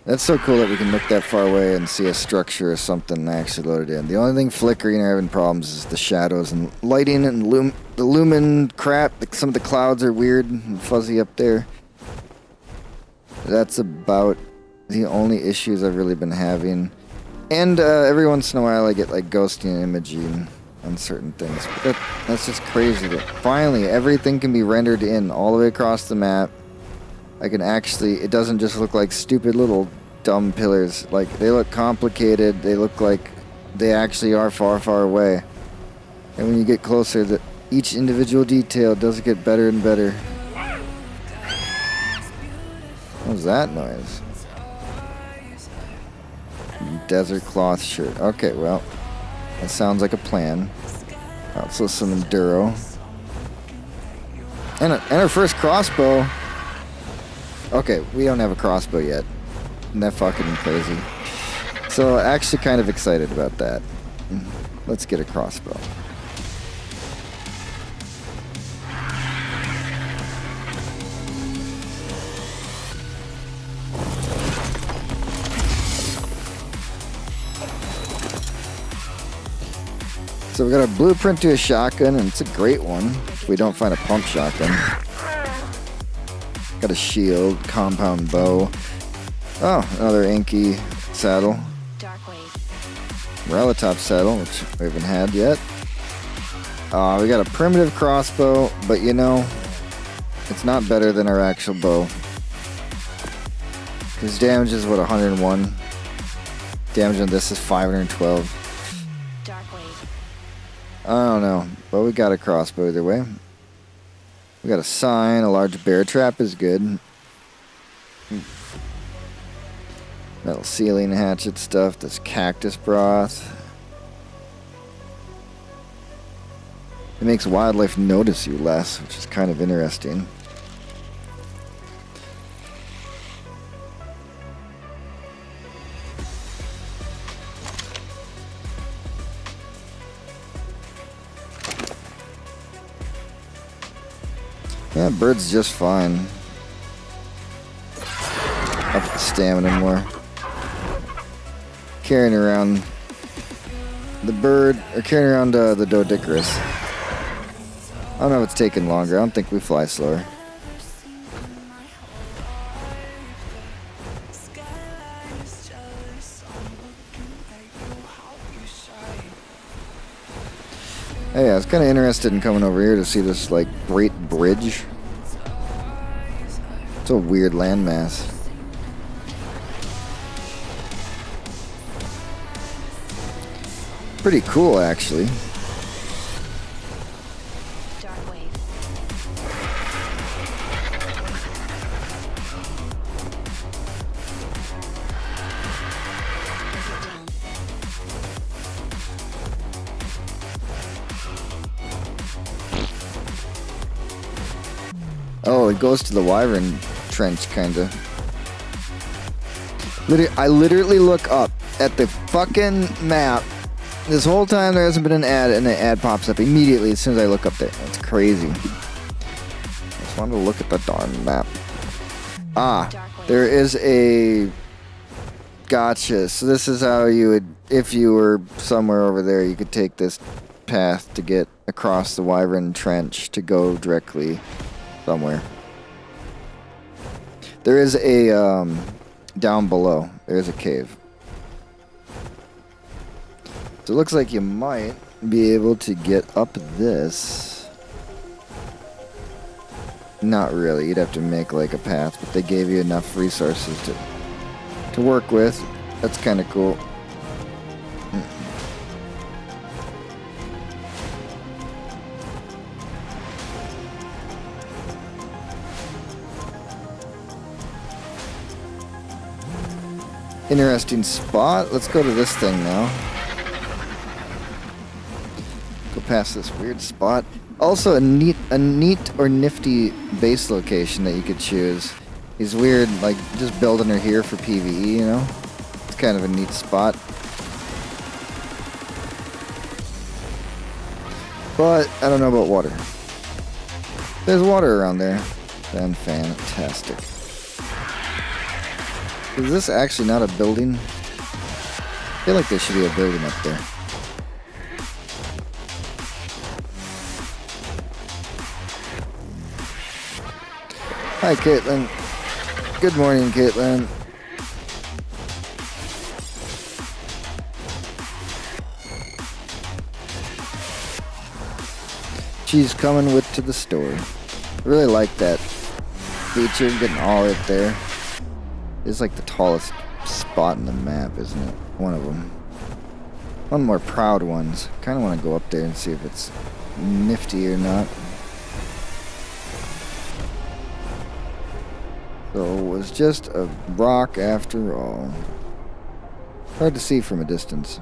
That's so cool that we can look that far away and see a structure or something actually loaded in. The only thing flickering or having problems is the shadows and lighting and the lumen crap. Like some of the clouds are weird and fuzzy up there. That's about the only issues I've really been having. And every once in a while I get like ghosting and imaging on certain things. But that's just crazy that finally everything can be rendered in all the way across the map. I can actually, it doesn't just look like stupid little dumb pillars. Like, they look complicated. They look like they actually are far, far away. And when you get closer, each individual detail does get better and better. What was that noise? Desert cloth shirt. Okay, well, that sounds like a plan. Also some enduro. And our first crossbow. Okay, we don't have a crossbow yet. Isn't that fucking crazy? So, actually kind of excited about that. Let's get a crossbow. So we got a blueprint to a shotgun, and it's a great one if we don't find a pump shotgun. Got a shield, compound bow. Oh, another inky saddle. Relotop saddle, which we haven't had yet. We got a primitive crossbow, but you know, it's not better than our actual bow. His damage is what, 101? Damage on this is 512. I don't know, but we got a crossbow either way. We got a sign, a large bear trap is good. Metal ceiling hatchet stuff, this cactus broth. It makes wildlife notice you less, which is kind of interesting. Yeah, bird's just fine. Up the stamina more. Carrying around the bird, or carrying around the Dodicarus. I don't know if it's taking longer. I don't think we fly slower. Hey, I was kind of interested in coming over here to see this, like, great bridge. It's a weird landmass. Pretty cool, actually. Oh, it goes to the Wyvern Trench, kinda. I literally look up at the fucking map. This whole time there hasn't been an ad, and the ad pops up immediately as soon as I look up there. That's crazy. I just wanted to look at the darn map. Ah, there is a... Gotcha. So this is how you would, if you were somewhere over there, you could take this path to get across the Wyvern Trench to go directly somewhere. There is a, down below, there's a cave. So it looks like you might be able to get up this. Not really, you'd have to make like a path, but they gave you enough resources to work with. That's kind of cool. Interesting spot. Let's go to this thing now. Go past this weird spot. Also a neat or nifty base location that you could choose. These weird, like, just building her here for PvE, you know? It's kind of a neat spot. But I don't know about water. There's water around there. Then fantastic. Is this actually not a building? I feel like there should be a building up there. Hi, Caitlin. Good morning, Caitlin. She's coming with to the store. I really like that feature, getting all it there. It's like the tallest spot in the map, isn't it? One of them. One of the more proud ones. Kind of want to go up there and see if it's nifty or not. So it was just a rock after all. Hard to see from a distance.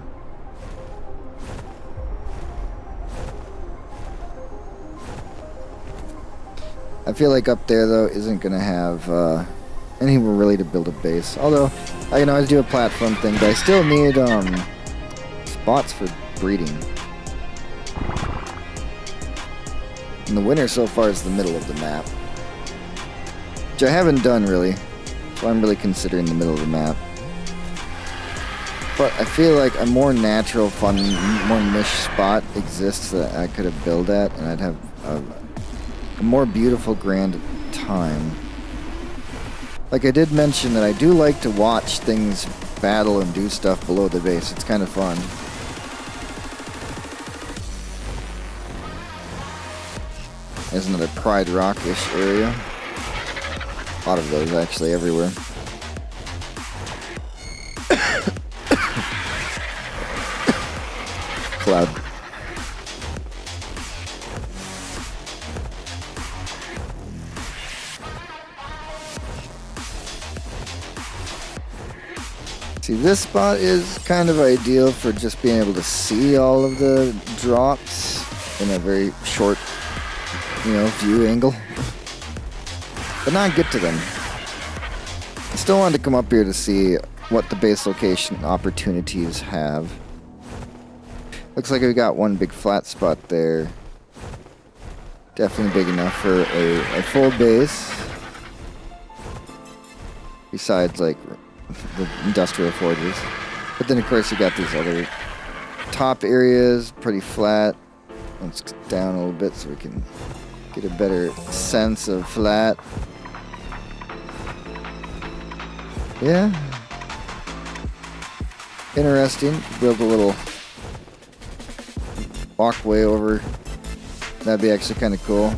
I feel like up there though isn't gonna have anywhere really to build a base. Although I can always do a platform thing, but I still need spots for breeding. And the winner so far is the middle of the map, which I haven't done really, so I'm really considering the middle of the map. But I feel like a more natural, fun, more niche spot exists that I could have built at, and I'd have a more beautiful, grand time. Like I did mention that I do like to watch things battle and do stuff below the base. It's kind of fun. There's another Pride Rock-ish area. A lot of those actually everywhere. Cloud. See, this spot is kind of ideal for just being able to see all of the drops in a very short, view angle, but not get to them. I still wanted to come up here to see what the base location opportunities have. Looks like we got one big flat spot there. Definitely big enough for a full base. Besides, like, the industrial forges. But then, of course, you got these other top areas, pretty flat. Let's get down a little bit so we can get a better sense of flat. Yeah. Interesting. Build a little walkway over. That'd be actually kind of cool.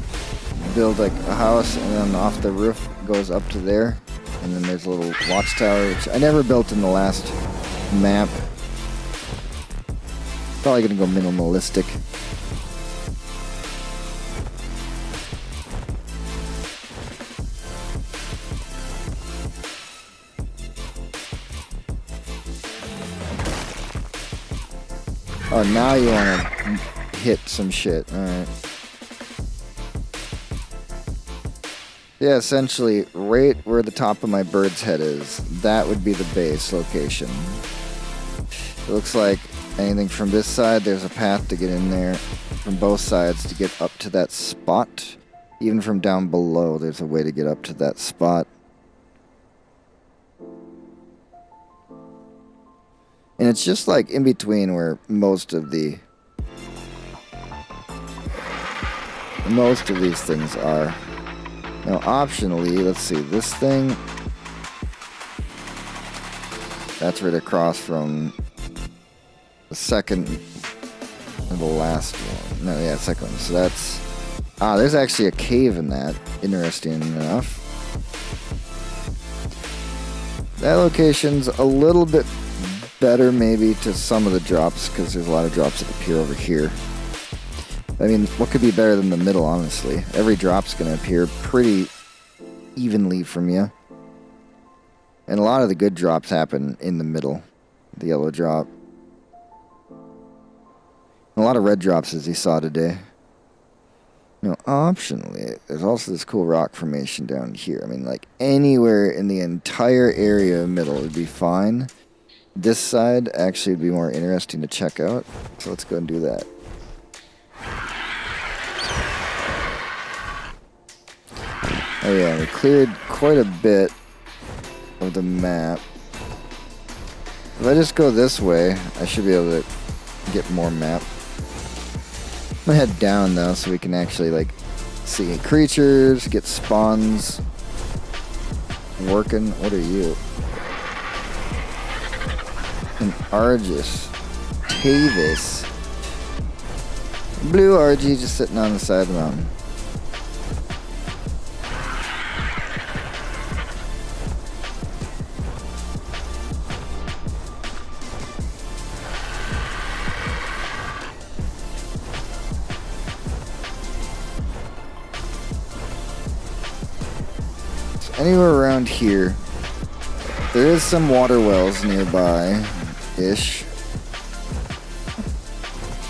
Build like a house and then off the roof goes up to there. And then there's a little watchtower, which I never built in the last map. Probably gonna go minimalistic. Oh, now you wanna hit some shit. Alright. Yeah, essentially, right where the top of my bird's head is, that would be the base location. It looks like anything from this side, there's a path to get in there. From both sides to get up to that spot. Even from down below, there's a way to get up to that spot. And it's just like in between where most of these things are. Now, optionally, let's see, this thing, that's right across from the second and the last one. No, yeah, second one. So that's, there's actually a cave in that, interesting enough. That location's a little bit better maybe to some of the drops, because there's a lot of drops that appear over here. I mean, what could be better than the middle, honestly? Every drop's going to appear pretty evenly from you. And a lot of the good drops happen in the middle. The yellow drop. And a lot of red drops, as you saw today. Optionally, there's also this cool rock formation down here. I mean, like, anywhere in the entire area middle would be fine. This side actually would be more interesting to check out. So let's go and do that. Oh yeah, we cleared quite a bit of the map. If I just go this way, I should be able to get more map. I'm gonna head down though, so we can actually like see creatures, get spawns, working. What are you? An Argus. Tavis. Blue RG just sitting on the side of the mountain. Anywhere around here, there is some water wells nearby-ish.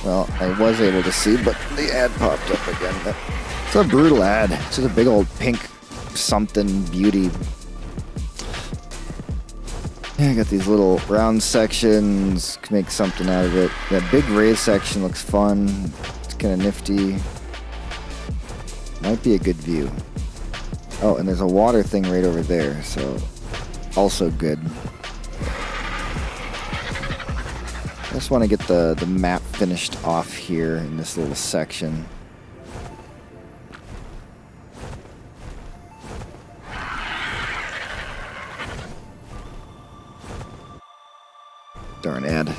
Well, I was able to see, but the ad popped up again. It's a brutal ad. It's just a big old pink something beauty. Yeah, I got these little round sections. Can make something out of it. That big raised section looks fun. It's kind of nifty. Might be a good view. Oh, and there's a water thing right over there, so also good. I just want to get the map finished off here in this little section. Darn ad.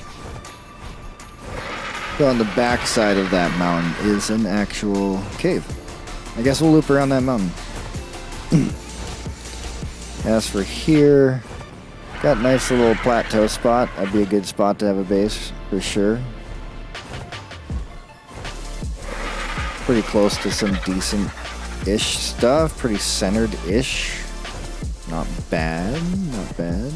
So on the back side of that mountain is an actual cave. I guess we'll loop around that mountain. As for here, got a nice little plateau spot. That'd be a good spot to have a base for sure. Pretty close to some decent-ish stuff. Pretty centered-ish. Not bad, not bad.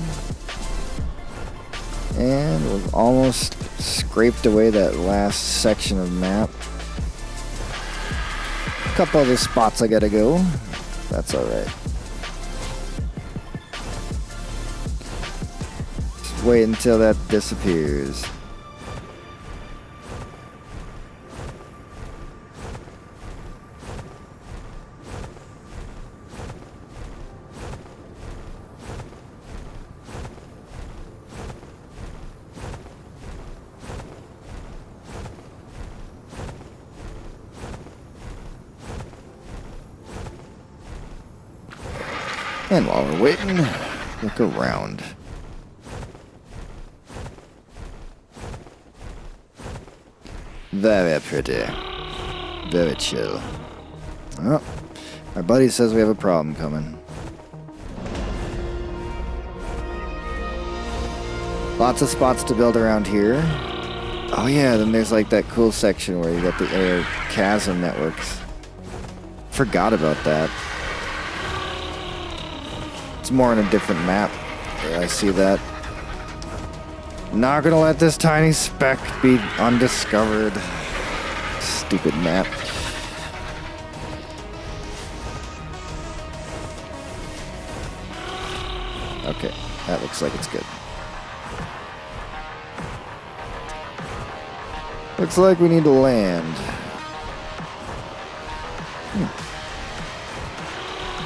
And we've almost scraped away that last section of map. A couple other spots I gotta go. That's alright. Just wait until that disappears. And while we're waiting, look around. Very pretty. Very chill. Oh, our buddy says we have a problem coming. Lots of spots to build around here. Oh yeah, then there's like that cool section where you got the air chasm networks. Forgot about that. It's more on a different map. Yeah, I see that. Not gonna let this tiny speck be undiscovered. Stupid map. Okay, that looks like it's good. Looks like we need to land.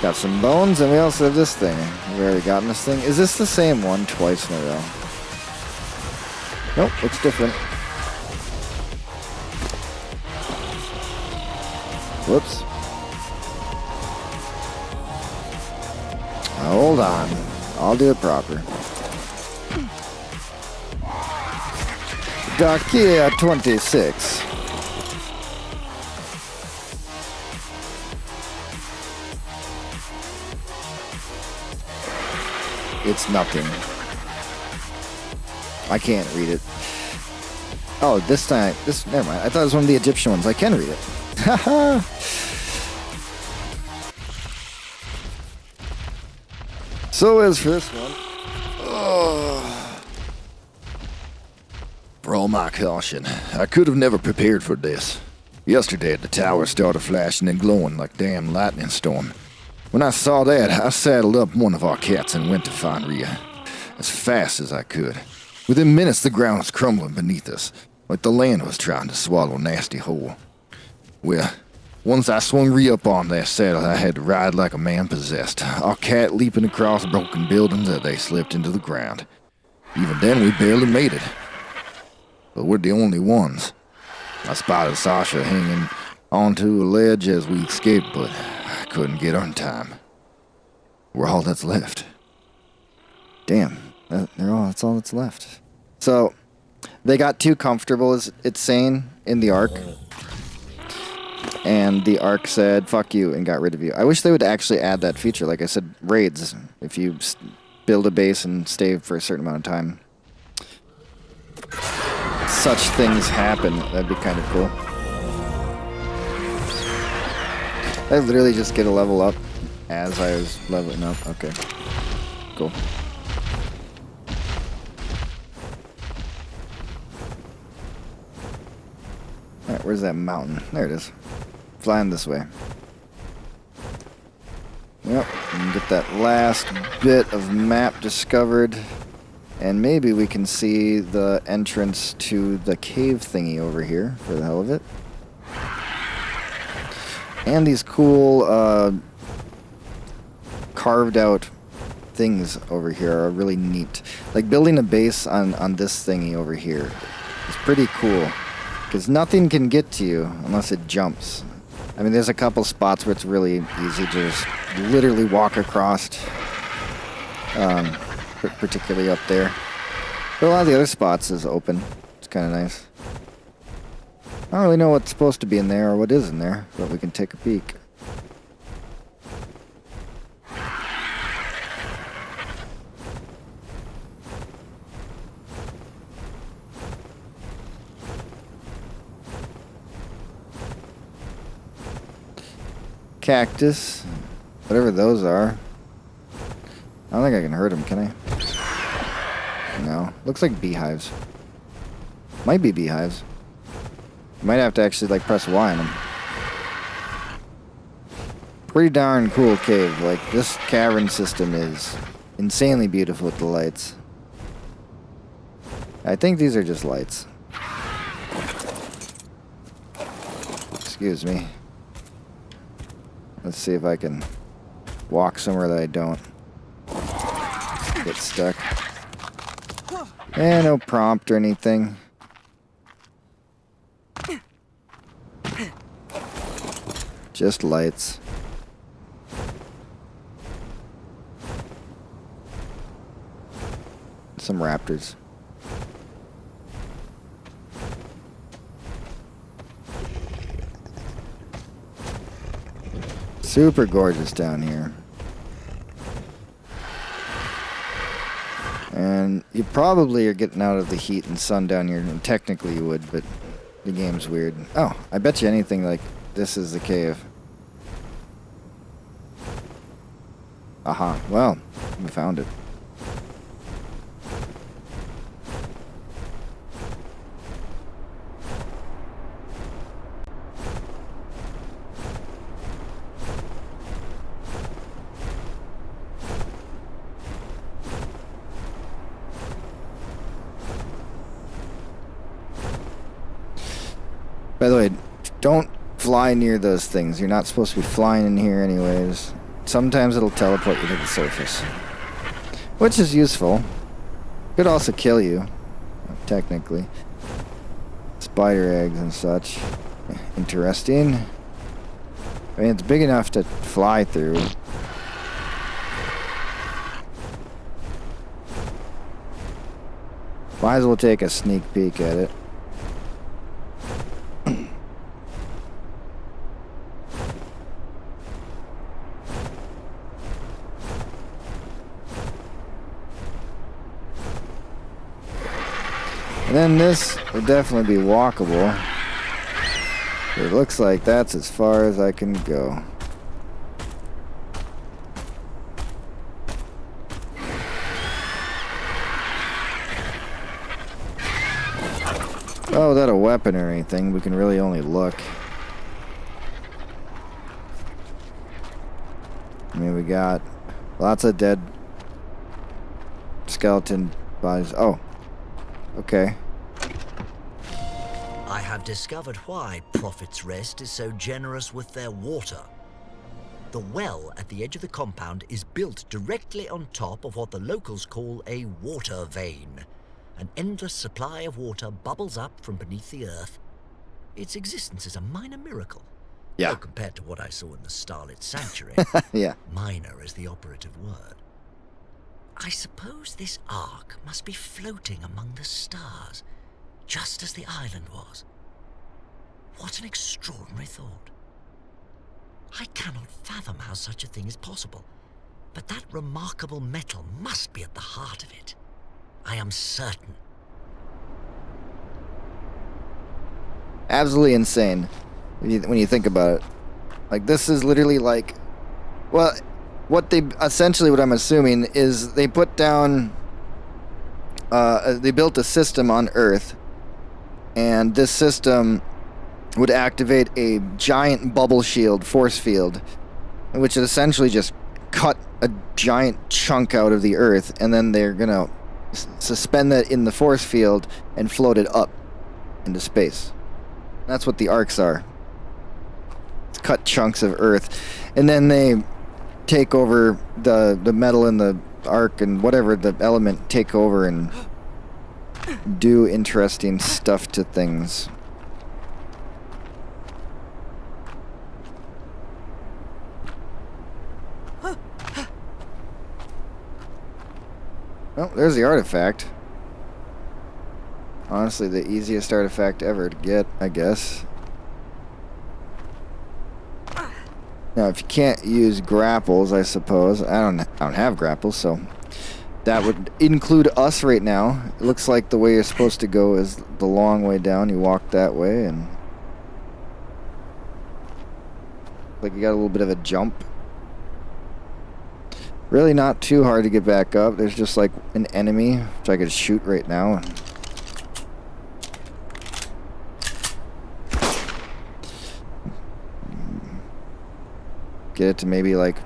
Got some bones, and we also have this thing. We've already gotten this thing. Is this the same one twice in a row? Nope, it's different. Whoops. Hold on. I'll do it proper. Dakia 26. It's nothing. I can't read it. Oh, this time, never mind. I thought it was one of the Egyptian ones. I can read it. Haha. So as for this one, for all my caution, I could have never prepared for this. Yesterday, the tower started flashing and glowing like a damn lightning storm. When I saw that, I saddled up one of our cats and went to find Rhea as fast as I could. Within minutes, the ground was crumbling beneath us, like the land was trying to swallow a nasty whole. Well, once I swung Rhea up on that saddle, I had to ride like a man possessed, our cat leaping across broken buildings as they slipped into the ground. Even then, we barely made it. But we're the only ones. I spotted Sasha hanging onto a ledge as we escaped, but I couldn't get her in time. We're all that's left. Damn, that's all that's left. So, they got too comfortable, as it's saying, in the Ark. And the Ark said, fuck you, and got rid of you. I wish they would actually add that feature. Like I said, raids. If you build a base and stay for a certain amount of time. Such things happen. That'd be kind of cool. I literally just get a level up as I was leveling up. Okay. Cool. Alright, where's that mountain? There it is. Flying this way. Yep, and get that last bit of map discovered. And maybe we can see the entrance to the cave thingy over here, for the hell of it. And these cool, carved out things over here are really neat. Like building a base on this thingy over here is pretty cool. Because nothing can get to you unless it jumps. I mean, there's a couple spots where it's really easy to just literally walk across, particularly up there. But a lot of the other spots is open. It's kind of nice. I don't really know what's supposed to be in there or what is in there, but we can take a peek. Cactus, whatever those are. I don't think I can hurt them, can I? No. Looks like beehives. Might be beehives. Might have to actually like press Y on them. Pretty darn cool cave. Like this cavern system is insanely beautiful with the lights. I think these are just lights. Excuse me. Let's see if I can walk somewhere that I don't get stuck. No prompt or anything. Just lights. Some raptors. Super gorgeous down here. And you probably are getting out of the heat and sun down here, and technically you would, but the game's weird. Oh, I bet you anything like this is the cave. Aha, well, we found it. By the way, don't fly near those things. You're not supposed to be flying in here anyways. Sometimes it'll teleport you to the surface. Which is useful. Could also kill you, technically. Spider eggs and such. Interesting. I mean, it's big enough to fly through. Might as well take a sneak peek at it. And then this would definitely be walkable. It looks like that's as far as I can go. Oh, without a weapon or anything, we can really only look. I mean, we got lots of dead skeleton bodies. Oh. Okay. I have discovered why Prophet's Rest is so generous with their water. The well at the edge of the compound is built directly on top of what the locals call a water vein. An endless supply of water bubbles up from beneath the earth. Its existence is a minor miracle. Yeah. Though compared to what I saw in the starlit sanctuary, yeah. minor is the operative word. I suppose this ark must be floating among the stars, just as the island was. What an extraordinary thought. I cannot fathom how such a thing is possible, but that remarkable metal must be at the heart of it. I am certain. Absolutely insane when you think about it. Like, this is literally like, well, what I'm assuming is they put down, they built a system on Earth, and this system would activate a giant bubble shield force field, which would essentially just cut a giant chunk out of the Earth, and then they're gonna suspend that in the force field and float it up into space. That's what the arcs are. It's cut chunks of Earth, and then they take over the metal in the arc and whatever the element, take over and do interesting stuff to things. Oh, there's the artifact. Honestly, the easiest artifact ever to get, I guess. Now, if you can't use grapples, I suppose. I don't have grapples, so that would include us right now. It looks like the way you're supposed to go is the long way down. You walk that way, and like you got a little bit of a jump. Really not too hard to get back up. There's just like an enemy, which I could shoot right now. Get it to maybe like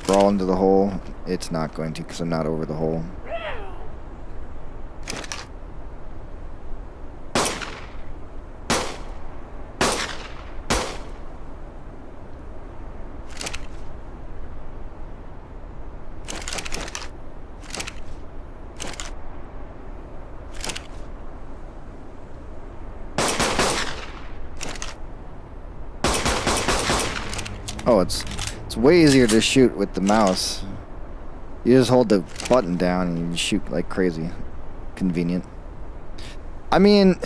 crawl into the hole. It's not going to because I'm not over the hole. Oh, it's way easier to shoot with the mouse. You just hold the button down and you shoot like crazy. Convenient. I mean,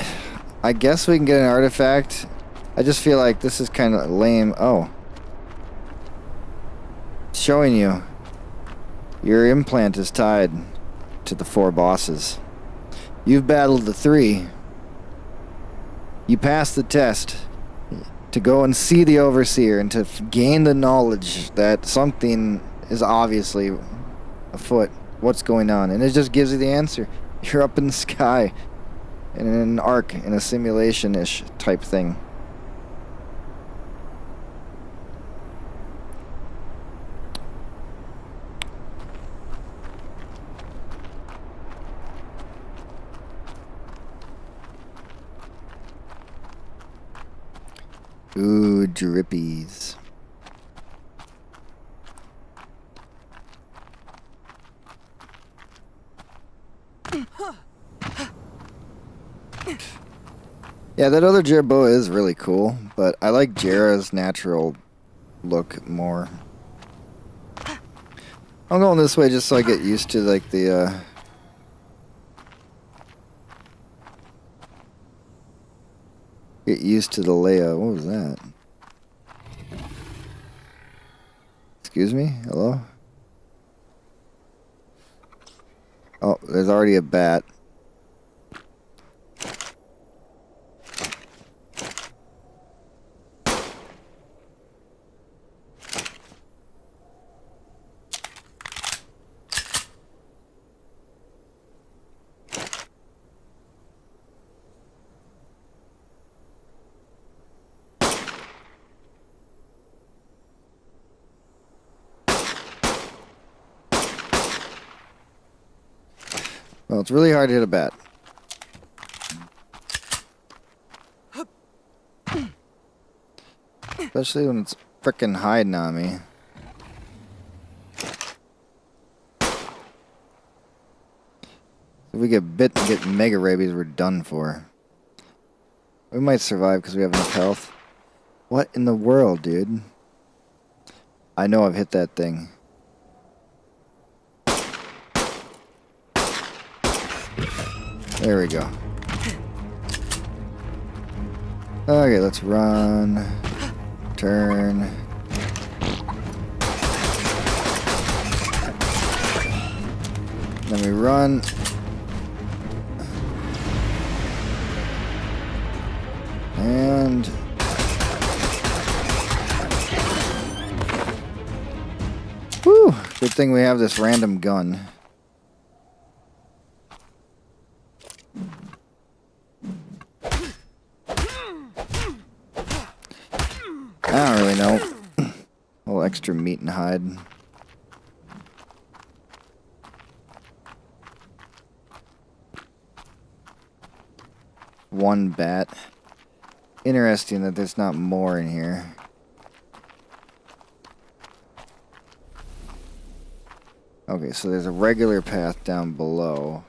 I guess we can get an artifact. I just feel like this is kind of lame. Oh. It's showing you. Your implant is tied to the 4 bosses. You've battled the 3. You passed the test. To go and see the Overseer and to gain the knowledge that something is obviously afoot. What's going on? And it just gives you the answer. You're up in the sky in an arc, in a simulation-ish type thing. Ooh, drippies. Yeah, that other Jerboa is really cool, but I like Jera's natural look more. I'm going this way just so I get used to like the get used to the layout. What was that? Excuse me? Hello? Oh, there's already a bat. Well, it's really hard to hit a bat. Especially when it's frickin' hiding on me. If we get bit and get mega rabies, we're done for. We might survive because we have enough health. What in the world, dude? I know I've hit that thing. There we go. Okay, let's run. Turn. Then we run. And... whew! Good thing we have this random gun. I don't really know. A little extra meat and hide. One bat. Interesting that there's not more in here. Okay, so there's a regular path down below.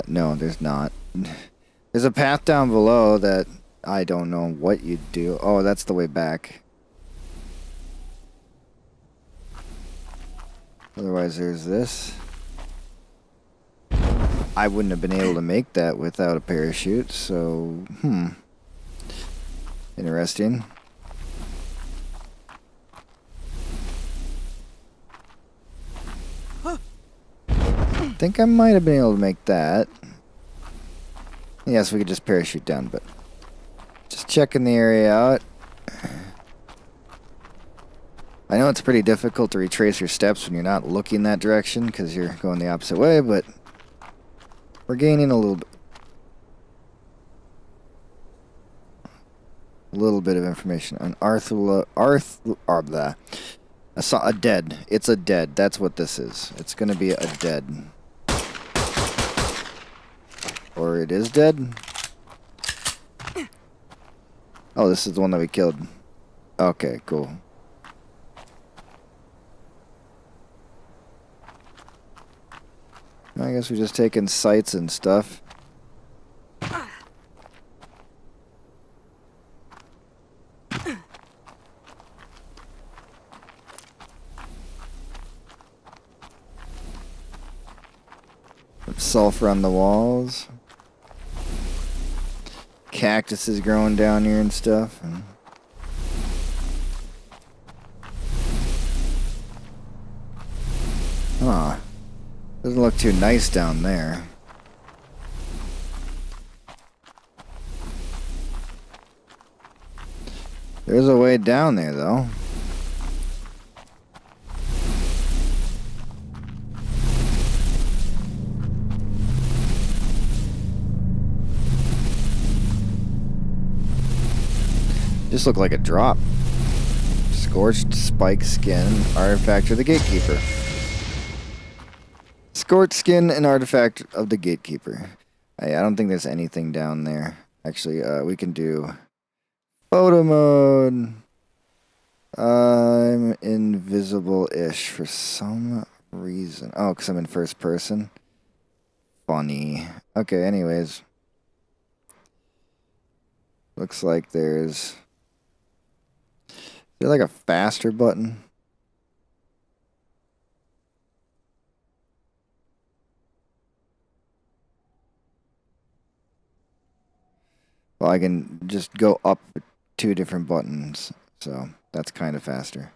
No, there's not. There's a path down below that I don't know what you do. Oh, that's the way back. Otherwise, there's this. I wouldn't have been able to make that without a parachute, so, interesting. I think I might have been able to make that. Yes, we could just parachute down, but just checking the area out. I know it's pretty difficult to retrace your steps when you're not looking that direction because you're going the opposite way, but we're gaining a little bit of information on a dead. It's a dead. That's what this is. It's going to be a dead. Or it is dead. Oh, this is the one that we killed. Okay, cool. I guess we're just taking sights and stuff. Sulfur on the walls. Cactuses growing down here and stuff. Huh. Doesn't look too nice down there. There's a way down there, though. Just looked like a drop. Scorched spike skin, artifact of the gatekeeper. Scorched skin and artifact of the gatekeeper. I don't think there's anything down there. Actually, we can do photo mode. I'm invisible-ish for some reason. Oh, because I'm in first person. Funny. Okay, anyways. Looks like there's... is there like a faster button? Well, I can just go up 2 different buttons, so that's kind of faster.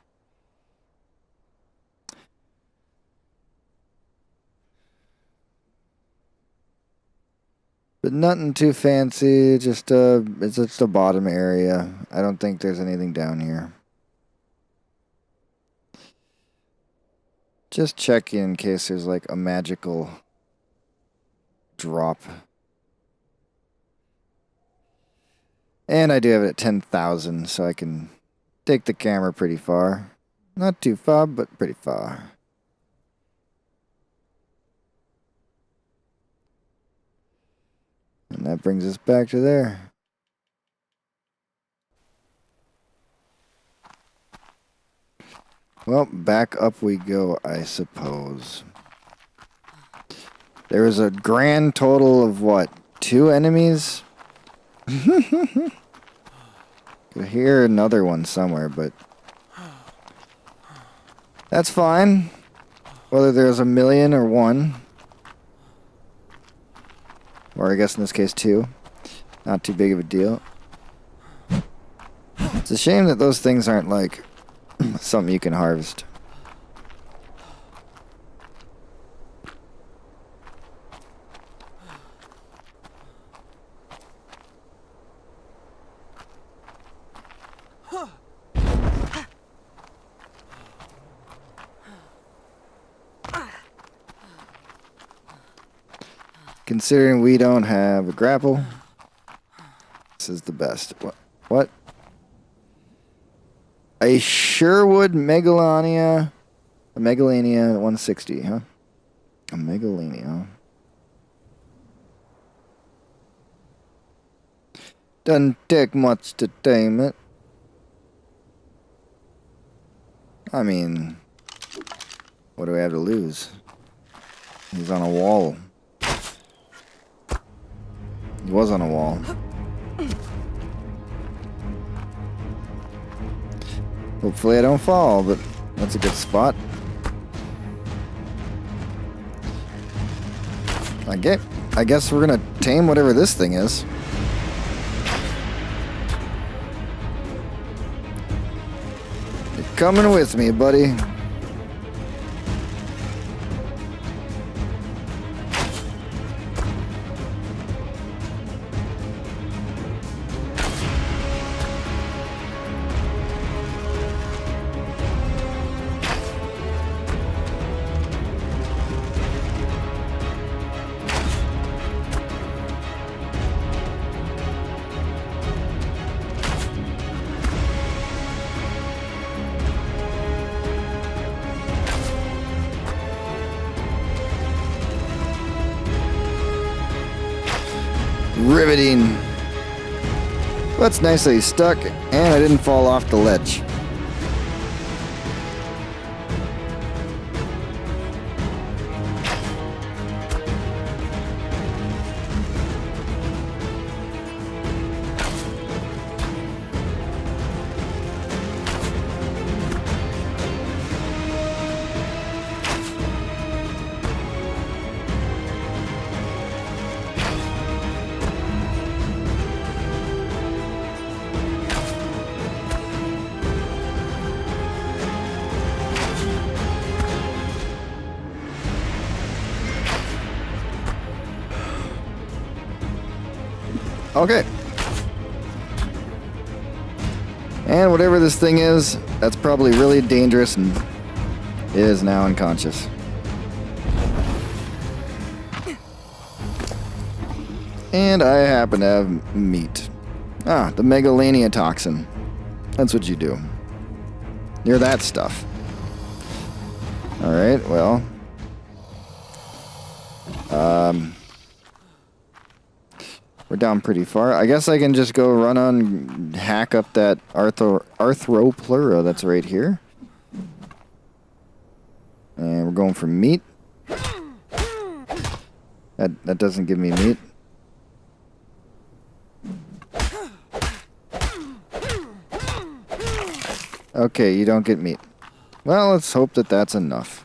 But nothing too fancy, just it's just the bottom area. I don't think there's anything down here. Just checking in case there's like a magical drop. And I do have it at 10,000, so I can take the camera pretty far. Not too far, but pretty far. And that brings us back to there. Well, back up we go, I suppose. There was a grand total of what? 2 enemies? Could hear another one somewhere, but that's fine. Whether there's a million or 1. Or I guess in this case 2. Not too big of a deal. It's a shame that those things aren't like something you can harvest. Considering we don't have a grapple, this is the best. What? A Sherwood Megalania. A Megalania 160, huh? A Megalania. Doesn't take much to tame it. I mean, what do we have to lose? He's on a wall. He was on a wall. Hopefully I don't fall, but that's a good spot. I guess we're gonna tame whatever this thing is. You're coming with me, buddy. Riveting. Well, it's nice that he's stuck, and I didn't fall off the ledge. Okay. And whatever this thing is, that's probably really dangerous and is now unconscious. And I happen to have meat. Ah, the Megalania toxin. That's what you do. You're that stuff. Alright, well. We're down pretty far. I guess I can just go run on, hack up that arthropleura that's right here. And we're going for meat. That doesn't give me meat. Okay, you don't get meat. Well, let's hope that that's enough.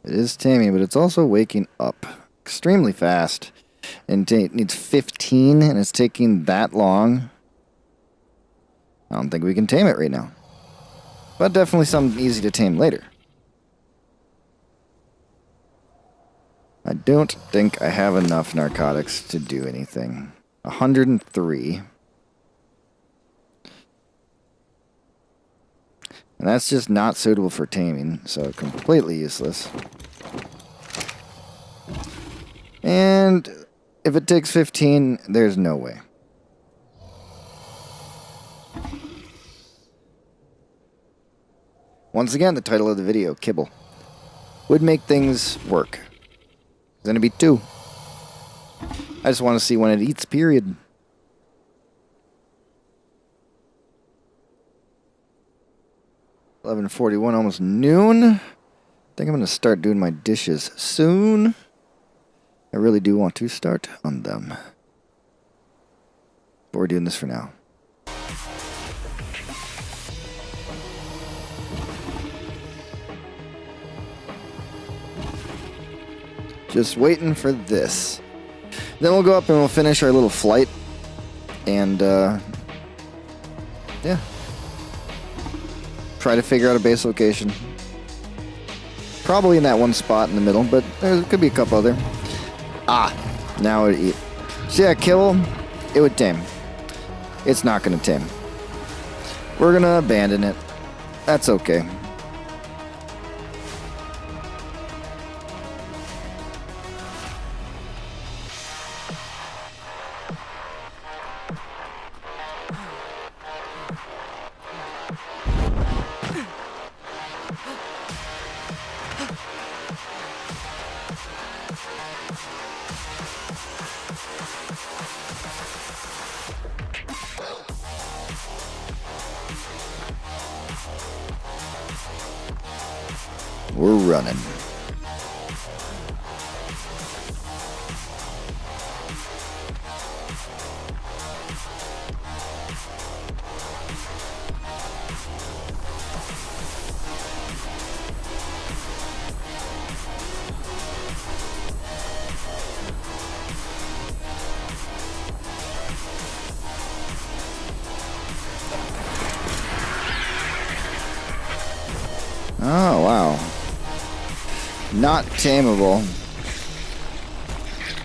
It is taming, but it's also waking up extremely fast. And it needs 15, and it's taking that long. I don't think we can tame it right now. But definitely something easy to tame later. I don't think I have enough narcotics to do anything. 103. And that's just not suitable for taming, so completely useless. And if it takes 15, there's no way. Once again, the title of the video, Kibble. Would make things work. There's gonna be 2. I just want to see when it eats, period. 11:41, almost noon. I think I'm going to start doing my dishes soon. I really do want to start on them. But we're doing this for now. Just waiting for this. Then we'll go up and we'll finish our little flight. And, yeah. Try to figure out a base location. Probably in that one spot in the middle, but there could be a couple other. Ah, now it eat. So yeah, kibble, it would tame. It's not going to tame. We're going to abandon it. That's okay. We're running. Oh, wow. Not tameable.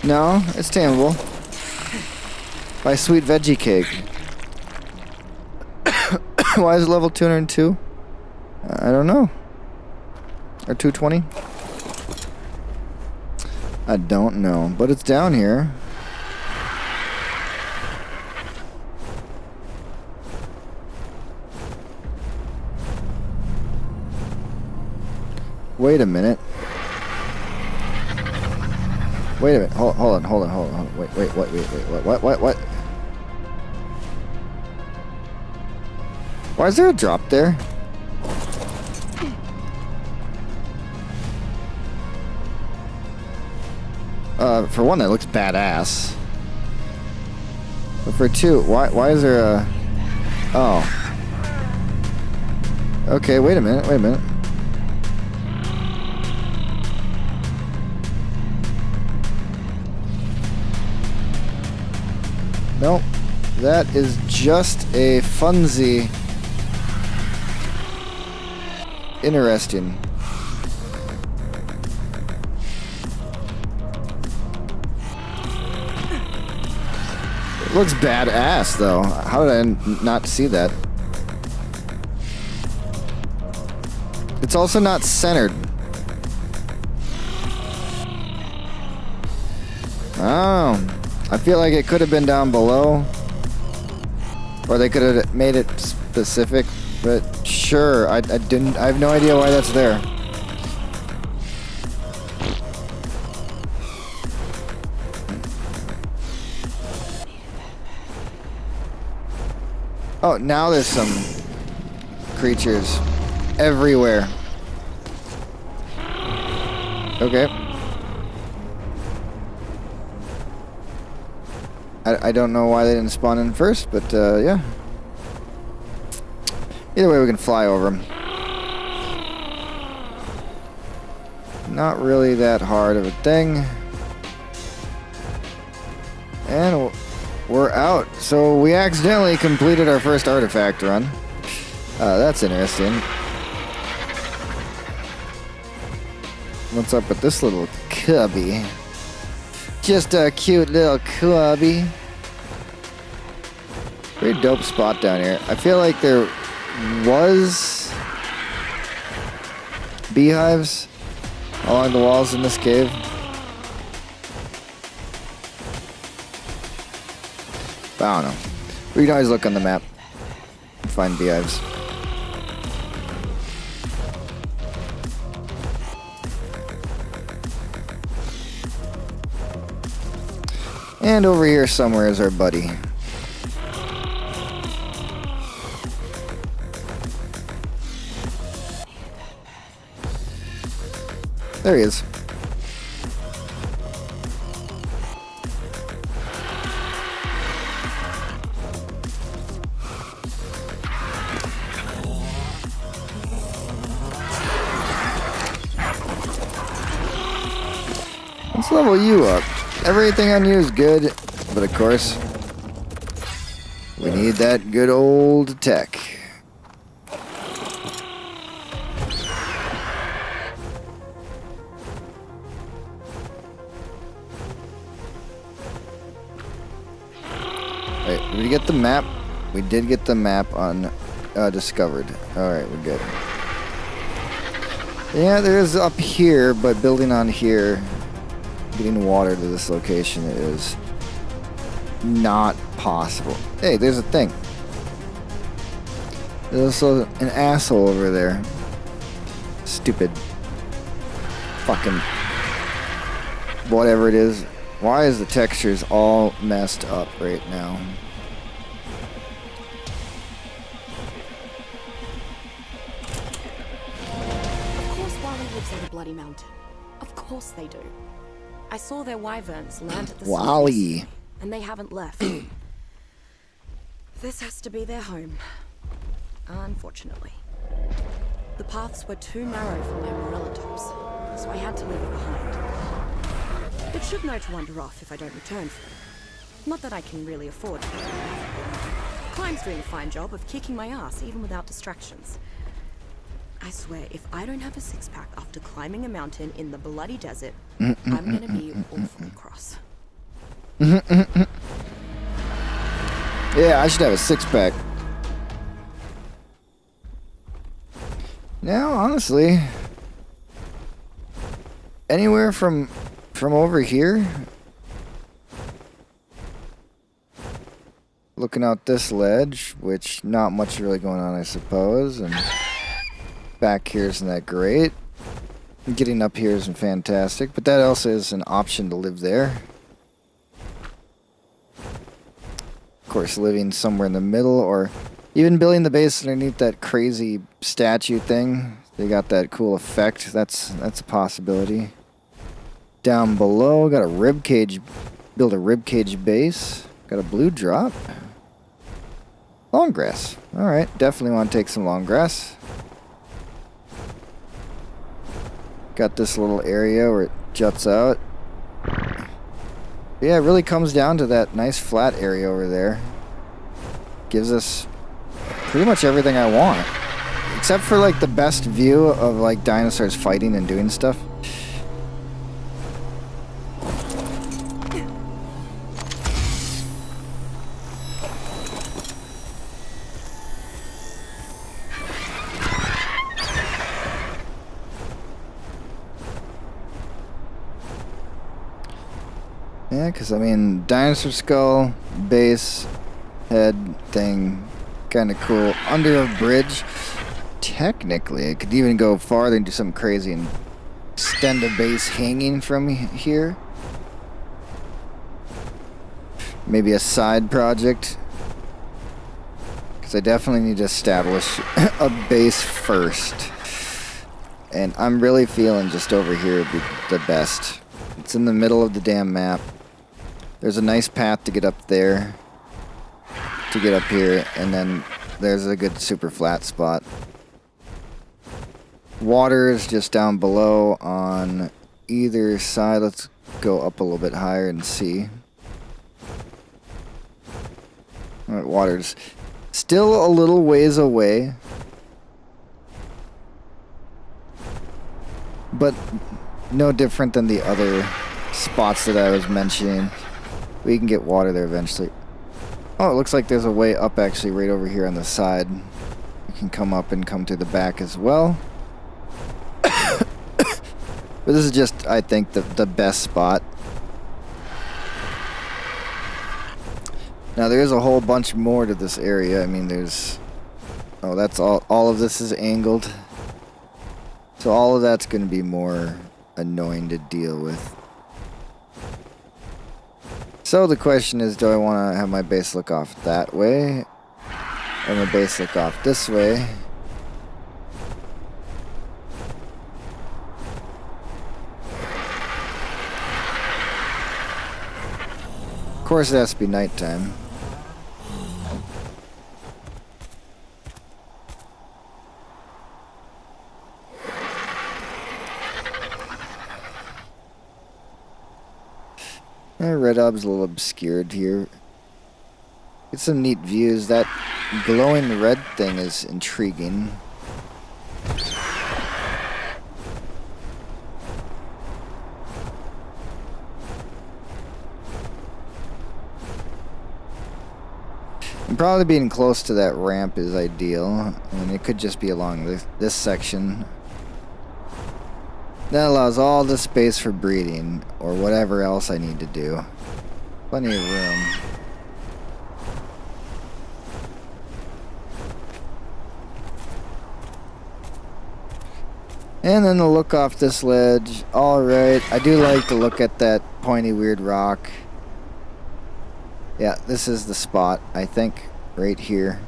No, it's tameable. By Sweet Veggie Cake. Why is it level 202? I don't know. Or 220? I don't know, but it's down here. Wait a minute. Wait a minute. Hold on. Wait. What? Why is there a drop there? For one, that looks badass. But for two, why is there a... Oh. Okay, wait a minute. Nope, that is just a funsy. Interesting. It looks badass, though. How did I not see that? It's also not centered. Oh. I feel like it could have been down below, or they could have made it specific, but sure, I have no idea why that's there. Oh, now there's some creatures everywhere. Okay. I don't know why they didn't spawn in first, but yeah. Either way, we can fly over them. Not really that hard of a thing. And we're out. So we accidentally completed our first artifact run. That's interesting. What's up with this little cubby? Just a cute little cubby. Pretty dope spot down here. I feel like there was beehives along the walls in this cave. But I don't know. We can always look on the map and find beehives. And over here somewhere is our buddy. There he is. Let's level you up. Everything on you is good, but of course, we need that good old tech. Wait, did we get the map? We did get the map on discovered. Alright, we're good. Yeah, there's up here, but building on here, getting water to this location is not possible. Hey, there's a thing. There's also an asshole over there. Stupid. Fucking. Whatever it is. Why is the textures all messed up right now? Of course Wally lives on a bloody mountain. Of course they do. I saw their wyverns land at the Wally. and they haven't left. This has to be their home. Unfortunately. The paths were too narrow for my morella tops, so I had to leave it behind. It should know to wander off if I don't return for it. Not that I can really afford to. Climb's doing a fine job of kicking my ass even without distractions. I swear, if I don't have a six-pack after climbing a mountain in the bloody desert, I'm gonna be awfully cross. Yeah, I should have a six-pack. Now, honestly, anywhere from over here, looking out this ledge, which not much really going on, I suppose, and back here isn't that great. Getting up here isn't fantastic, but that also is an option to live there. Of course, living somewhere in the middle, or even building the base underneath that crazy statue thing. They got that cool effect. That's a possibility. Down below, got a rib cage. Build a rib cage base. Got a blue drop. Long grass. All right, definitely want to take some long grass. Got this little area where it juts out. Yeah, it really comes down to that nice flat area over there. Gives us pretty much everything I want. Except for like the best view of like dinosaurs fighting and doing stuff. Yeah, because I mean, dinosaur skull, base, head thing, kind of cool. Under a bridge, technically, it could even go farther and do something crazy and extend a base hanging from here. Maybe a side project. Because I definitely need to establish a base first. And I'm really feeling just over here would be the best. It's in the middle of the damn map. There's a nice path to get up there, to get up here, and then there's a good super flat spot. Water is just down below on either side. Let's go up a little bit higher and see. Alright, water's still a little ways away, but no different than the other spots that I was mentioning. We can get water there eventually. Oh, it looks like there's a way up actually right over here on the side. You can come up and come to the back as well. But this is just, I think, the best spot. Now there is a whole bunch more to this area. I mean, there's... Oh, that's all of this is angled. So all of that's going to be more annoying to deal with. So the question is, do I want to have my base look off that way? Or my base look off this way? course, it has to be nighttime. Red Ob's a little obscured here. Get some neat views. That glowing red thing is intriguing. And probably being close to that ramp is ideal. I mean, it could just be along this section. That allows all the space for breeding, or whatever else I need to do. Plenty of room. And then the look off this ledge. Alright, I do like to look at that pointy weird rock. Yeah, this is the spot, I think, right here.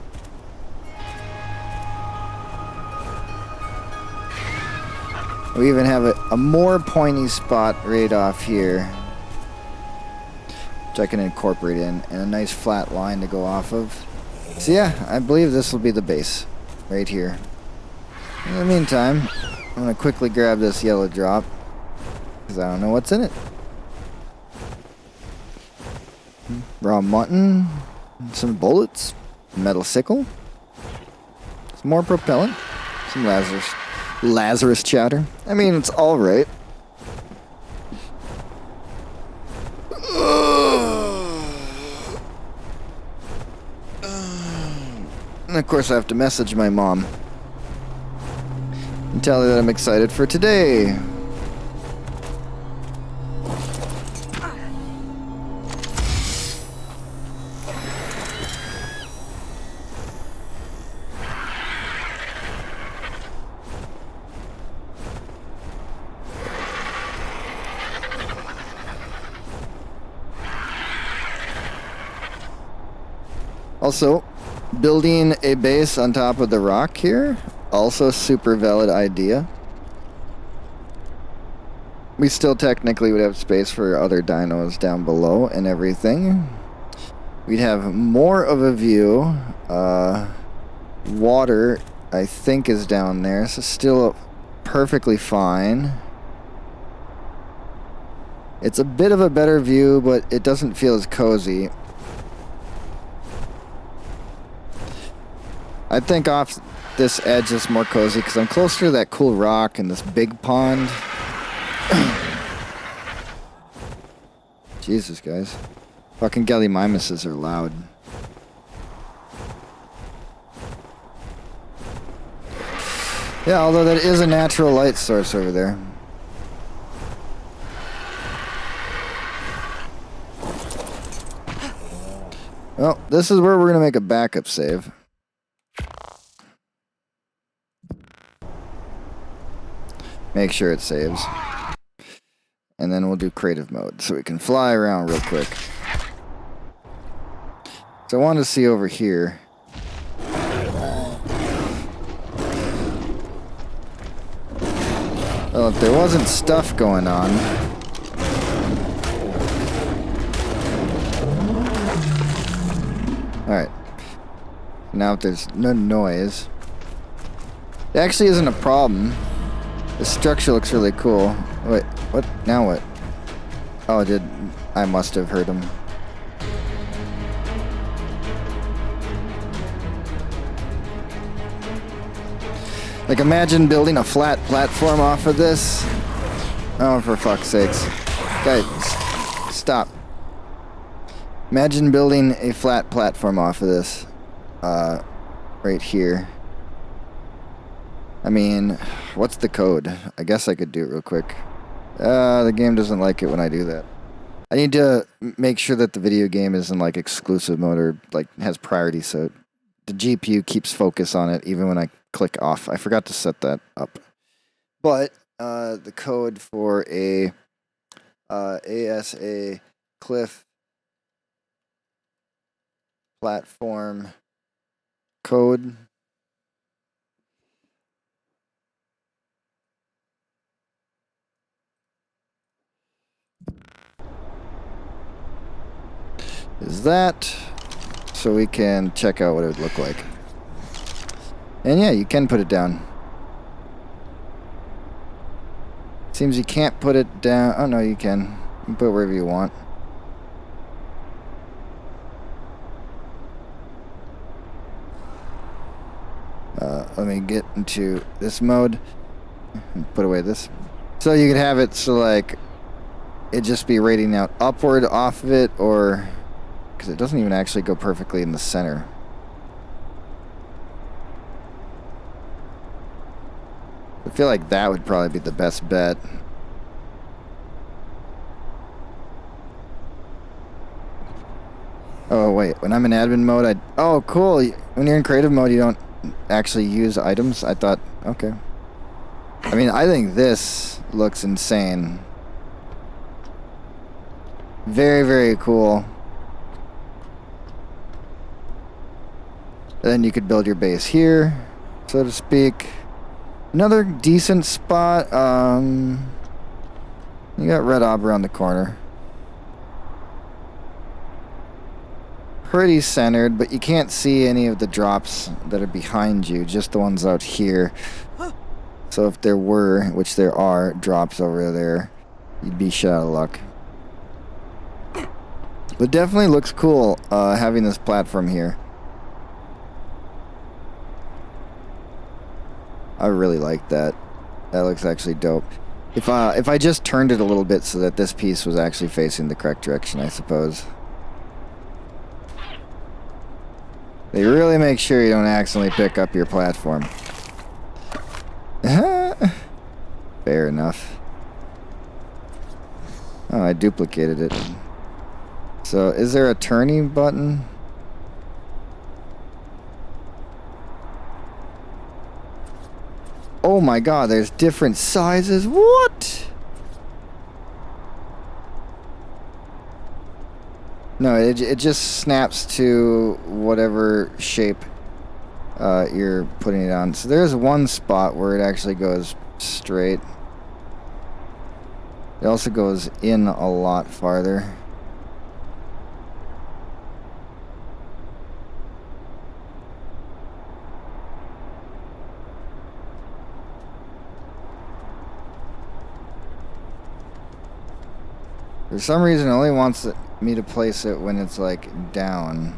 We even have a more pointy spot right off here, which I can incorporate in, and a nice flat line to go off of. So yeah, I believe this will be the base, right here. In the meantime, I'm going to quickly grab this yellow drop, because I don't know what's in it. Raw mutton, some bullets, metal sickle, some more propellant, some Lazarus chowder. I mean, it's alright. And of course I have to message my mom and tell her that I'm excited for today. Also, building a base on top of the rock here, also super valid idea. We still technically would have space for other dinos down below and everything. We'd have more of a view. Water, I think, is down there, so still perfectly fine. It's a bit of a better view, but it doesn't feel as cozy. I think off this edge is more cozy because I'm closer to that cool rock and this big pond. Jesus, guys. Fucking gallimimuses are loud. Yeah, although that is a natural light source over there. Well, this is where we're going to make a backup save. Make sure it saves. And then we'll do creative mode so we can fly around real quick. So I wanted to see over here. Well, if there wasn't stuff going on. Alright. Now if there's no noise. It actually isn't a problem. The structure looks really cool. Wait, what? Now what? Oh, I must have heard him. Like, imagine building a flat platform off of this. Oh, for fuck's sakes. Guys, stop. Imagine building a flat platform off of this. Right here. I mean, what's the code? I guess I could do it real quick. The game doesn't like it when I do that. I need to make sure that the video game isn't like exclusive mode or like has priority, so the GPU keeps focus on it even when I click off. I forgot to set that up. But the code for a ASA cliff platform code is that, so we can check out what it would look like. And yeah, you can put it down. Seems you can't put it down. Oh no, you can. You can put it wherever you want. Let me get into this mode. Put away this. So you could have it so like it just be radiating out upward off of it, or because it doesn't even actually go perfectly in the center. I feel like that would probably be the best bet. Oh wait, when I'm in admin mode, oh cool. When you're in creative mode, you don't actually use items. I thought, okay. I mean, I think this looks insane. Very, very cool. Then you could build your base here, so to speak. Another decent spot. You got Red Ob around the corner. Pretty centered, but you can't see any of the drops that are behind you, just the ones out here. So if there were, which there are, drops over there, you'd be shit out of luck. But definitely looks cool having this platform here. I really like that. That looks actually dope. If I just turned it a little bit so that this piece was actually facing the correct direction, I suppose. They really make sure you don't accidentally pick up your platform. Fair enough. Oh, I duplicated it. So, is there a turning button? Oh my god, there's different sizes. What? No, it just snaps to whatever shape you're putting it on. So there's one spot where it actually goes straight. It also goes in a lot farther. For some reason, it only wants me to place it when it's like down.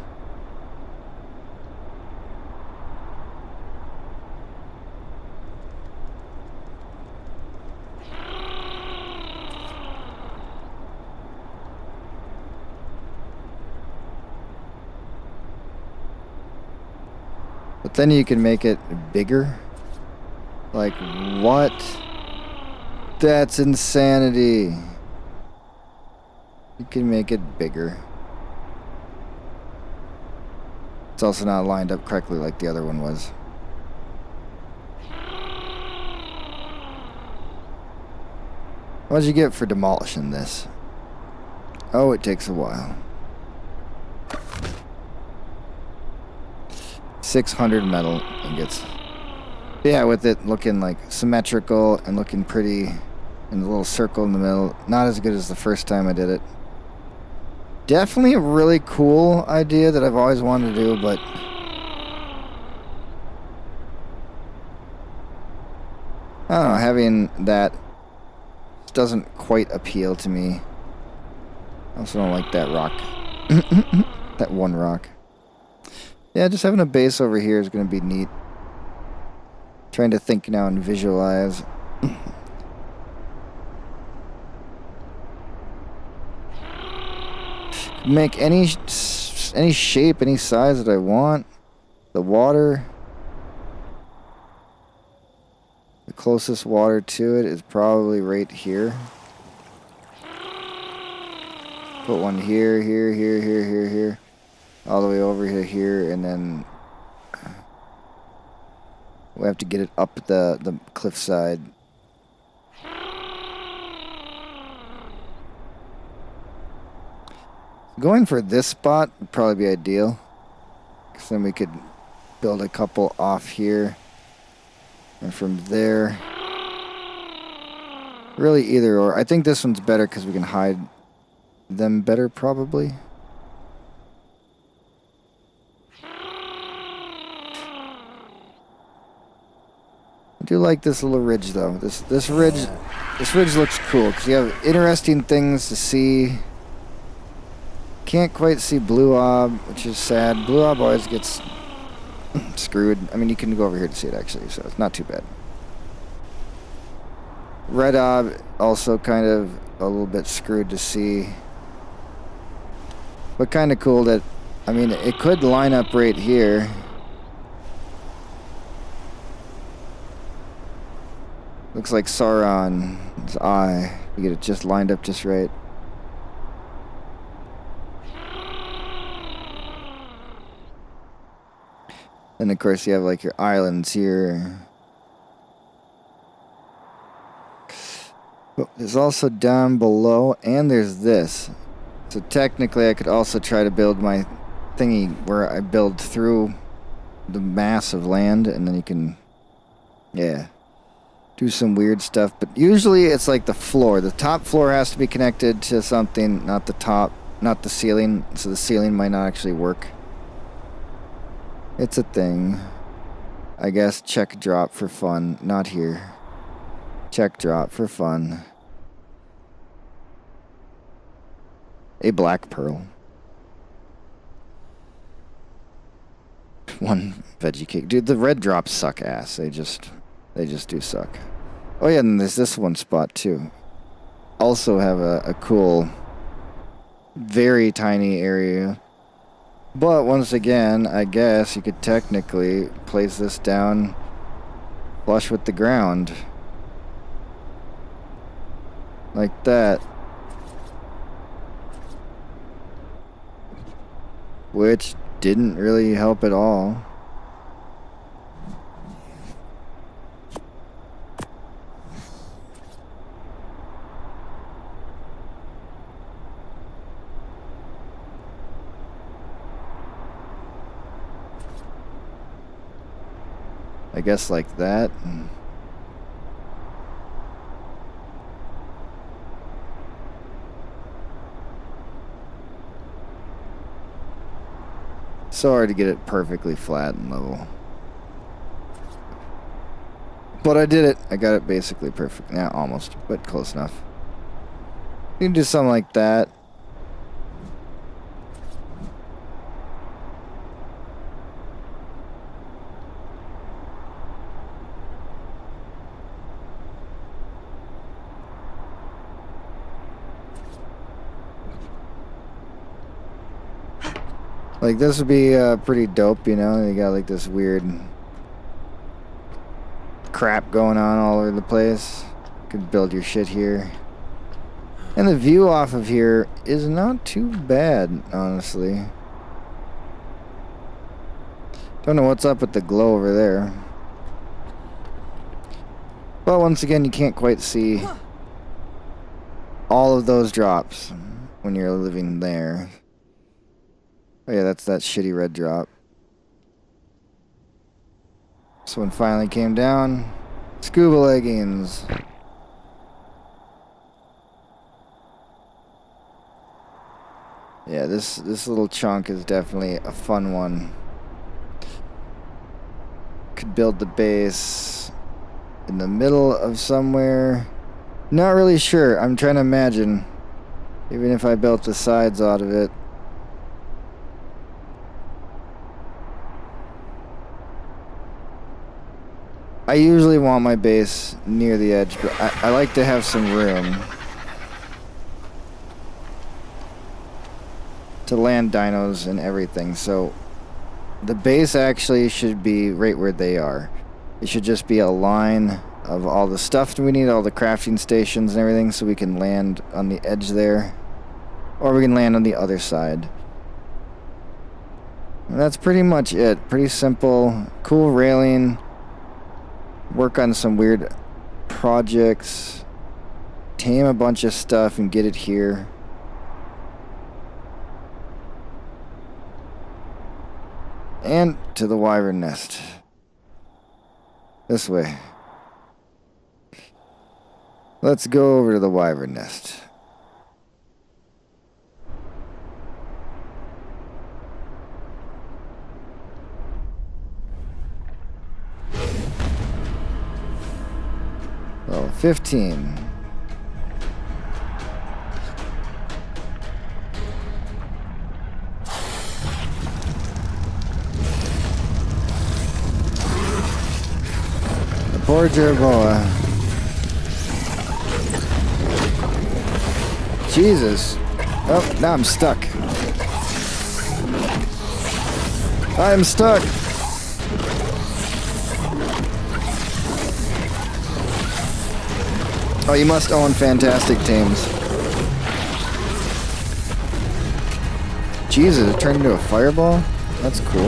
But then you can make it bigger. Like, what? That's insanity. You can make it bigger. It's also not lined up correctly like the other one was. What'd you get for demolishing this? Oh, it takes a while. 600 metal ingots. Yeah, with it looking like symmetrical and looking pretty, and the little circle in the middle. Not as good as the first time I did it. Definitely a really cool idea that I've always wanted to do, but I don't know, having that doesn't quite appeal to me. I also don't like that rock. That one rock. Yeah, just having a base over here is going to be neat. Trying to think now and visualize. Make any shape, any size that I want. The water. The closest water to it is probably right here. Put one here, here, here, here, here, here. All the way over to here, and then we have to get it up the cliffside. Going for this spot would probably be ideal, because then we could build a couple off here, and from there, really either or. I think this one's better because we can hide them better, probably. do like this little ridge though. This ridge looks cool because you have interesting things to see. Can't quite see blue ob, which is sad. Blue ob always gets screwed. I mean, you can go over here to see it actually, so it's not too bad. Red ob also kind of a little bit screwed to see. But kind of cool that, I mean, it could line up right here. Looks like Sauron's eye. You get it just lined up just right. And of course you have like your islands here. But there's also down below, and there's this. So technically I could also try to build my thingy where I build through the mass of land, and then you can, yeah, do some weird stuff. But usually it's like the floor. The top floor has to be connected to something, not the top, not the ceiling. So the ceiling might not actually work. It's a thing. I guess check drop for fun. Not here. Check drop for fun. A black pearl. One veggie cake. Dude, the red drops suck ass. They just do suck. Oh yeah, and there's this one spot too. Also have a cool, very tiny area. But once again, I guess you could technically place this down flush with the ground. Like that. Which didn't really help at all. I guess like that. So hard to get it perfectly flat and level. But I did it. I got it basically perfect. Yeah, almost, but close enough. You can do something like that. Like, this would be pretty dope, you know? You got like this weird crap going on all over the place. You could build your shit here. And the view off of here is not too bad, honestly. Don't know what's up with the glow over there. But once again, you can't quite see all of those drops when you're living there. Oh yeah, that's that shitty red drop. This one finally came down. Scuba leggings. Yeah, this little chunk is definitely a fun one. Could build the base in the middle of somewhere. Not really sure. I'm trying to imagine. Even if I built the sides out of it. I usually want my base near the edge, but I like to have some room to land dinos and everything. So the base actually should be right where they are. It should just be a line of all the stuff we need, all the crafting stations and everything, so we can land on the edge there. Or we can land on the other side. And that's pretty much it. Pretty simple. Cool railing. Work on some weird projects, tame a bunch of stuff and get it here. And to the wyvern nest. This way. Let's go over to the wyvern nest. Oh, 15. The poor jerboa. Jesus. Oh, now I'm stuck. I'm stuck. Oh, you must own fantastic tames. Jesus, it turned into a fireball? That's cool.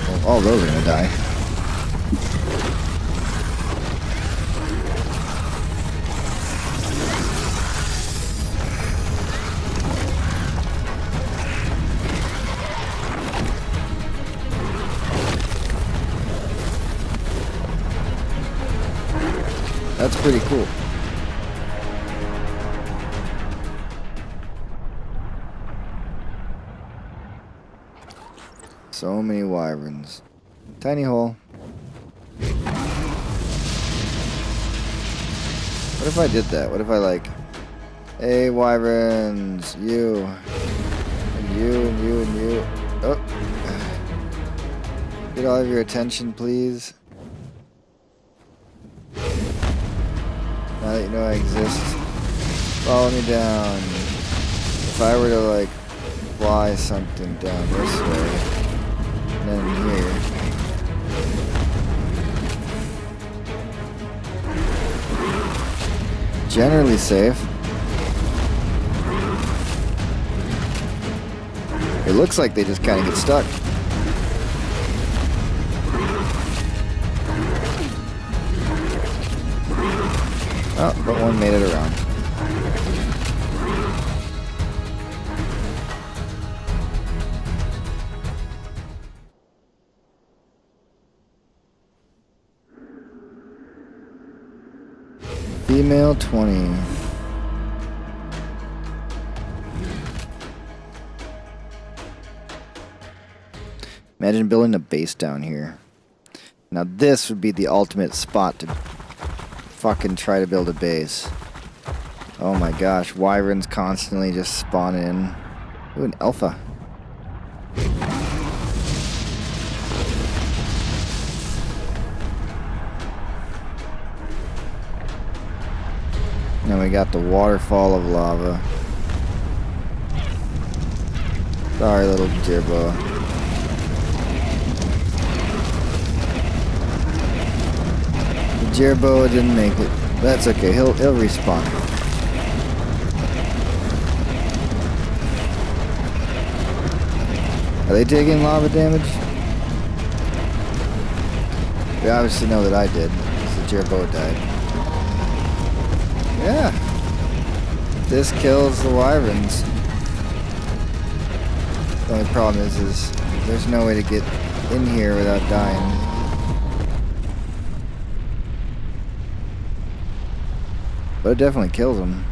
Well, all those are gonna die. That's pretty cool. So many wyverns. Tiny hole. What if I did that? What if I like, hey wyverns, you, and you, and you, and you. Oh. Get all of your attention, please. Now that you know I exist, follow me down. If I were to like fly something down this way, and then here. Generally safe. It looks like they just kind of get stuck. Oh, but one made it around. Female 20. Imagine building a base down here. Now this would be the ultimate spot to fucking try to build a base. Oh my gosh, wyverns constantly just spawn in. Ooh, an alpha. Now we got the waterfall of lava. Sorry, little jerboa. Jerboa didn't make it. That's okay. He'll respawn. Are they taking lava damage? We obviously know that I did, because the jerboa died. Yeah. This kills the wyverns. The only problem is there's no way to get in here without dying. But it definitely kills them.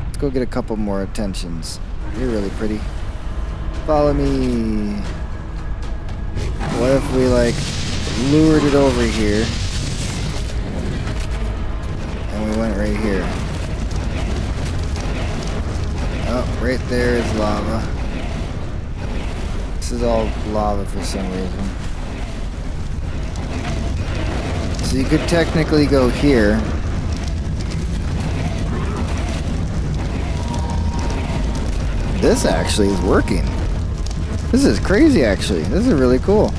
Let's go get a couple more attentions. You're really pretty. Follow me. What if we like lured it over here and we went right here? Oh, right there is lava. This is all lava for some reason. So you could technically go here. This actually is working. This is crazy actually. This is really cool.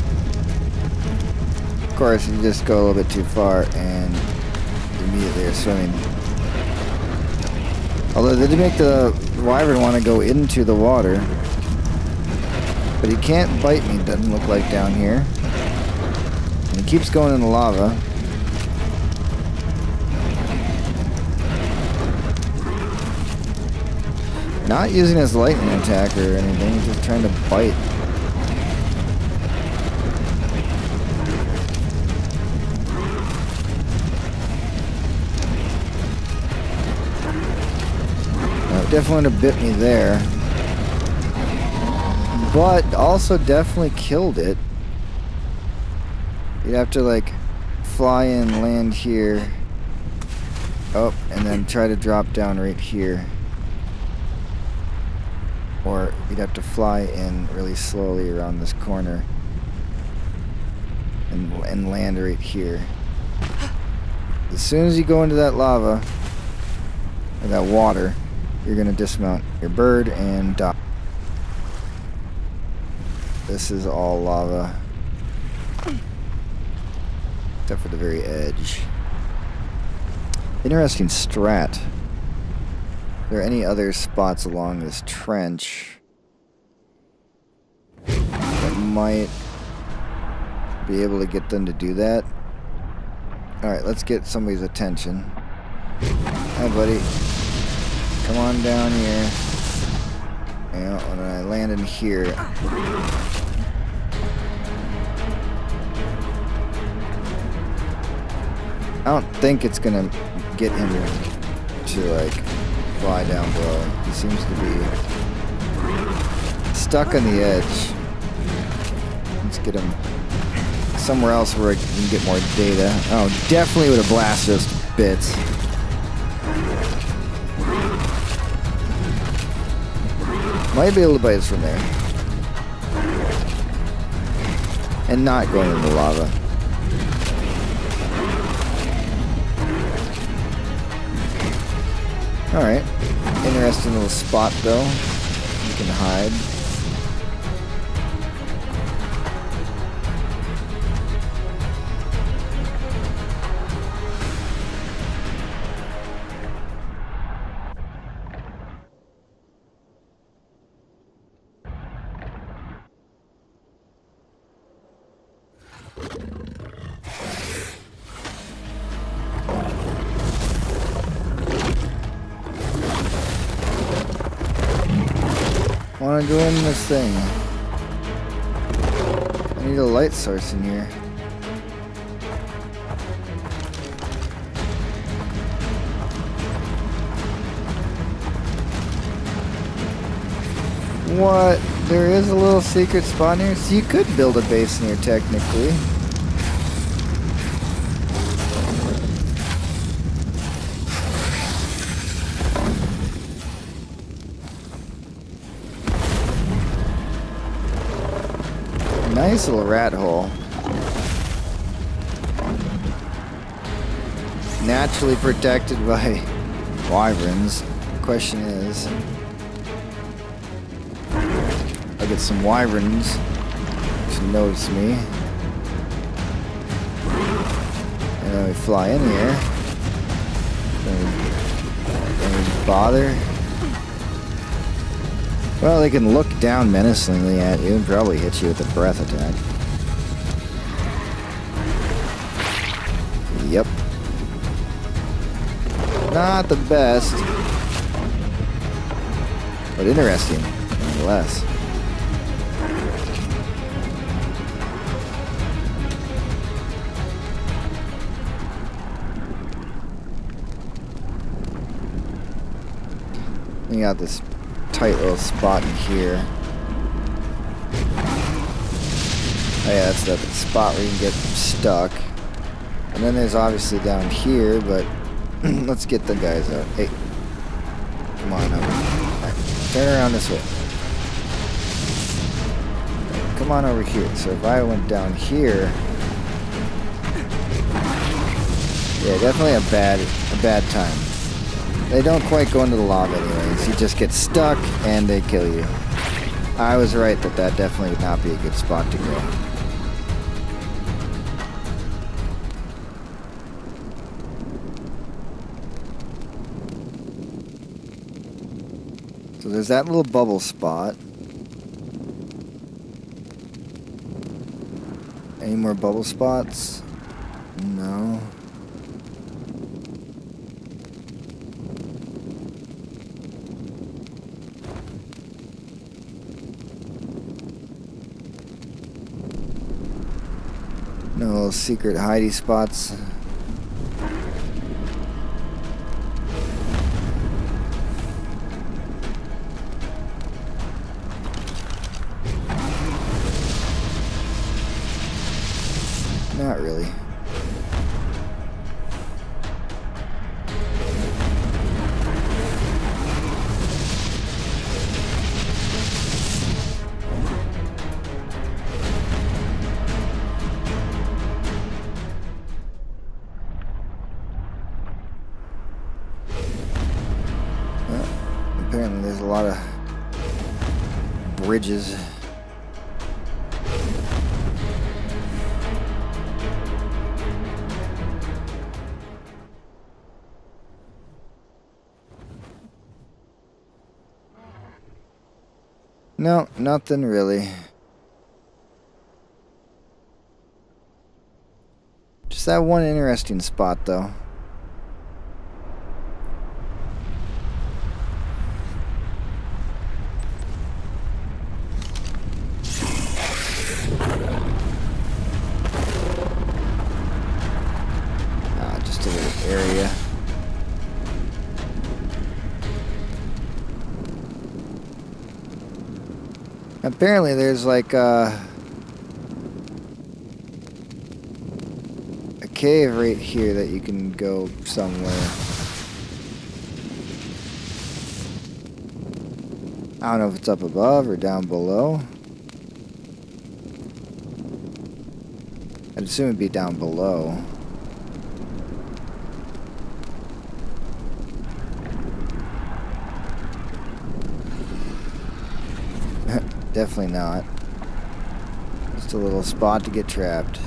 Of course, you just go a little bit too far and immediately are swimming. Although they did make the wyvern want to go into the water. But he can't bite me, doesn't look like down here. And he keeps going in the lava. Not using his lightning attack or anything, he's just trying to bite. Definitely would have bit me there. But also definitely killed it. You'd have to like fly in, land here. Oh, and then try to drop down right here. Or you'd have to fly in really slowly around this corner. And land right here. As soon as you go into that lava, or that water, you're gonna dismount your bird and die. This is all lava. Except for the very edge. Interesting strat. Are there any other spots along this trench that might be able to get them to do that? Alright, let's get somebody's attention. Hi, buddy. Come on down here. Yeah, when I land in here. I don't think it's gonna get him to like fly down below. He seems to be stuck on the edge. Let's get him somewhere else where I can get more data. Oh, definitely would have blasted us to bits. Might be able to bite us from there. And not going in the lava. Alright. Interesting little spot though. You can hide. Want to go in this thing. I need a light source in here. What? There is a little secret spot here? So you could build a base in here technically. Nice little rat hole. Naturally protected by wyverns. The question is, I get some wyverns to notice me. And then we fly in here. Then we bother. Well, they can look down menacingly at you and probably hit you with a breath attack. Yep. Not the best. But interesting, nonetheless. You got this tight little spot in here. Oh yeah, that's the spot where you can get stuck. And then there's obviously down here, but let's get the guys out. Hey, come on over. Right, turn around this way. Come on over here. So if I went down here, yeah, definitely a bad time. They don't quite go into the lava anyways. You just get stuck and they kill you. I was right that definitely would not be a good spot to go. So there's that little bubble spot. Any more bubble spots? No. No little secret hidey spots. Apparently there's a lot of bridges. No, nothing really. Just that one interesting spot, though. Just a little area. Apparently there's like a cave right here that you can go somewhere. I don't know if it's up above or down below. I'd assume it'd be down below. Definitely not. Just a little spot to get trapped.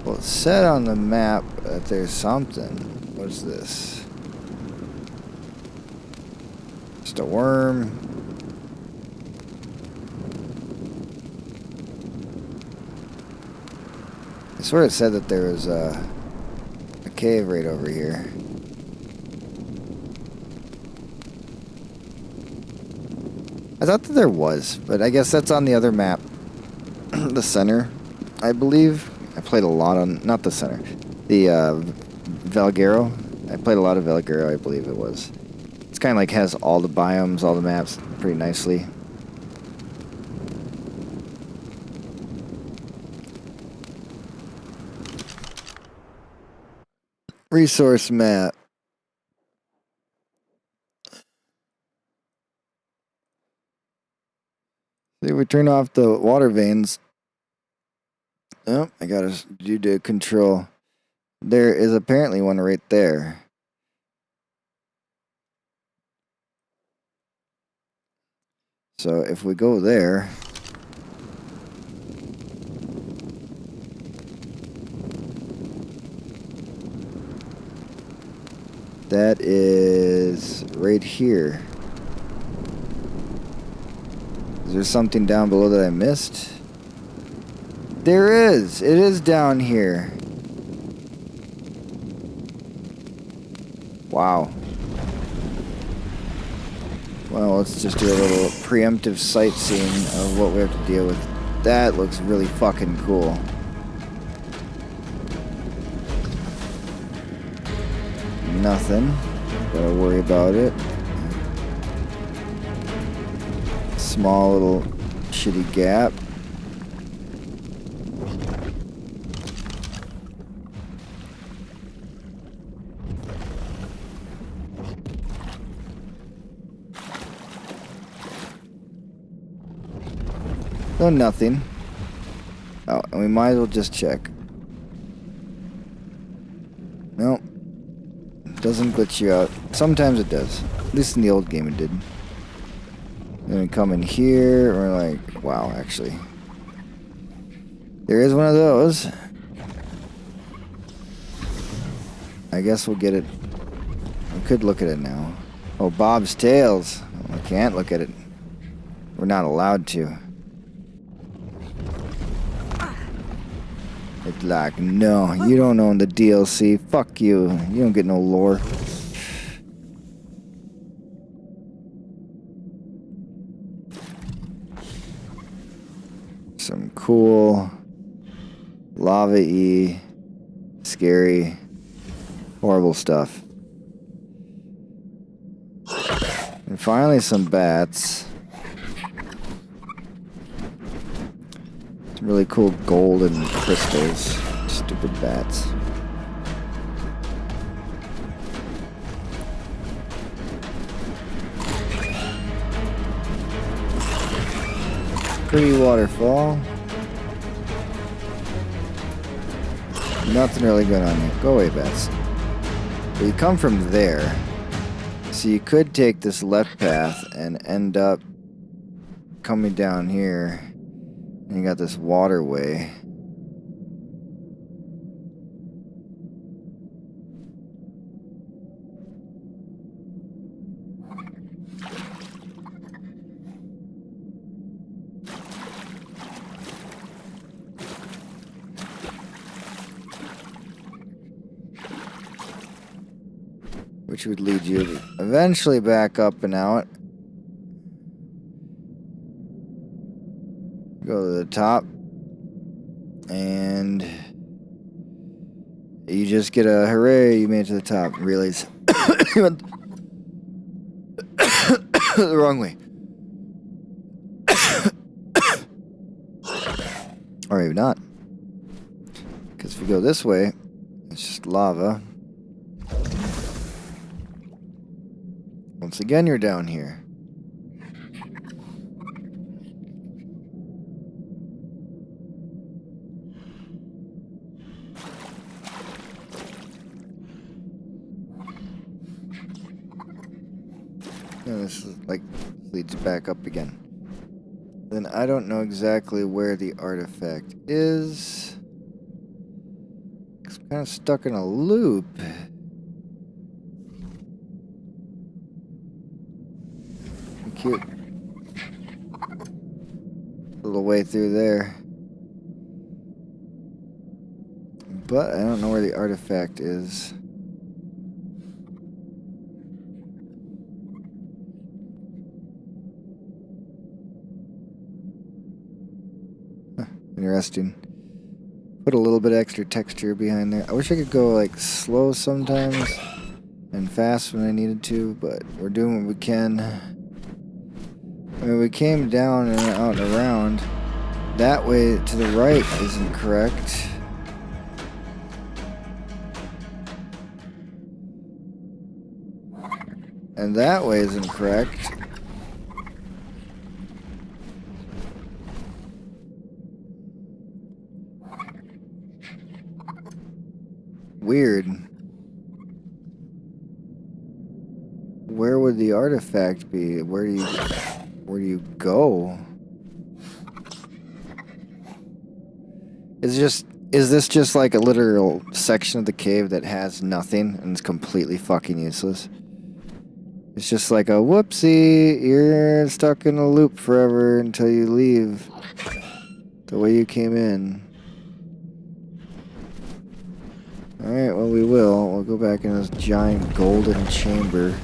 Well, it said on the map that there's something. What is this? Just a worm. I swear it said that there was a cave right over here. I thought that there was, but I guess that's on the other map. The center, I believe. I played a lot on, not the center, the Valguero. I played a lot of Valguero, I believe it was. It's kind of like has all the biomes, all the maps pretty nicely. Resource map. See, we turn off the water veins. Oh, I gotta do the control. There is apparently one right there. So if we go there, that is right here. Is there something down below that I missed? There is! It is down here. Wow. Well, let's just do a little preemptive sightseeing of what we have to deal with. That looks really fucking cool. Nothing. Gotta worry about it. Small little shitty gap. No, nothing. Oh, and we might as well just check. Nope. Doesn't glitch you out. Sometimes it does. At least in the old game it did. Then we come in here, we're like, wow, actually. There is one of those. I guess we'll get it. We could look at it now. Oh, Bob's Tales. We can't look at it. We're not allowed to. It's like, no, you don't own the DLC. Fuck you. You don't get no lore. Some cool, lava-y, scary, horrible stuff. And finally some bats. Some really cool golden crystals. Stupid bats. Pretty waterfall. Nothing really going on here. Go away, bats. But you come from there. So you could take this left path and end up coming down here. And you got this waterway. Which would lead you eventually back up and out. Go to the top. And you just get a hooray, you made it to the top. Realize you went the wrong way. Or maybe not. Because if you go this way, it's just lava. Once again, you're down here. And this is like leads back up again. Then I don't know exactly where the artifact is. I'm kind of stuck in a loop. Cute. Little way through there. But I don't know where the artifact is. Huh, interesting. Put a little bit extra texture behind there. I wish I could go like slow sometimes and fast when I needed to, but we're doing what we can. I mean, we came down and out and around. That way to the right isn't correct. And that way isn't correct. Weird. Where would the artifact be? Where do you go? Is this just like a literal section of the cave that has nothing and is completely fucking useless? It's just like a whoopsie, you're stuck in a loop forever until you leave the way you came in. Alright, well we will. We'll go back in this giant golden chamber.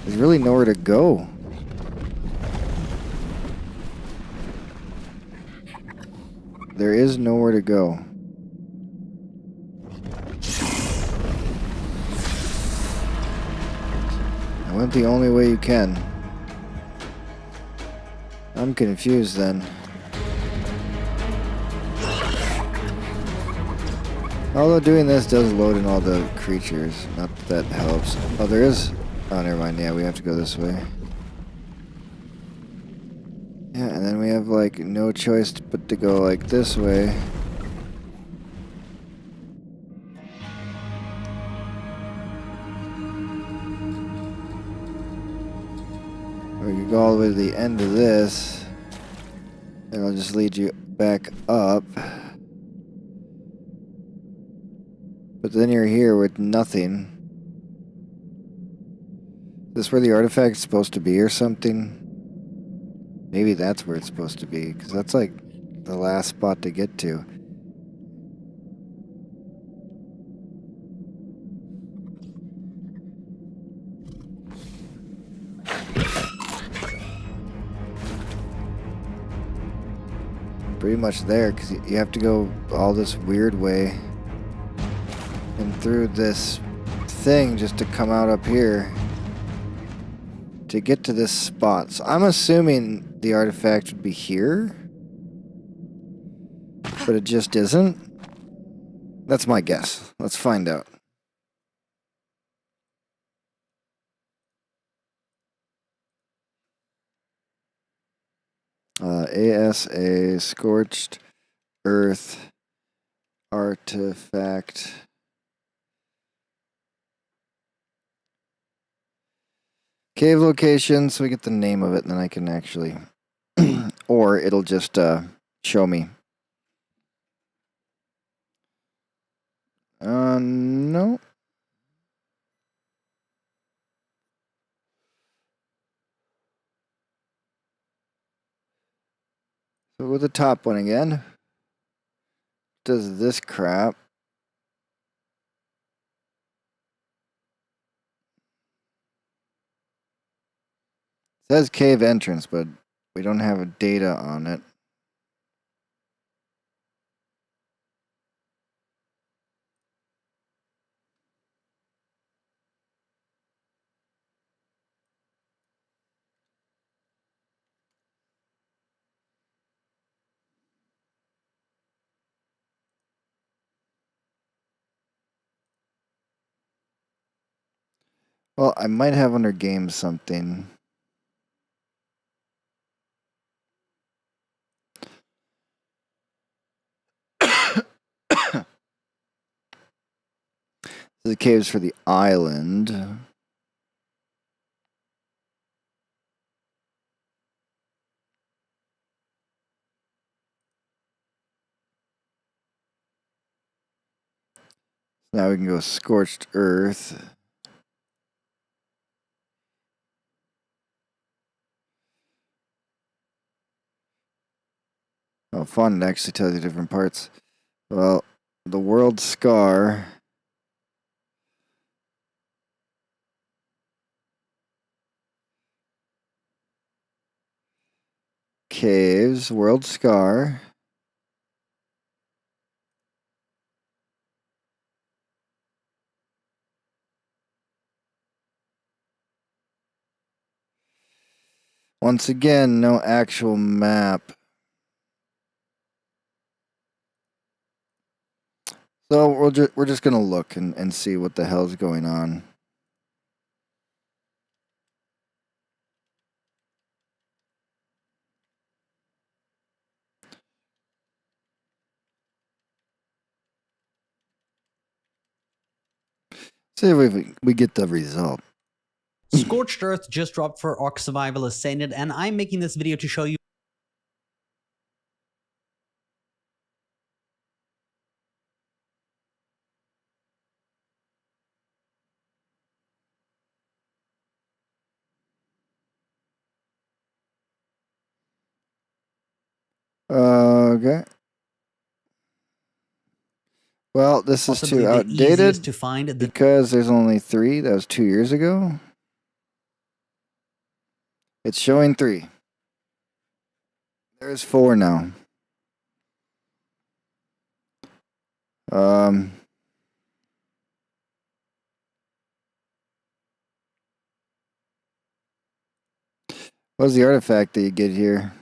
There's really nowhere to go. There is nowhere to go. I went the only way you can. I'm confused then. Although doing this does load in all the creatures. Not that that helps. Oh, there is... Oh, never mind. Yeah, we have to go this way. Yeah, and then we have, like, no choice but to go, like, this way. Or we could go all the way to the end of this. And it'll just lead you back up. But then you're here with nothing. Is this where the artifact's supposed to be or something? Maybe that's where it's supposed to be, because that's like the last spot to get to. Pretty much there, because you have to go all this weird way and through this thing just to come out up here to get to this spot. So I'm assuming the artifact would be here, but it just isn't. That's my guess. Let's find out. ASA, Scorched Earth, artifact. Cave location, so we get the name of it, and then I can actually, or it'll just show me. No. So with the top one again. Does this crap. It says cave entrance, but we don't have data on it. Well, I might have under games something. The caves for the island. Now we can go scorched earth. Oh, fun. It actually tells you different parts. Well, the world scar. Caves, world scar. Once again, no actual map. So we're just gonna look and see what the hell's going on. See if we get the result. Scorched Earth just dropped for Ark Survival Ascended, and I'm making this video to show you. Okay. Well, this is too outdated to find because there's only 3. That was 2 years ago. It's showing 3. There's 4 now. What's the artifact that you get here?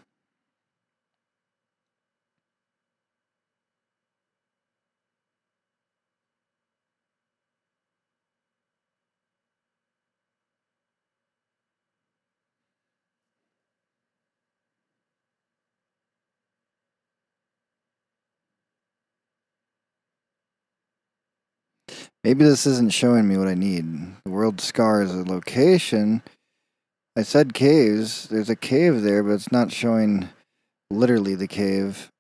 Maybe this isn't showing me what I need. The world scar is a location. I said caves. There's a cave there, but it's not showing literally the cave.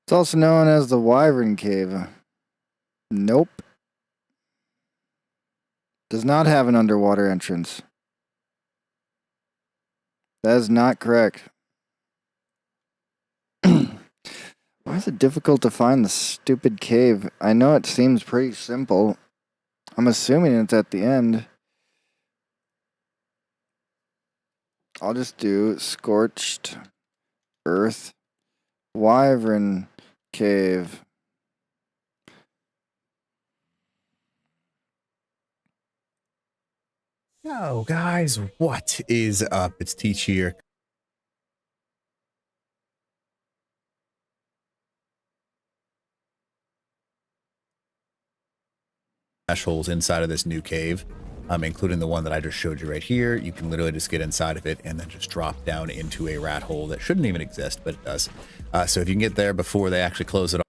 It's also known as the Wyvern Cave. Nope. Does not have an underwater entrance. That is not correct. Why is it difficult to find the stupid cave? I know it seems pretty simple. I'm assuming it's at the end. I'll just do scorched earth, Wyvern Cave. Yo, guys, what is up? It's Teach here. Holes inside of this new cave, including the one that I just showed you right here. You can literally just get inside of it and then just drop down into a rat hole that shouldn't even exist, but it does. So if you can get there before they actually close it off,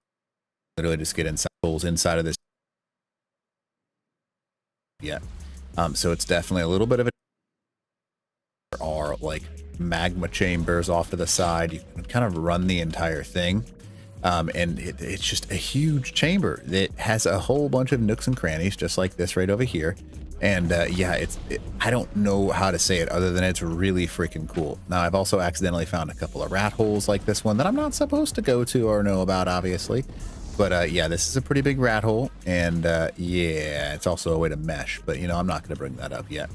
literally just get inside holes inside of this. Yeah. So it's definitely a little bit of a... There are like magma chambers off to the side. You can kind of run the entire thing. And it's just a huge chamber that has a whole bunch of nooks and crannies, just like this right over here. And yeah, I don't know how to say it other than it's really freaking cool. Now, I've also accidentally found a couple of rat holes like this one that I'm not supposed to go to or know about, obviously. But yeah, this is a pretty big rat hole. And yeah, it's also a way to mesh. But, you know, I'm not going to bring that up yet.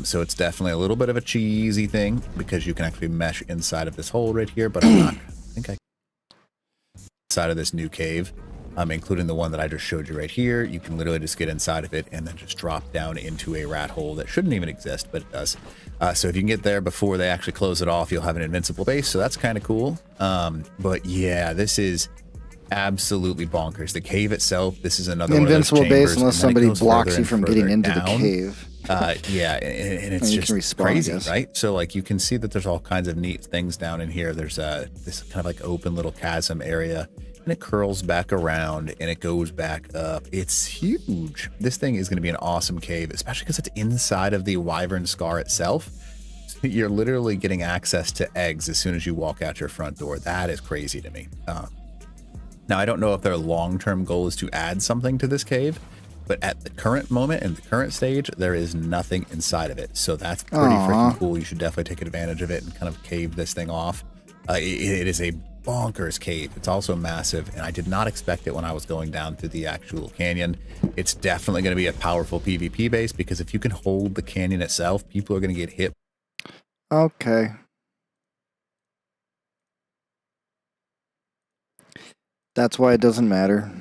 So it's definitely a little bit of a cheesy thing because you can actually mesh inside of this hole right here. But I'm not. I think I... Inside of this new cave, including the one that I just showed you right here. You can literally just get inside of it and then just drop down into a rat hole that shouldn't even exist, but it does. So if you can get there before they actually close it off, you'll have an invincible base, so that's kind of cool. But yeah, this is absolutely bonkers. The cave itself, this is another invincible one of those chambers, base unless somebody blocks you from getting into the down. cave. Yeah, and it's just respawn, crazy, right? So like you can see that there's all kinds of neat things down in here. There's this kind of like open little chasm area, and it curls back around and it goes back up. It's huge. This thing is going to be an awesome cave, especially because it's inside of the wyvern scar itself. So you're literally getting access to eggs as soon as you walk out your front door. That is crazy to me. Now I don't know if their long-term goal is to add something to this cave, but at the current moment and the current stage, there is nothing inside of it. So that's pretty freaking cool. You should definitely take advantage of it and kind of cave this thing off. It is a bonkers cave. It's also massive, and I did not expect it when I was going down through the actual canyon. It's definitely going to be a powerful PvP base because if you can hold the canyon itself, people are going to get hit. Okay. That's why it doesn't matter.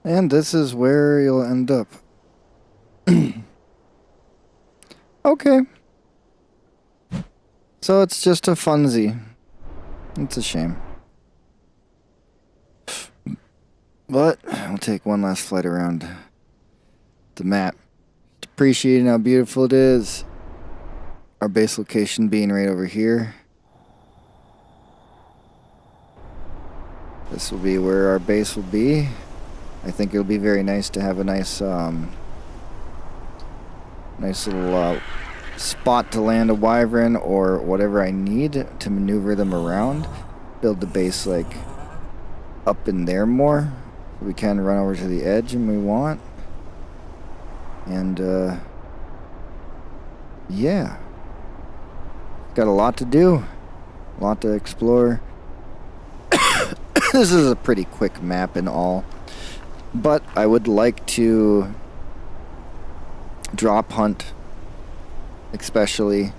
And this is where you'll end up. Okay. So it's just a funsy. It's a shame. But we'll take one last flight around the map. Appreciating how beautiful it is. Our base location being right over here. This will be where our base will be. I think it'll be very nice to have a nice nice little spot to land a wyvern or whatever I need to maneuver them around. Build the base like up in there more. We can run over to the edge when we want. And yeah. Got a lot to do. A lot to explore. This is a pretty quick map in all. But I would like to drop hunt, especially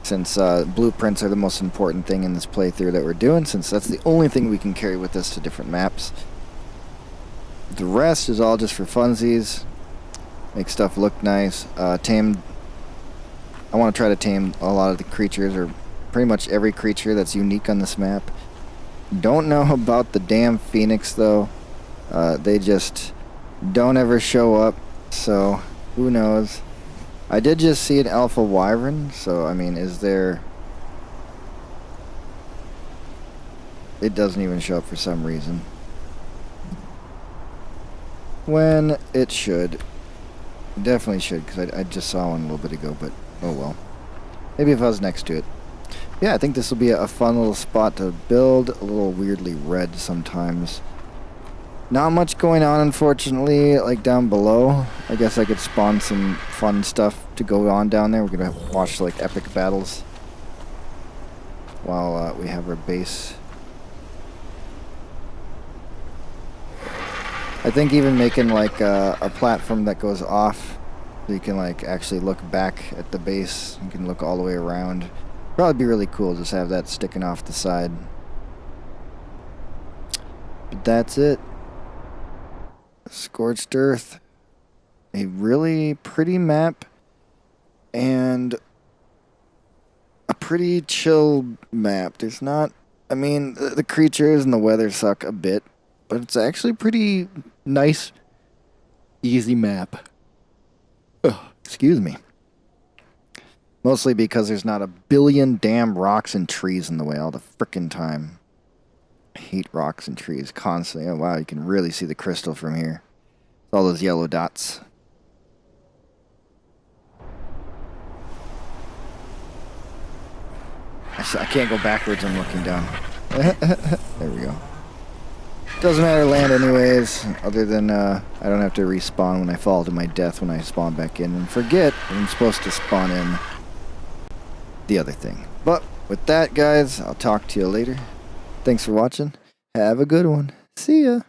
since blueprints are the most important thing in this playthrough that we're doing, since that's the only thing we can carry with us to different maps. The rest is all just for funsies, make stuff look nice. I want to try to tame a lot of the creatures, or pretty much every creature that's unique on this map. Don't know about the damn phoenix though. They just don't ever show up, so who knows. I did just see an alpha wyvern, so I mean, is there... It doesn't even show up for some reason. When it should. It definitely should, because I just saw one a little bit ago, but oh well. Maybe if I was next to it. Yeah, I think this will be a fun little spot to build, a little weirdly red sometimes. Not much going on, unfortunately, like down below. I guess I could spawn some fun stuff to go on down there. We're going to watch like epic battles while we have our base. I think even making like a platform that goes off, so you can like actually look back at the base. You can look all the way around. Probably be really cool, just have that sticking off the side. But that's it. Scorched Earth. A really pretty map. And a pretty chill map. There's not... I mean, the creatures and the weather suck a bit. But it's actually pretty nice, easy map. Ugh, excuse me. Mostly because there's not a billion damn rocks and trees in the way all the frickin' time. I hate rocks and trees constantly. Oh wow, you can really see the crystal from here. All those yellow dots. I can't go backwards, I'm looking down. There we go. Doesn't matter land anyways, other than I don't have to respawn when I fall to my death when I spawn back in and forget that I'm supposed to spawn in the other thing. But with that, guys, I'll talk to you later. Thanks for watching. Have a good one. See ya.